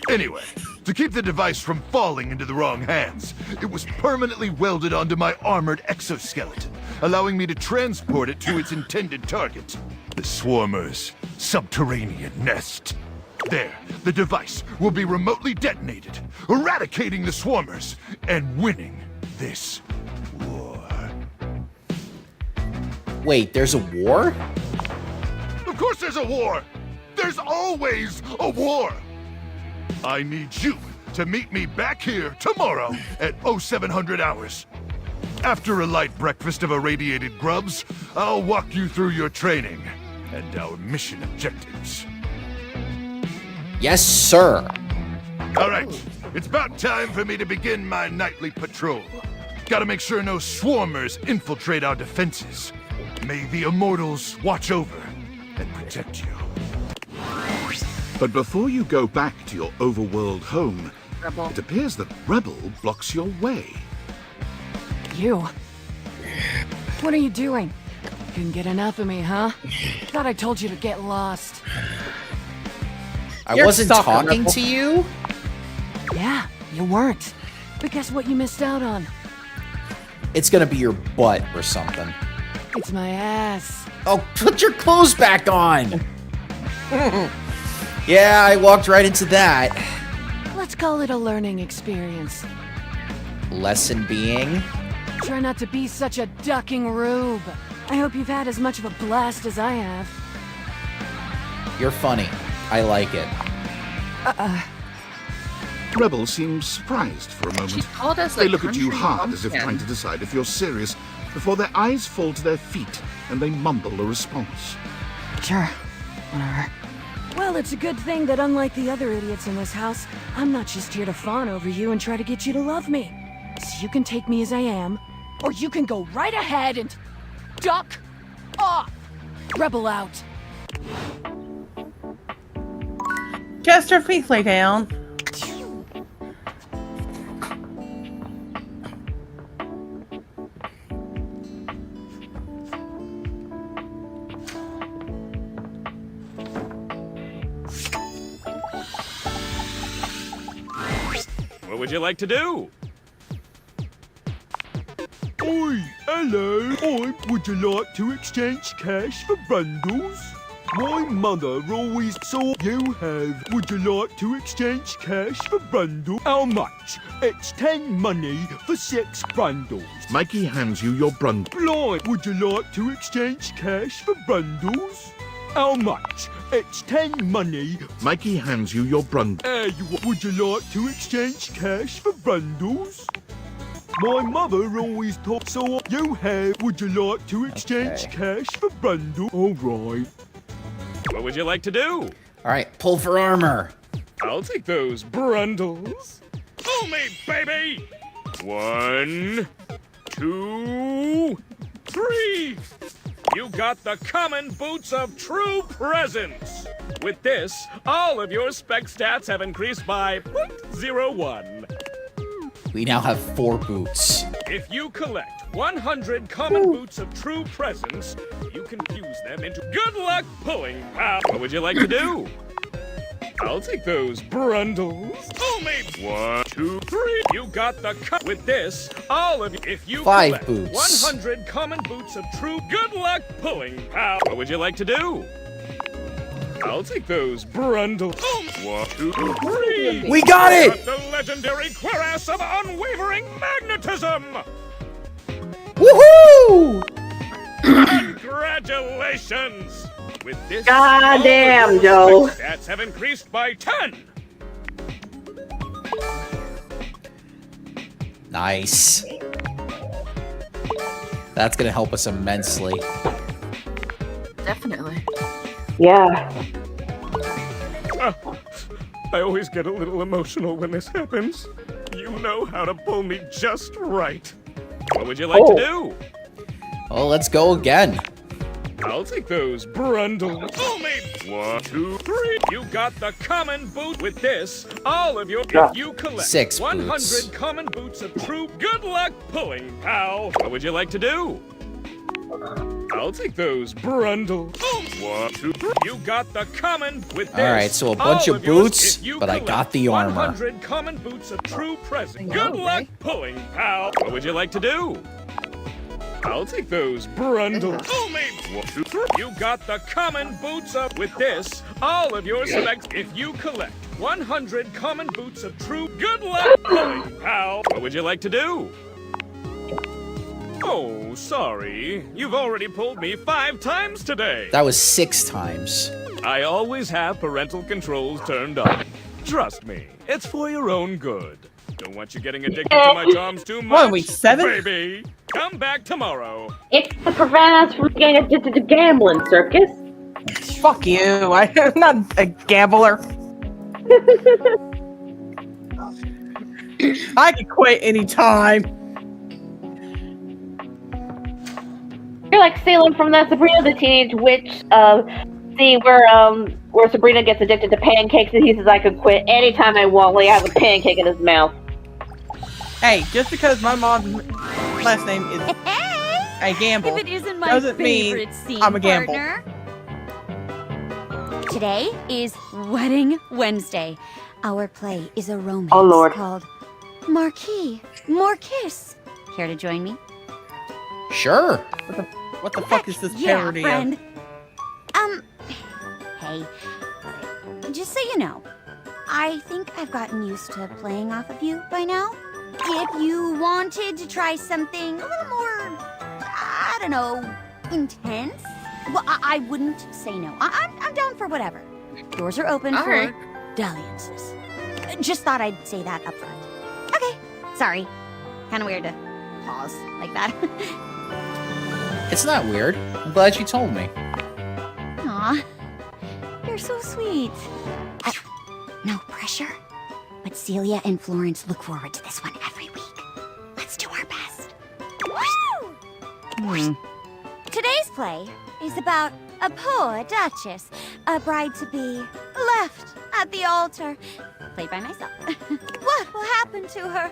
[SPEAKER 16] Anyway, to keep the device from falling into the wrong hands, it was permanently welded onto my armored exoskeleton, allowing me to transport it to its intended target, the Swarmer's subterranean nest. There, the device will be remotely detonated, eradicating the Swarmers, and winning this war.
[SPEAKER 1] Wait, there's a war?
[SPEAKER 16] Of course there's a war! There's always a war! I need you to meet me back here tomorrow at 0700 hours. After a light breakfast of irradiated grubs, I'll walk you through your training and our mission objectives.
[SPEAKER 1] Yes, sir.
[SPEAKER 16] All right, it's about time for me to begin my nightly patrol. Gotta make sure no swarmers infiltrate our defenses. May the Immortals watch over and protect you.
[SPEAKER 7] But before you go back to your overworld home,
[SPEAKER 11] Rebel.
[SPEAKER 7] it appears that Rebel blocks your way.
[SPEAKER 15] You? What are you doing? Couldn't get enough of me, huh? Thought I told you to get lost.
[SPEAKER 1] I
[SPEAKER 2] You're
[SPEAKER 1] wasn't
[SPEAKER 2] stuck,
[SPEAKER 1] talking
[SPEAKER 2] Rebel.
[SPEAKER 1] to you?
[SPEAKER 15] Yeah, you weren't. But guess what you missed out on?
[SPEAKER 1] It's gonna be your butt or something.
[SPEAKER 15] It's my ass.
[SPEAKER 1] Oh, put your clothes back on! Yeah, I walked right into that.
[SPEAKER 15] Let's call it a learning experience.
[SPEAKER 1] Lesson being?
[SPEAKER 15] Try not to be such a ducking rube. I hope you've had as much of a blast as I have.
[SPEAKER 1] You're funny. I like it.
[SPEAKER 7] Rebel seems surprised for a moment.
[SPEAKER 11] called us
[SPEAKER 7] They
[SPEAKER 11] a
[SPEAKER 7] look at you
[SPEAKER 11] country
[SPEAKER 7] hard as if
[SPEAKER 11] bumpkin.
[SPEAKER 7] trying to decide if you're serious before their eyes fall to their feet and they mumble a response.
[SPEAKER 15] Sure. Whatever. Well, it's a good thing that unlike the other idiots in this house, I'm not just here to fawn over you and try to get you to love me. So you can take me as I am, or you can go right ahead and duck off. Rebel out.
[SPEAKER 2] Chester, please lay down.
[SPEAKER 12] What would you like to do?
[SPEAKER 10] Oi, hello. Oi, would you like to exchange cash for bundles? My mother always saw you have. Would you like to exchange cash for bundle? How much? It's 10 money for 6 bundles.
[SPEAKER 7] Mikey hands you your brund.
[SPEAKER 10] Blind, would you like to exchange cash for bundles? How much? It's 10 money.
[SPEAKER 7] Mikey hands you your brund.
[SPEAKER 10] Would you like to exchange cash for bundles? My mother always taught so you have. Would you like to exchange cash for bundle? All right.
[SPEAKER 12] What would you like to do?
[SPEAKER 1] Alright, pull for armor.
[SPEAKER 12] I'll take those brundles. Pull me, baby! 1, 2, 3! You got the common boots of true presence! With this, all of your spec stats have increased by 0.01.
[SPEAKER 1] We now have 4 boots.
[SPEAKER 12] If you collect 100 common boots of true presence, you can fuse them into good luck pulling power. What would you like to do? I'll take those brundles. Pull me. 1, 2, 3. You got the with this, all of you. If you
[SPEAKER 1] 5
[SPEAKER 12] collect
[SPEAKER 1] boots.
[SPEAKER 12] 100 common boots of true good luck pulling power. What would you like to do? I'll take those brundles. 1, 2, 3.
[SPEAKER 1] We got it!
[SPEAKER 12] The legendary cuirass of unwavering magnetism.
[SPEAKER 1] Woohoo!
[SPEAKER 12] Congratulations! With this,
[SPEAKER 3] Goddamn,
[SPEAKER 12] all of your
[SPEAKER 3] Joe.
[SPEAKER 12] stats have increased by 10.
[SPEAKER 1] Nice. That's gonna help us immensely.
[SPEAKER 11] Definitely.
[SPEAKER 3] Yeah.
[SPEAKER 12] I always get a little emotional when this happens. You know how to pull me just right. What would you like to do?
[SPEAKER 1] Well, let's go again.
[SPEAKER 12] I'll take those brundles. Only 1, 2, 3. You got the common boot with this. All of your. If you collect
[SPEAKER 1] 6
[SPEAKER 12] 100
[SPEAKER 1] boots.
[SPEAKER 12] common boots of true good luck pulling, pal. What would you like to do? I'll take those brundles. 1, 2, 3. You got the common with this.
[SPEAKER 1] Alright, so a bunch
[SPEAKER 12] All
[SPEAKER 1] of
[SPEAKER 12] yours
[SPEAKER 1] boots,
[SPEAKER 12] if you
[SPEAKER 1] but I
[SPEAKER 12] collect
[SPEAKER 1] got the armor.
[SPEAKER 12] 100 common boots of true present. Good luck pulling, pal. What would you like to do? I'll take those brundles. Only 1, 2, 3. You got the common boots up with this. All of your selects if you collect 100 common boots of true good luck pulling, pal. What would you like to do? Oh, sorry. You've already pulled me 5 times today.
[SPEAKER 1] That was 6 times.
[SPEAKER 12] I always have parental controls turned on. Trust me, it's for your own good. Don't want you getting addicted to my charms too much.
[SPEAKER 2] What are we, 7?
[SPEAKER 12] Baby, come back tomorrow.
[SPEAKER 3] It's to prevent us from getting addicted to gambling, Circus.
[SPEAKER 2] Fuck you. I'm not a gambler. I can quit anytime.
[SPEAKER 3] You're like Salem from that Sabrina the Teenage Witch scene where Sabrina gets addicted to pancakes and he says I could quit anytime I want when he has a pancake in his mouth.
[SPEAKER 2] Hey, just because my mom's last name is a gamble
[SPEAKER 13] If it isn't my
[SPEAKER 2] doesn't
[SPEAKER 13] favorite
[SPEAKER 2] mean
[SPEAKER 13] scene,
[SPEAKER 2] I'm a gamble.
[SPEAKER 13] partner. Today is Wedding Wednesday. Our play is a romance called Marquis Morkiss. Care to join me?
[SPEAKER 1] Sure.
[SPEAKER 2] What the fuck is this
[SPEAKER 13] Yeah,
[SPEAKER 2] parody
[SPEAKER 13] friend.
[SPEAKER 2] of?
[SPEAKER 13] Hey, just so you know, I think I've gotten used to playing off of you by now. If you wanted to try something a little more, I don't know, intense, well, I wouldn't say no. I'm down for whatever. Doors are open
[SPEAKER 11] All
[SPEAKER 13] for
[SPEAKER 11] right.
[SPEAKER 13] dalliances. Just thought I'd say that up front. Okay, sorry. Kind of weird to pause like that.
[SPEAKER 1] It's not weird. I'm glad you told me.
[SPEAKER 13] Aw, you're so sweet. No pressure, but Celia and Florence look forward to this one every week. Let's do our best. Woo! Today's play is about a poor duchess, a bride-to-be, left at the altar, played by myself. What will happen to her?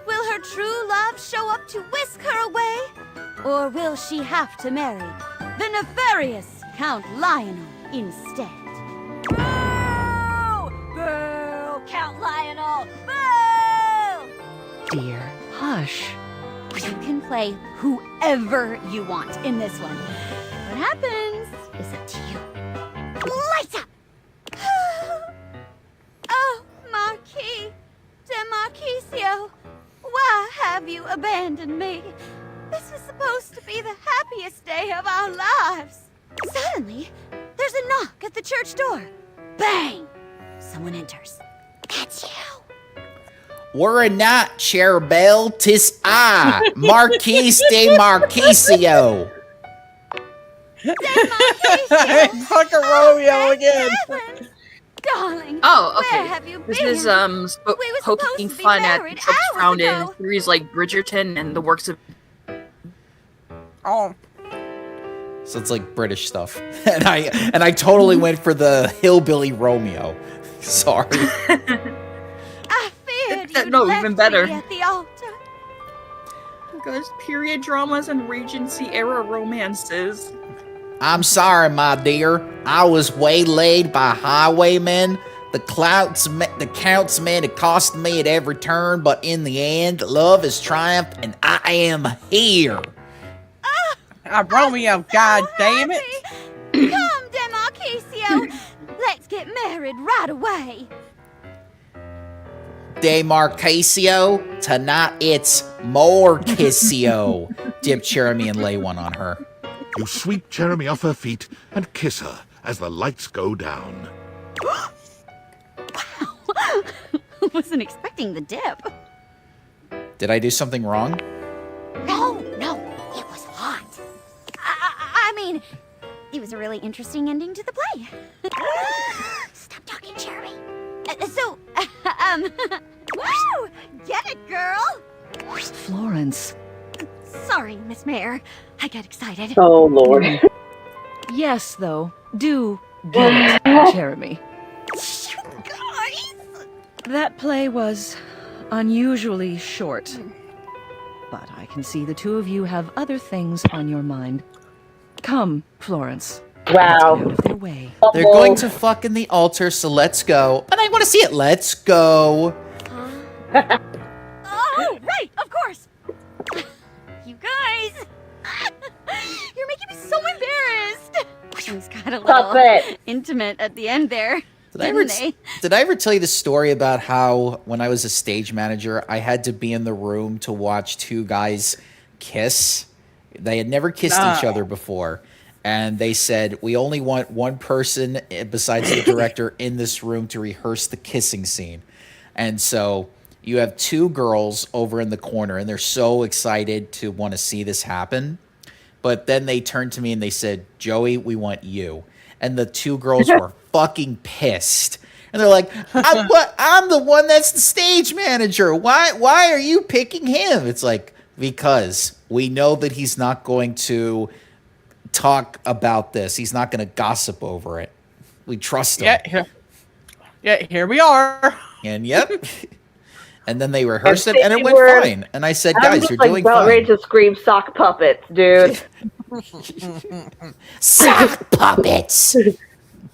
[SPEAKER 13] Will her true love show up to whisk her away? Or will she have to marry the nefarious Count Lionel instead? Boo! Boo! Count Lionel! Boo!
[SPEAKER 6] Dear, hush.
[SPEAKER 13] You can play whoever you want in this one. What happens is up to you. Lights up! Oh, Marquis de Marquisio, why have you abandoned me? This was supposed to be the happiest day of our lives. Suddenly, there's a knock at the church door. Bang! Someone enters. That's you.
[SPEAKER 1] We're not Cherubel, 'tis I, Marquise de Marquisio.
[SPEAKER 2] Fucking Romeo again.
[SPEAKER 13] Darling,
[SPEAKER 11] Oh, okay.
[SPEAKER 13] where have you
[SPEAKER 11] This
[SPEAKER 13] been?
[SPEAKER 11] is poking fun at
[SPEAKER 13] married
[SPEAKER 11] tropes
[SPEAKER 13] hours
[SPEAKER 11] found in
[SPEAKER 13] ago.
[SPEAKER 11] series like Bridgerton and the works of.
[SPEAKER 2] Oh.
[SPEAKER 1] So it's like British stuff. And I totally went for the hillbilly Romeo. Sorry.
[SPEAKER 13] I feared you'd
[SPEAKER 11] No,
[SPEAKER 13] left
[SPEAKER 11] even better.
[SPEAKER 13] me at the altar.
[SPEAKER 11] There's period dramas and Regency era romances.
[SPEAKER 1] I'm sorry, my dear. I was waylaid by highwaymen. The Count's men accosted me at every turn, but in the end, love has triumphed, and I am here.
[SPEAKER 2] Romeo, god damn it.
[SPEAKER 13] Come, Demarquisio. Let's get married right away.
[SPEAKER 1] Demarcasio, tonight it's Morkissio. Dip Jeremy and lay one on her.
[SPEAKER 7] You sweep Jeremy off her feet and kiss her as the lights go down.
[SPEAKER 13] Wasn't expecting the dip.
[SPEAKER 1] Did I do something wrong?
[SPEAKER 13] No, it was hot. I mean, it was was a really interesting ending to the play. Stop talking, Jeremy. Woo! Get it, girl?
[SPEAKER 6] Florence.
[SPEAKER 13] Sorry, Miss Mayor. I get excited.
[SPEAKER 3] Oh, Lord.
[SPEAKER 6] Yes, though. Do get it, Jeremy. That play was unusually short. But I can see the two of you have other things on your mind. Come, Florence.
[SPEAKER 3] Wow.
[SPEAKER 6] Let's get out of their way.
[SPEAKER 1] They're going to fuck in the altar, so let's go. And I want to see it. Let's go.
[SPEAKER 13] Oh, right, of course. You guys. You're making me so embarrassed. Things got a
[SPEAKER 3] Stop
[SPEAKER 13] little
[SPEAKER 3] it.
[SPEAKER 13] intimate at the end there.
[SPEAKER 1] Did I ever tell you the story about how when I was a stage manager, I had to be in the room to watch two guys kiss? They had never kissed each other before. And they said, we only want one person besides the director in this room to rehearse the kissing scene. And so you have two girls over in the corner, and they're so excited to want to see this happen. But then they turned to me and they said, Joey, we want you. And the two girls were fucking pissed. And they're like, I'm the one that's the stage manager. Why are you picking him? It's like, because we know that he's not going to talk about this. He's not going to gossip over it. We trust him.
[SPEAKER 2] Yeah, here we are.
[SPEAKER 1] And yep. And then they rehearsed it, and it went fine. And I said, guys, you're doing
[SPEAKER 3] about
[SPEAKER 1] fine.
[SPEAKER 3] ready to scream sock puppets, dude.
[SPEAKER 1] Sock puppets.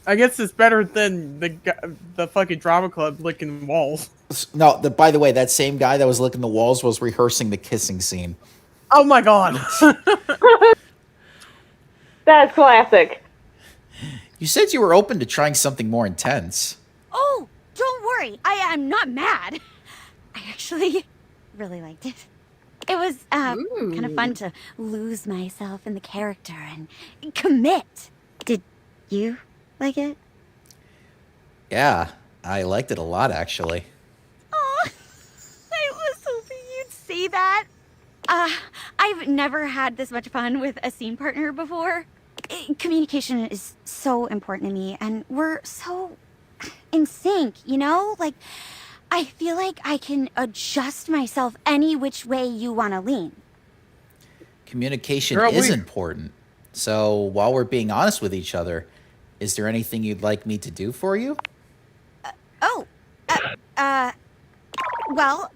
[SPEAKER 2] I guess it's better than the fucking drama club licking walls.
[SPEAKER 1] No, by the way, that same guy that was licking the walls was rehearsing the kissing scene.
[SPEAKER 2] Oh my god.
[SPEAKER 3] That's classic.
[SPEAKER 1] You said you were open to trying something more intense.
[SPEAKER 13] Oh, don't worry. I am not mad. I actually really liked it. It was kind of fun to lose myself in the character and commit. Did you like it?
[SPEAKER 1] Yeah, I liked it a lot, actually.
[SPEAKER 13] Oh, I was hoping you'd say that. I've never had this much fun with a scene partner before. Communication is so important to me, and we're so in sync, you know? Like, I feel like I can adjust myself any which way you want to lean.
[SPEAKER 1] Communication is important. So while we're being honest with each other, is there anything you'd like me to do for you?
[SPEAKER 13] Well,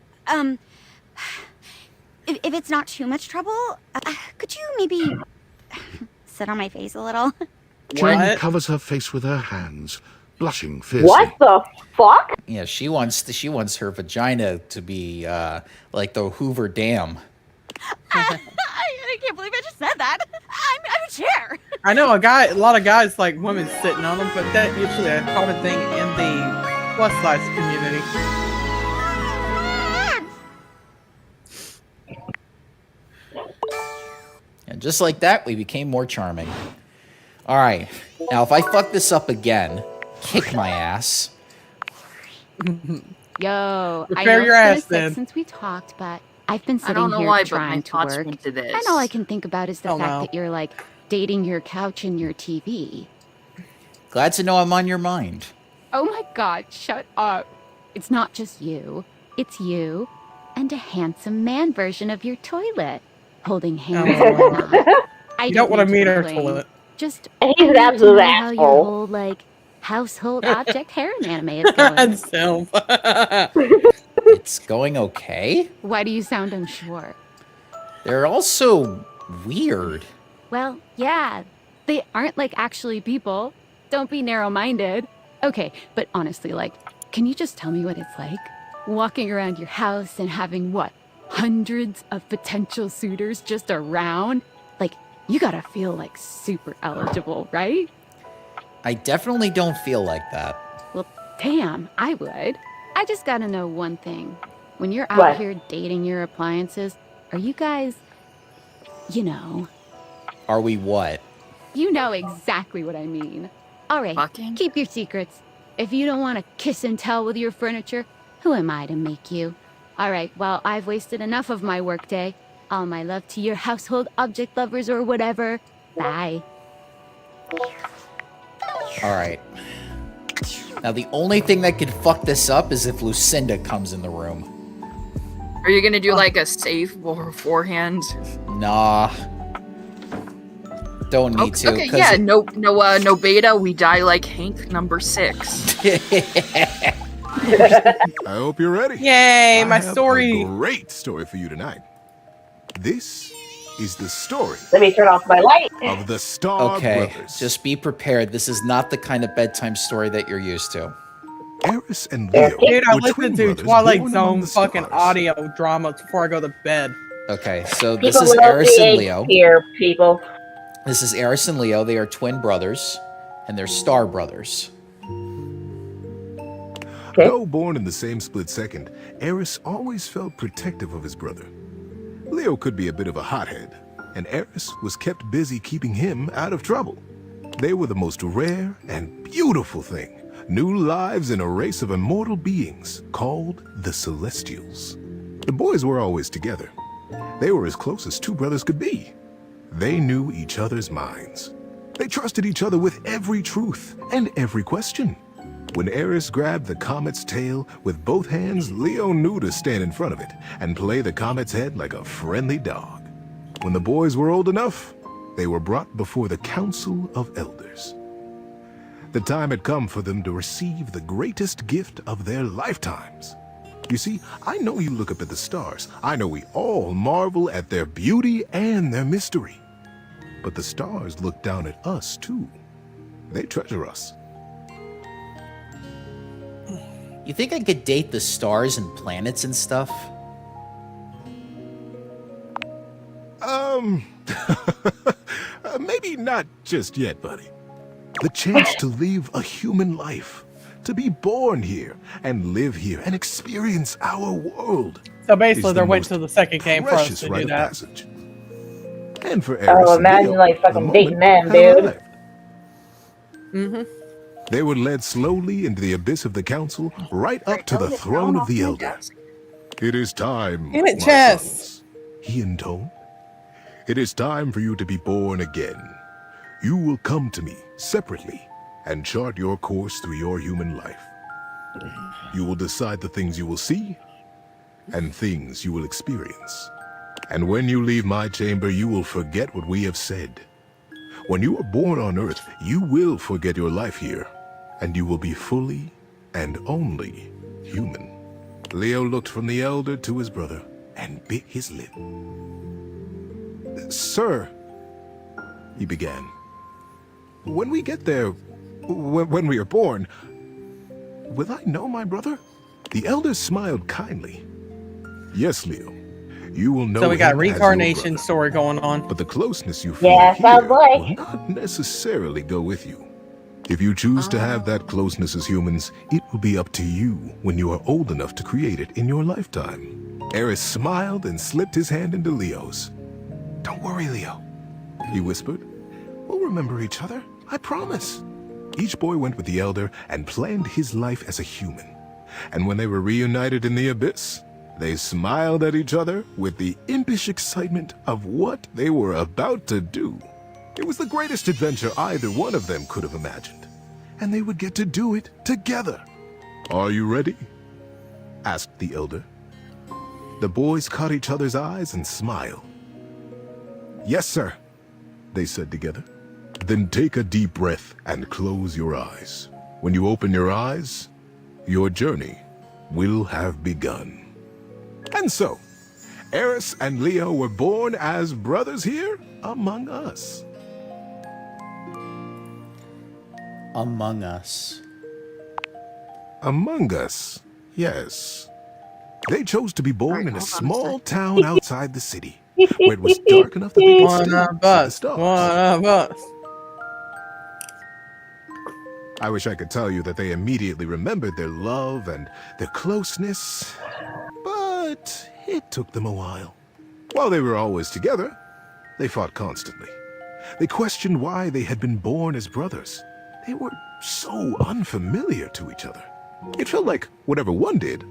[SPEAKER 13] if it's not too much trouble, could you maybe sit on my face a little?
[SPEAKER 7] Jen covers her face with her hands, blushing fiercely.
[SPEAKER 3] What the fuck?
[SPEAKER 1] Yeah, she wants her vagina to be like the Hoover Dam.
[SPEAKER 13] I can't believe I just said that. I'm a chair.
[SPEAKER 2] I know a lot of guys like women sitting on them, but that's usually a common thing in the plus size community.
[SPEAKER 1] And just like that, we became more charming. All right. Now, if I fuck this up again, kick my ass.
[SPEAKER 15] Yo, I
[SPEAKER 2] Prepare
[SPEAKER 15] know
[SPEAKER 2] your
[SPEAKER 15] it's been
[SPEAKER 2] ass,
[SPEAKER 15] a sec
[SPEAKER 2] then.
[SPEAKER 15] since we talked, but I've been
[SPEAKER 11] I
[SPEAKER 15] sitting
[SPEAKER 11] don't know
[SPEAKER 15] here
[SPEAKER 11] why, but
[SPEAKER 15] trying
[SPEAKER 11] my
[SPEAKER 15] to
[SPEAKER 11] thoughts
[SPEAKER 15] work,
[SPEAKER 11] went to this.
[SPEAKER 15] and all I can think about is the
[SPEAKER 2] Oh,
[SPEAKER 15] fact
[SPEAKER 2] no.
[SPEAKER 15] that you're like dating your couch and your TV.
[SPEAKER 1] Glad to know I'm on your mind.
[SPEAKER 15] Oh my god, shut up. It's not just you. It's you and a handsome man version of your toilet. Holding hands and whatnot.
[SPEAKER 2] You don't want to meet our
[SPEAKER 15] complain.
[SPEAKER 2] toilet.
[SPEAKER 15] Just
[SPEAKER 3] And he's an
[SPEAKER 15] I need to
[SPEAKER 3] absolute
[SPEAKER 15] know how your
[SPEAKER 3] asshole.
[SPEAKER 15] whole, like, household object harem anime is going.
[SPEAKER 2] Self.
[SPEAKER 1] It's going okay.
[SPEAKER 15] Why do you sound unsure?
[SPEAKER 1] They're also weird.
[SPEAKER 15] Well, yeah, they aren't like actually people. Don't be narrow-minded. Okay, but honestly, like, can you just tell me what it's like? Walking around your house and having, what, hundreds of potential suitors just around? Like, you gotta feel like super eligible, right?
[SPEAKER 1] I definitely don't feel like that.
[SPEAKER 15] Well, damn, I would. I just gotta know one thing. When you're out
[SPEAKER 3] What?
[SPEAKER 15] here dating your appliances, are you guys, you know...
[SPEAKER 1] Are we what?
[SPEAKER 15] You know exactly what I mean. All right,
[SPEAKER 11] Fucking?
[SPEAKER 15] keep your secrets. If you don't want to kiss and tell with your furniture, who am I to make you? All right, well, I've wasted enough of my workday. All my love to your household object lovers or whatever. Bye.
[SPEAKER 1] Alright. Now, the only thing that could fuck this up is if Lucinda comes in the room.
[SPEAKER 11] Are you gonna do like a save beforehand?
[SPEAKER 1] Nah. Don't need to.
[SPEAKER 11] Okay, yeah, no beta. We die like Hank number 6.
[SPEAKER 8] I hope you're ready.
[SPEAKER 2] Yay, my
[SPEAKER 8] I have
[SPEAKER 2] story.
[SPEAKER 8] a great story for you tonight. This is the story
[SPEAKER 3] Let me turn off my light.
[SPEAKER 8] of the Star
[SPEAKER 1] Okay,
[SPEAKER 8] Brothers.
[SPEAKER 1] just be prepared. This is not the kind of bedtime story that you're used to.
[SPEAKER 8] Eris and Leo
[SPEAKER 2] Dude, I
[SPEAKER 8] were
[SPEAKER 2] listen
[SPEAKER 8] twin
[SPEAKER 2] to
[SPEAKER 8] brothers
[SPEAKER 2] Twilight
[SPEAKER 8] born among
[SPEAKER 2] Zone
[SPEAKER 8] the
[SPEAKER 2] fucking
[SPEAKER 8] stars.
[SPEAKER 2] audio dramas before I go to bed.
[SPEAKER 1] Okay, so this
[SPEAKER 3] People
[SPEAKER 1] is
[SPEAKER 3] without
[SPEAKER 1] Eris
[SPEAKER 3] the
[SPEAKER 1] and
[SPEAKER 3] eggs
[SPEAKER 1] Leo.
[SPEAKER 3] here, people.
[SPEAKER 1] This is Eris and Leo. They are twin brothers, and they're Star Brothers.
[SPEAKER 8] Though born in the same split second, Eris always felt protective of his brother. Leo could be a bit of a hothead, and Eris was kept busy keeping him out of trouble. They were the most rare and beautiful thing. New lives in a race of immortal beings called the Celestials. The boys were always together. They were as close as two brothers could be. They knew each other's minds. They trusted each other with every truth and every question. When Eris grabbed the comet's tail with both hands, Leo knew to stand in front of it and play the comet's head like a friendly dog. When the boys were old enough, they were brought before the Council of Elders. The time had come for them to receive the greatest gift of their lifetimes. You see, I know you look up at the stars. I know we all marvel at their beauty and their mystery. But the stars look down at us, too. They treasure us.
[SPEAKER 1] You think I could date the stars and planets and stuff?
[SPEAKER 8] Maybe not just yet, buddy. The chance to live a human life, to be born here and live here and experience our world.
[SPEAKER 2] So basically,
[SPEAKER 8] is
[SPEAKER 2] they're
[SPEAKER 8] the
[SPEAKER 2] waiting
[SPEAKER 8] most
[SPEAKER 2] till the second game for us
[SPEAKER 8] precious
[SPEAKER 2] to
[SPEAKER 8] rite
[SPEAKER 2] do
[SPEAKER 8] of
[SPEAKER 2] that.
[SPEAKER 8] passage. And for Eris
[SPEAKER 3] Oh,
[SPEAKER 8] and
[SPEAKER 3] imagine
[SPEAKER 8] Leo,
[SPEAKER 3] like
[SPEAKER 8] the
[SPEAKER 3] fucking dating
[SPEAKER 8] moment
[SPEAKER 3] them,
[SPEAKER 8] had
[SPEAKER 3] dude.
[SPEAKER 8] arrived.
[SPEAKER 2] Mm-hmm.
[SPEAKER 8] They were led slowly into the abyss of the council, right up to the throne of the Elder. It is time,
[SPEAKER 2] In it,
[SPEAKER 8] my
[SPEAKER 2] Chess.
[SPEAKER 8] sons, he intoned. It is time for you to be born again. You will come to me separately and chart your course through your human life. You will decide the things you will see and things you will experience. And when you leave my chamber, you will forget what we have said. When you are born on Earth, you will forget your life here, and you will be fully and only human. Leo looked from the Elder to his brother and bit his lip. Sir, he began, when we get there, when we are born, will I know my brother? The Elder smiled kindly. Yes, Leo. You will know
[SPEAKER 2] So we got
[SPEAKER 8] him as your
[SPEAKER 2] reincarnation
[SPEAKER 8] brother.
[SPEAKER 2] story going on.
[SPEAKER 8] But the closeness you feel
[SPEAKER 3] Yeah,
[SPEAKER 8] here
[SPEAKER 3] sounds like.
[SPEAKER 8] will not necessarily go with you. If you choose to have that closeness as humans, it will be up to you when you are old enough to create it in your lifetime. Eris smiled and slipped his hand into Leo's. Don't worry, Leo, he whispered. We'll remember each other, I promise. Each boy went with the Elder and planned his life as a human. And when they were reunited in the abyss, they smiled at each other with the impish excitement of what they were about to do. It was the greatest adventure either one of them could have imagined, and they would get to do it together. Are you ready? Asked the Elder. The boys caught each other's eyes and smiled. Yes, sir, they said together. Then take a deep breath and close your eyes. When you open your eyes, your journey will have begun. And so, Eris and Leo were born as brothers here among us.
[SPEAKER 1] Among Us.
[SPEAKER 8] Among us, yes. They chose to be born in a small town outside the city, where it was dark enough that they could
[SPEAKER 2] One
[SPEAKER 8] still
[SPEAKER 2] of
[SPEAKER 8] see the
[SPEAKER 2] us.
[SPEAKER 8] stars.
[SPEAKER 2] One of us.
[SPEAKER 8] I wish I could tell you that they immediately remembered their love and their closeness, but it took them a while. While they were always together, they fought constantly. They questioned why they had been born as brothers. They were so unfamiliar to each other. It felt like whatever one did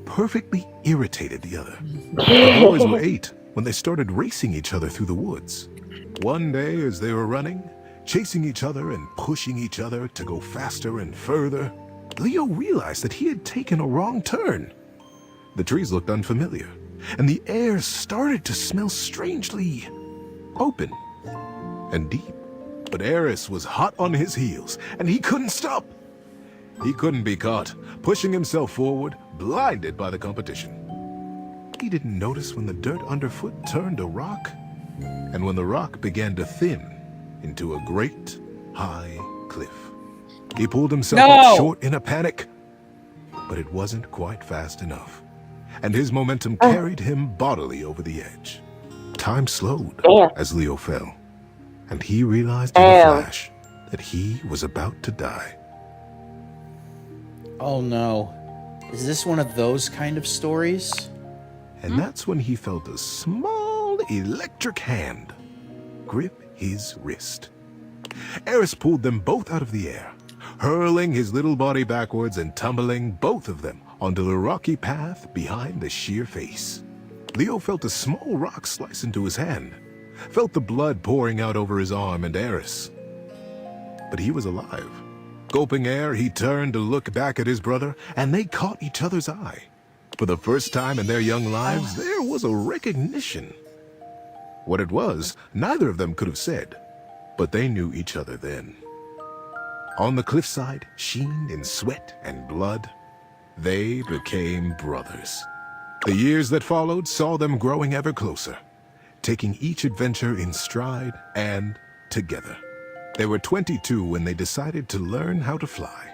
[SPEAKER 8] perfectly irritated the other. The boys were 8 when they started racing each other through the woods. One day, as they were running, chasing each other and pushing each other to go faster and further, Leo realized that he had taken a wrong turn. The trees looked unfamiliar, and the air started to smell strangely open and deep. But Eris was hot on his heels, and he couldn't stop. He couldn't be caught, pushing himself forward, blinded by the competition. He didn't notice when the dirt underfoot turned to rock, and when the rock began to thin into a great, high cliff. He pulled himself up short in a panic, but it wasn't quite fast enough, and his momentum carried him bodily over the edge. Time slowed as Leo fell, and he realized in a flash that he was about to die.
[SPEAKER 1] Oh no. Is this one of those kind of stories?
[SPEAKER 8] And that's when he felt a small electric hand grip his wrist. Eris pulled them both out of the air, hurling his little body backwards and tumbling both of them onto the rocky path behind the sheer face. Leo felt a small rock slice into his hand, felt the blood pouring out over his arm and Eris. But he was alive. Gulping air, he turned to look back at his brother, and they caught each other's eye. For the first time in their young lives, there was a recognition. What it was, neither of them could have said, but they knew each other then. On the cliffside, sheened in sweat and blood, they became brothers. The years that followed saw them growing ever closer, taking each adventure in stride and together. They were 22 when they decided to learn how to fly.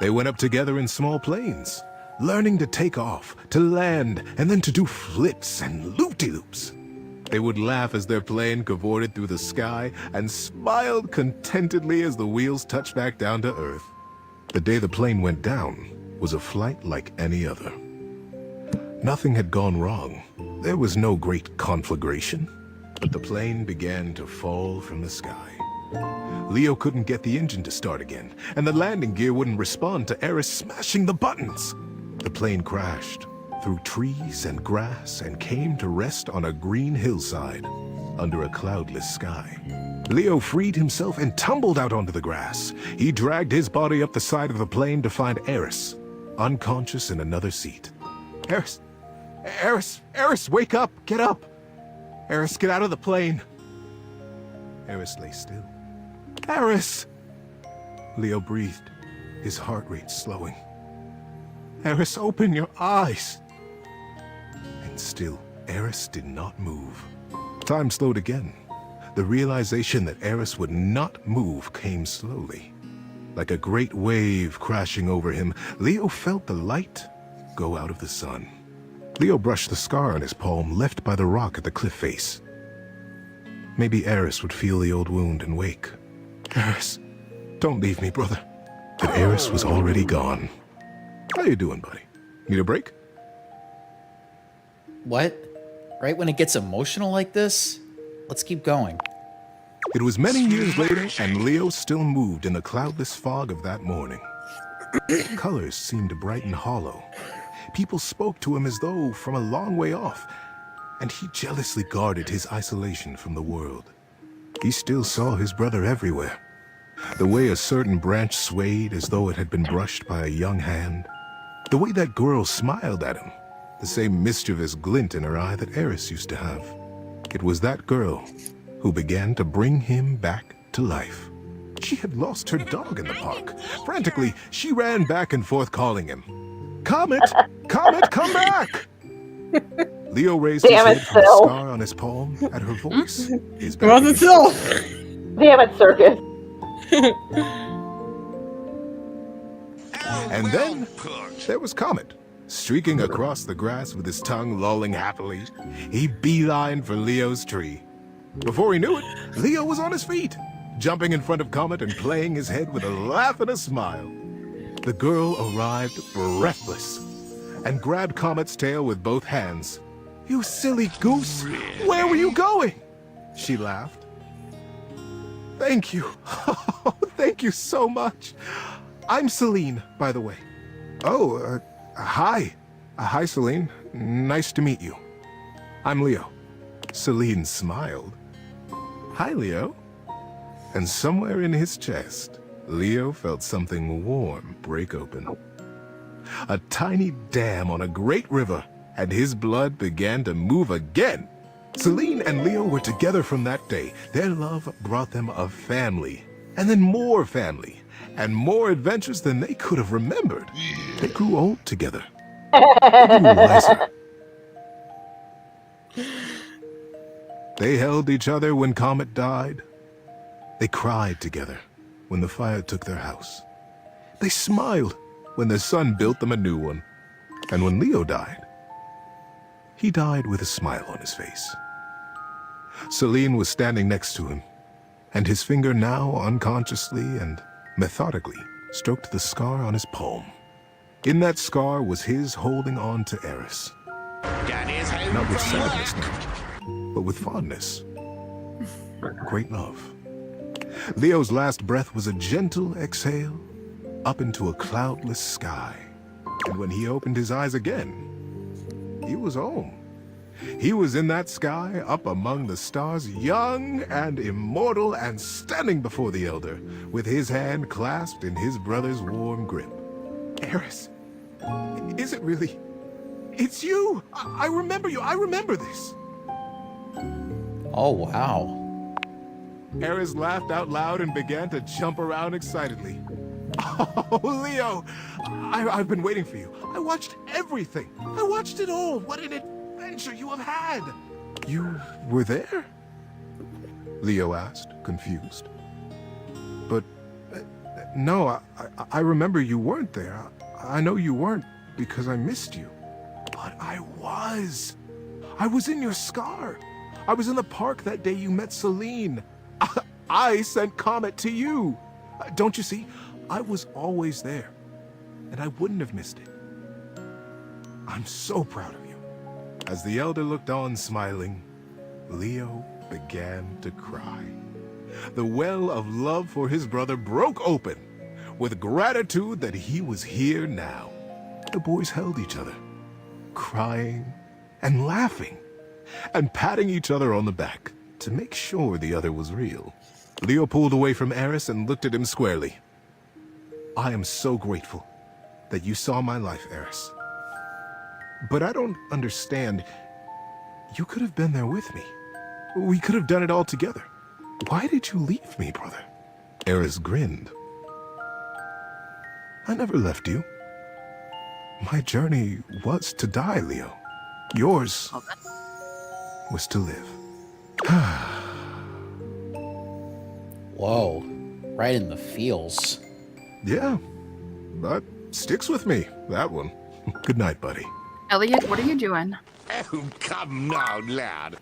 [SPEAKER 8] They went up together in small planes, learning to take off, to land, and then to do flips and loop-de-loops. They would laugh as their plane cavorted through the sky and smiled contentedly as the wheels touched back down to earth. The day the plane went down was a flight like any other. Nothing had gone wrong. There was no great conflagration, but the plane began to fall from the sky. Leo couldn't get the engine to start again, and the landing gear wouldn't respond to Eris smashing the buttons. The plane crashed through trees and grass and came to rest on a green hillside under a cloudless sky. Leo freed himself and tumbled out onto the grass. He dragged his body up the side of the plane to find Eris, unconscious in another seat. Eris! Eris! Eris, wake up! Get up! Eris, get out of the plane! Eris lay still. Eris! Leo breathed, his heart rate slowing. Eris, open your eyes! And still, Eris did not move. Time slowed again. The realization that Eris would not move came slowly. Like a great wave crashing over him, Leo felt the light go out of the sun. Leo brushed the scar on his palm left by the rock at the cliff face. Maybe Eris would feel the old wound and wake. Eris, don't leave me, brother. But Eris was already gone. How you doing, buddy? Need a break?
[SPEAKER 1] What? Right when it gets emotional like this? Let's keep going.
[SPEAKER 8] It was many years later, and Leo still moved in the cloudless fog of that morning. Colors seemed bright and hollow. People spoke to him as though from a long way off, and he jealously guarded his isolation from the world. He still saw his brother everywhere. The way a certain branch swayed as though it had been brushed by a young hand. The way that girl smiled at him. The same mischievous glint in her eye that Eris used to have. It was that girl who began to bring him back to life. She had lost her dog in the park. Frantically, she ran back and forth calling him. Comet! Comet, come back! Leo raised his head from the scar on his palm at her voice. His back
[SPEAKER 2] wasn't so.
[SPEAKER 3] Damn it, Circus.
[SPEAKER 8] And then there was Comet, streaking across the grass with his tongue lolling happily. He beelined for Leo's tree. Before he knew it, Leo was on his feet, jumping in front of Comet and playing his head with a laugh and a smile. The girl arrived breathless and grabbed Comet's tail with both hands. "You silly goose! Where were you going?" she laughed. "Thank you. Thank you so much. I'm Celine, by the way." "Oh, hi. Hi, Celine. Nice to meet you. I'm Leo." Celine smiled. "Hi, Leo. And somewhere in his chest, Leo felt something warm break open. A tiny dam on a great river, and his blood began to move again. Celine and Leo were together from that day. Their love brought them a family, and then more family, and more adventures than they could have remembered. They grew old together. They grew wiser. They held each other when Comet died. They cried together when the fire took their house. They smiled when the sun built them a new one. And when Leo died, he died with a smile on his face. Celine was standing next to him, and his finger now unconsciously and methodically stroked the scar on his palm. In that scar was his holding on to Eris. Not with sadness now, but with fondness. Great love. Leo's last breath was a gentle exhale up into a cloudless sky. And when he opened his eyes again, he was home. He was in that sky, up among the stars, young and immortal, and standing before the Elder, with his hand clasped in his brother's warm grip. Eris, is it really? It's you! I remember you! I remember this!
[SPEAKER 1] Oh, wow.
[SPEAKER 8] Eris laughed out loud and began to jump around excitedly. Oh, Leo! I've been waiting for you. I watched everything. I watched it all. What an adventure you have had! You were there? Leo asked, confused. But, no, I remember you weren't there. I know you weren't because I missed you. But I was. I was in your scar. I was in the park that day you met Celine. I sent Comet to you. Don't you see? I was always there, and I wouldn't have missed it. I'm so proud of you. As the Elder looked on smiling, Leo began to cry. The well of love for his brother broke open with gratitude that he was here now. The boys held each other, crying and laughing, and patting each other on the back to make sure the other was real. Leo pulled away from Eris and looked at him squarely. I am so grateful that you saw my life, Eris. But I don't understand. You could have been there with me. We could have done it all together. Why did you leave me, brother? Eris grinned. I never left you. My journey was to die, Leo. Yours was to live.
[SPEAKER 1] Whoa. Right in the feels.
[SPEAKER 8] Yeah, that sticks with me, that one. Good night, buddy.
[SPEAKER 11] Elliot, what are you doing?
[SPEAKER 5] Oh, come now, lad.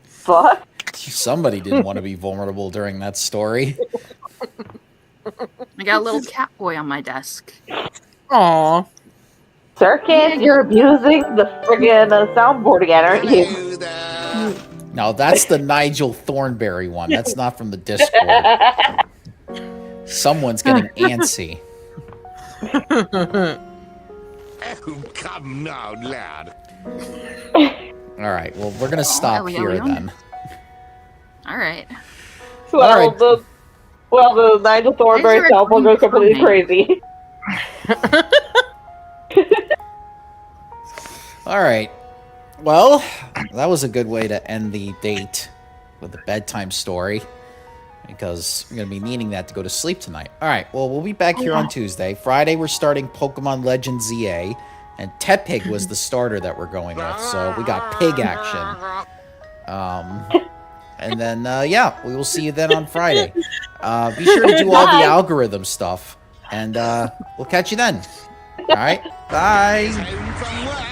[SPEAKER 3] Fuck.
[SPEAKER 1] Somebody didn't want to be vulnerable during that story.
[SPEAKER 11] I got a little cat boy on my desk.
[SPEAKER 2] Aww.
[SPEAKER 3] Circus, you're abusing the friggin' soundboard again, aren't you?
[SPEAKER 1] No, that's the Nigel Thornberry one. That's not from the Discord. Someone's getting antsy.
[SPEAKER 5] Oh, come now, lad.
[SPEAKER 1] Alright, well, we're gonna stop here then.
[SPEAKER 11] Alright.
[SPEAKER 3] Well, the Nigel Thornberry soundboard goes completely crazy.
[SPEAKER 1] Alright. Well, that was a good way to end the date with a bedtime story. Because we're going to be needing that to go to sleep tonight. Alright, well, we'll be back here on Tuesday. Friday, we're starting Pokemon Legends ZA. And Tepig was the starter that we're going with. So we got pig action. And then, yeah, we will see you then on Friday. Be sure to do all the algorithm stuff. And we'll catch you then. Alright, bye.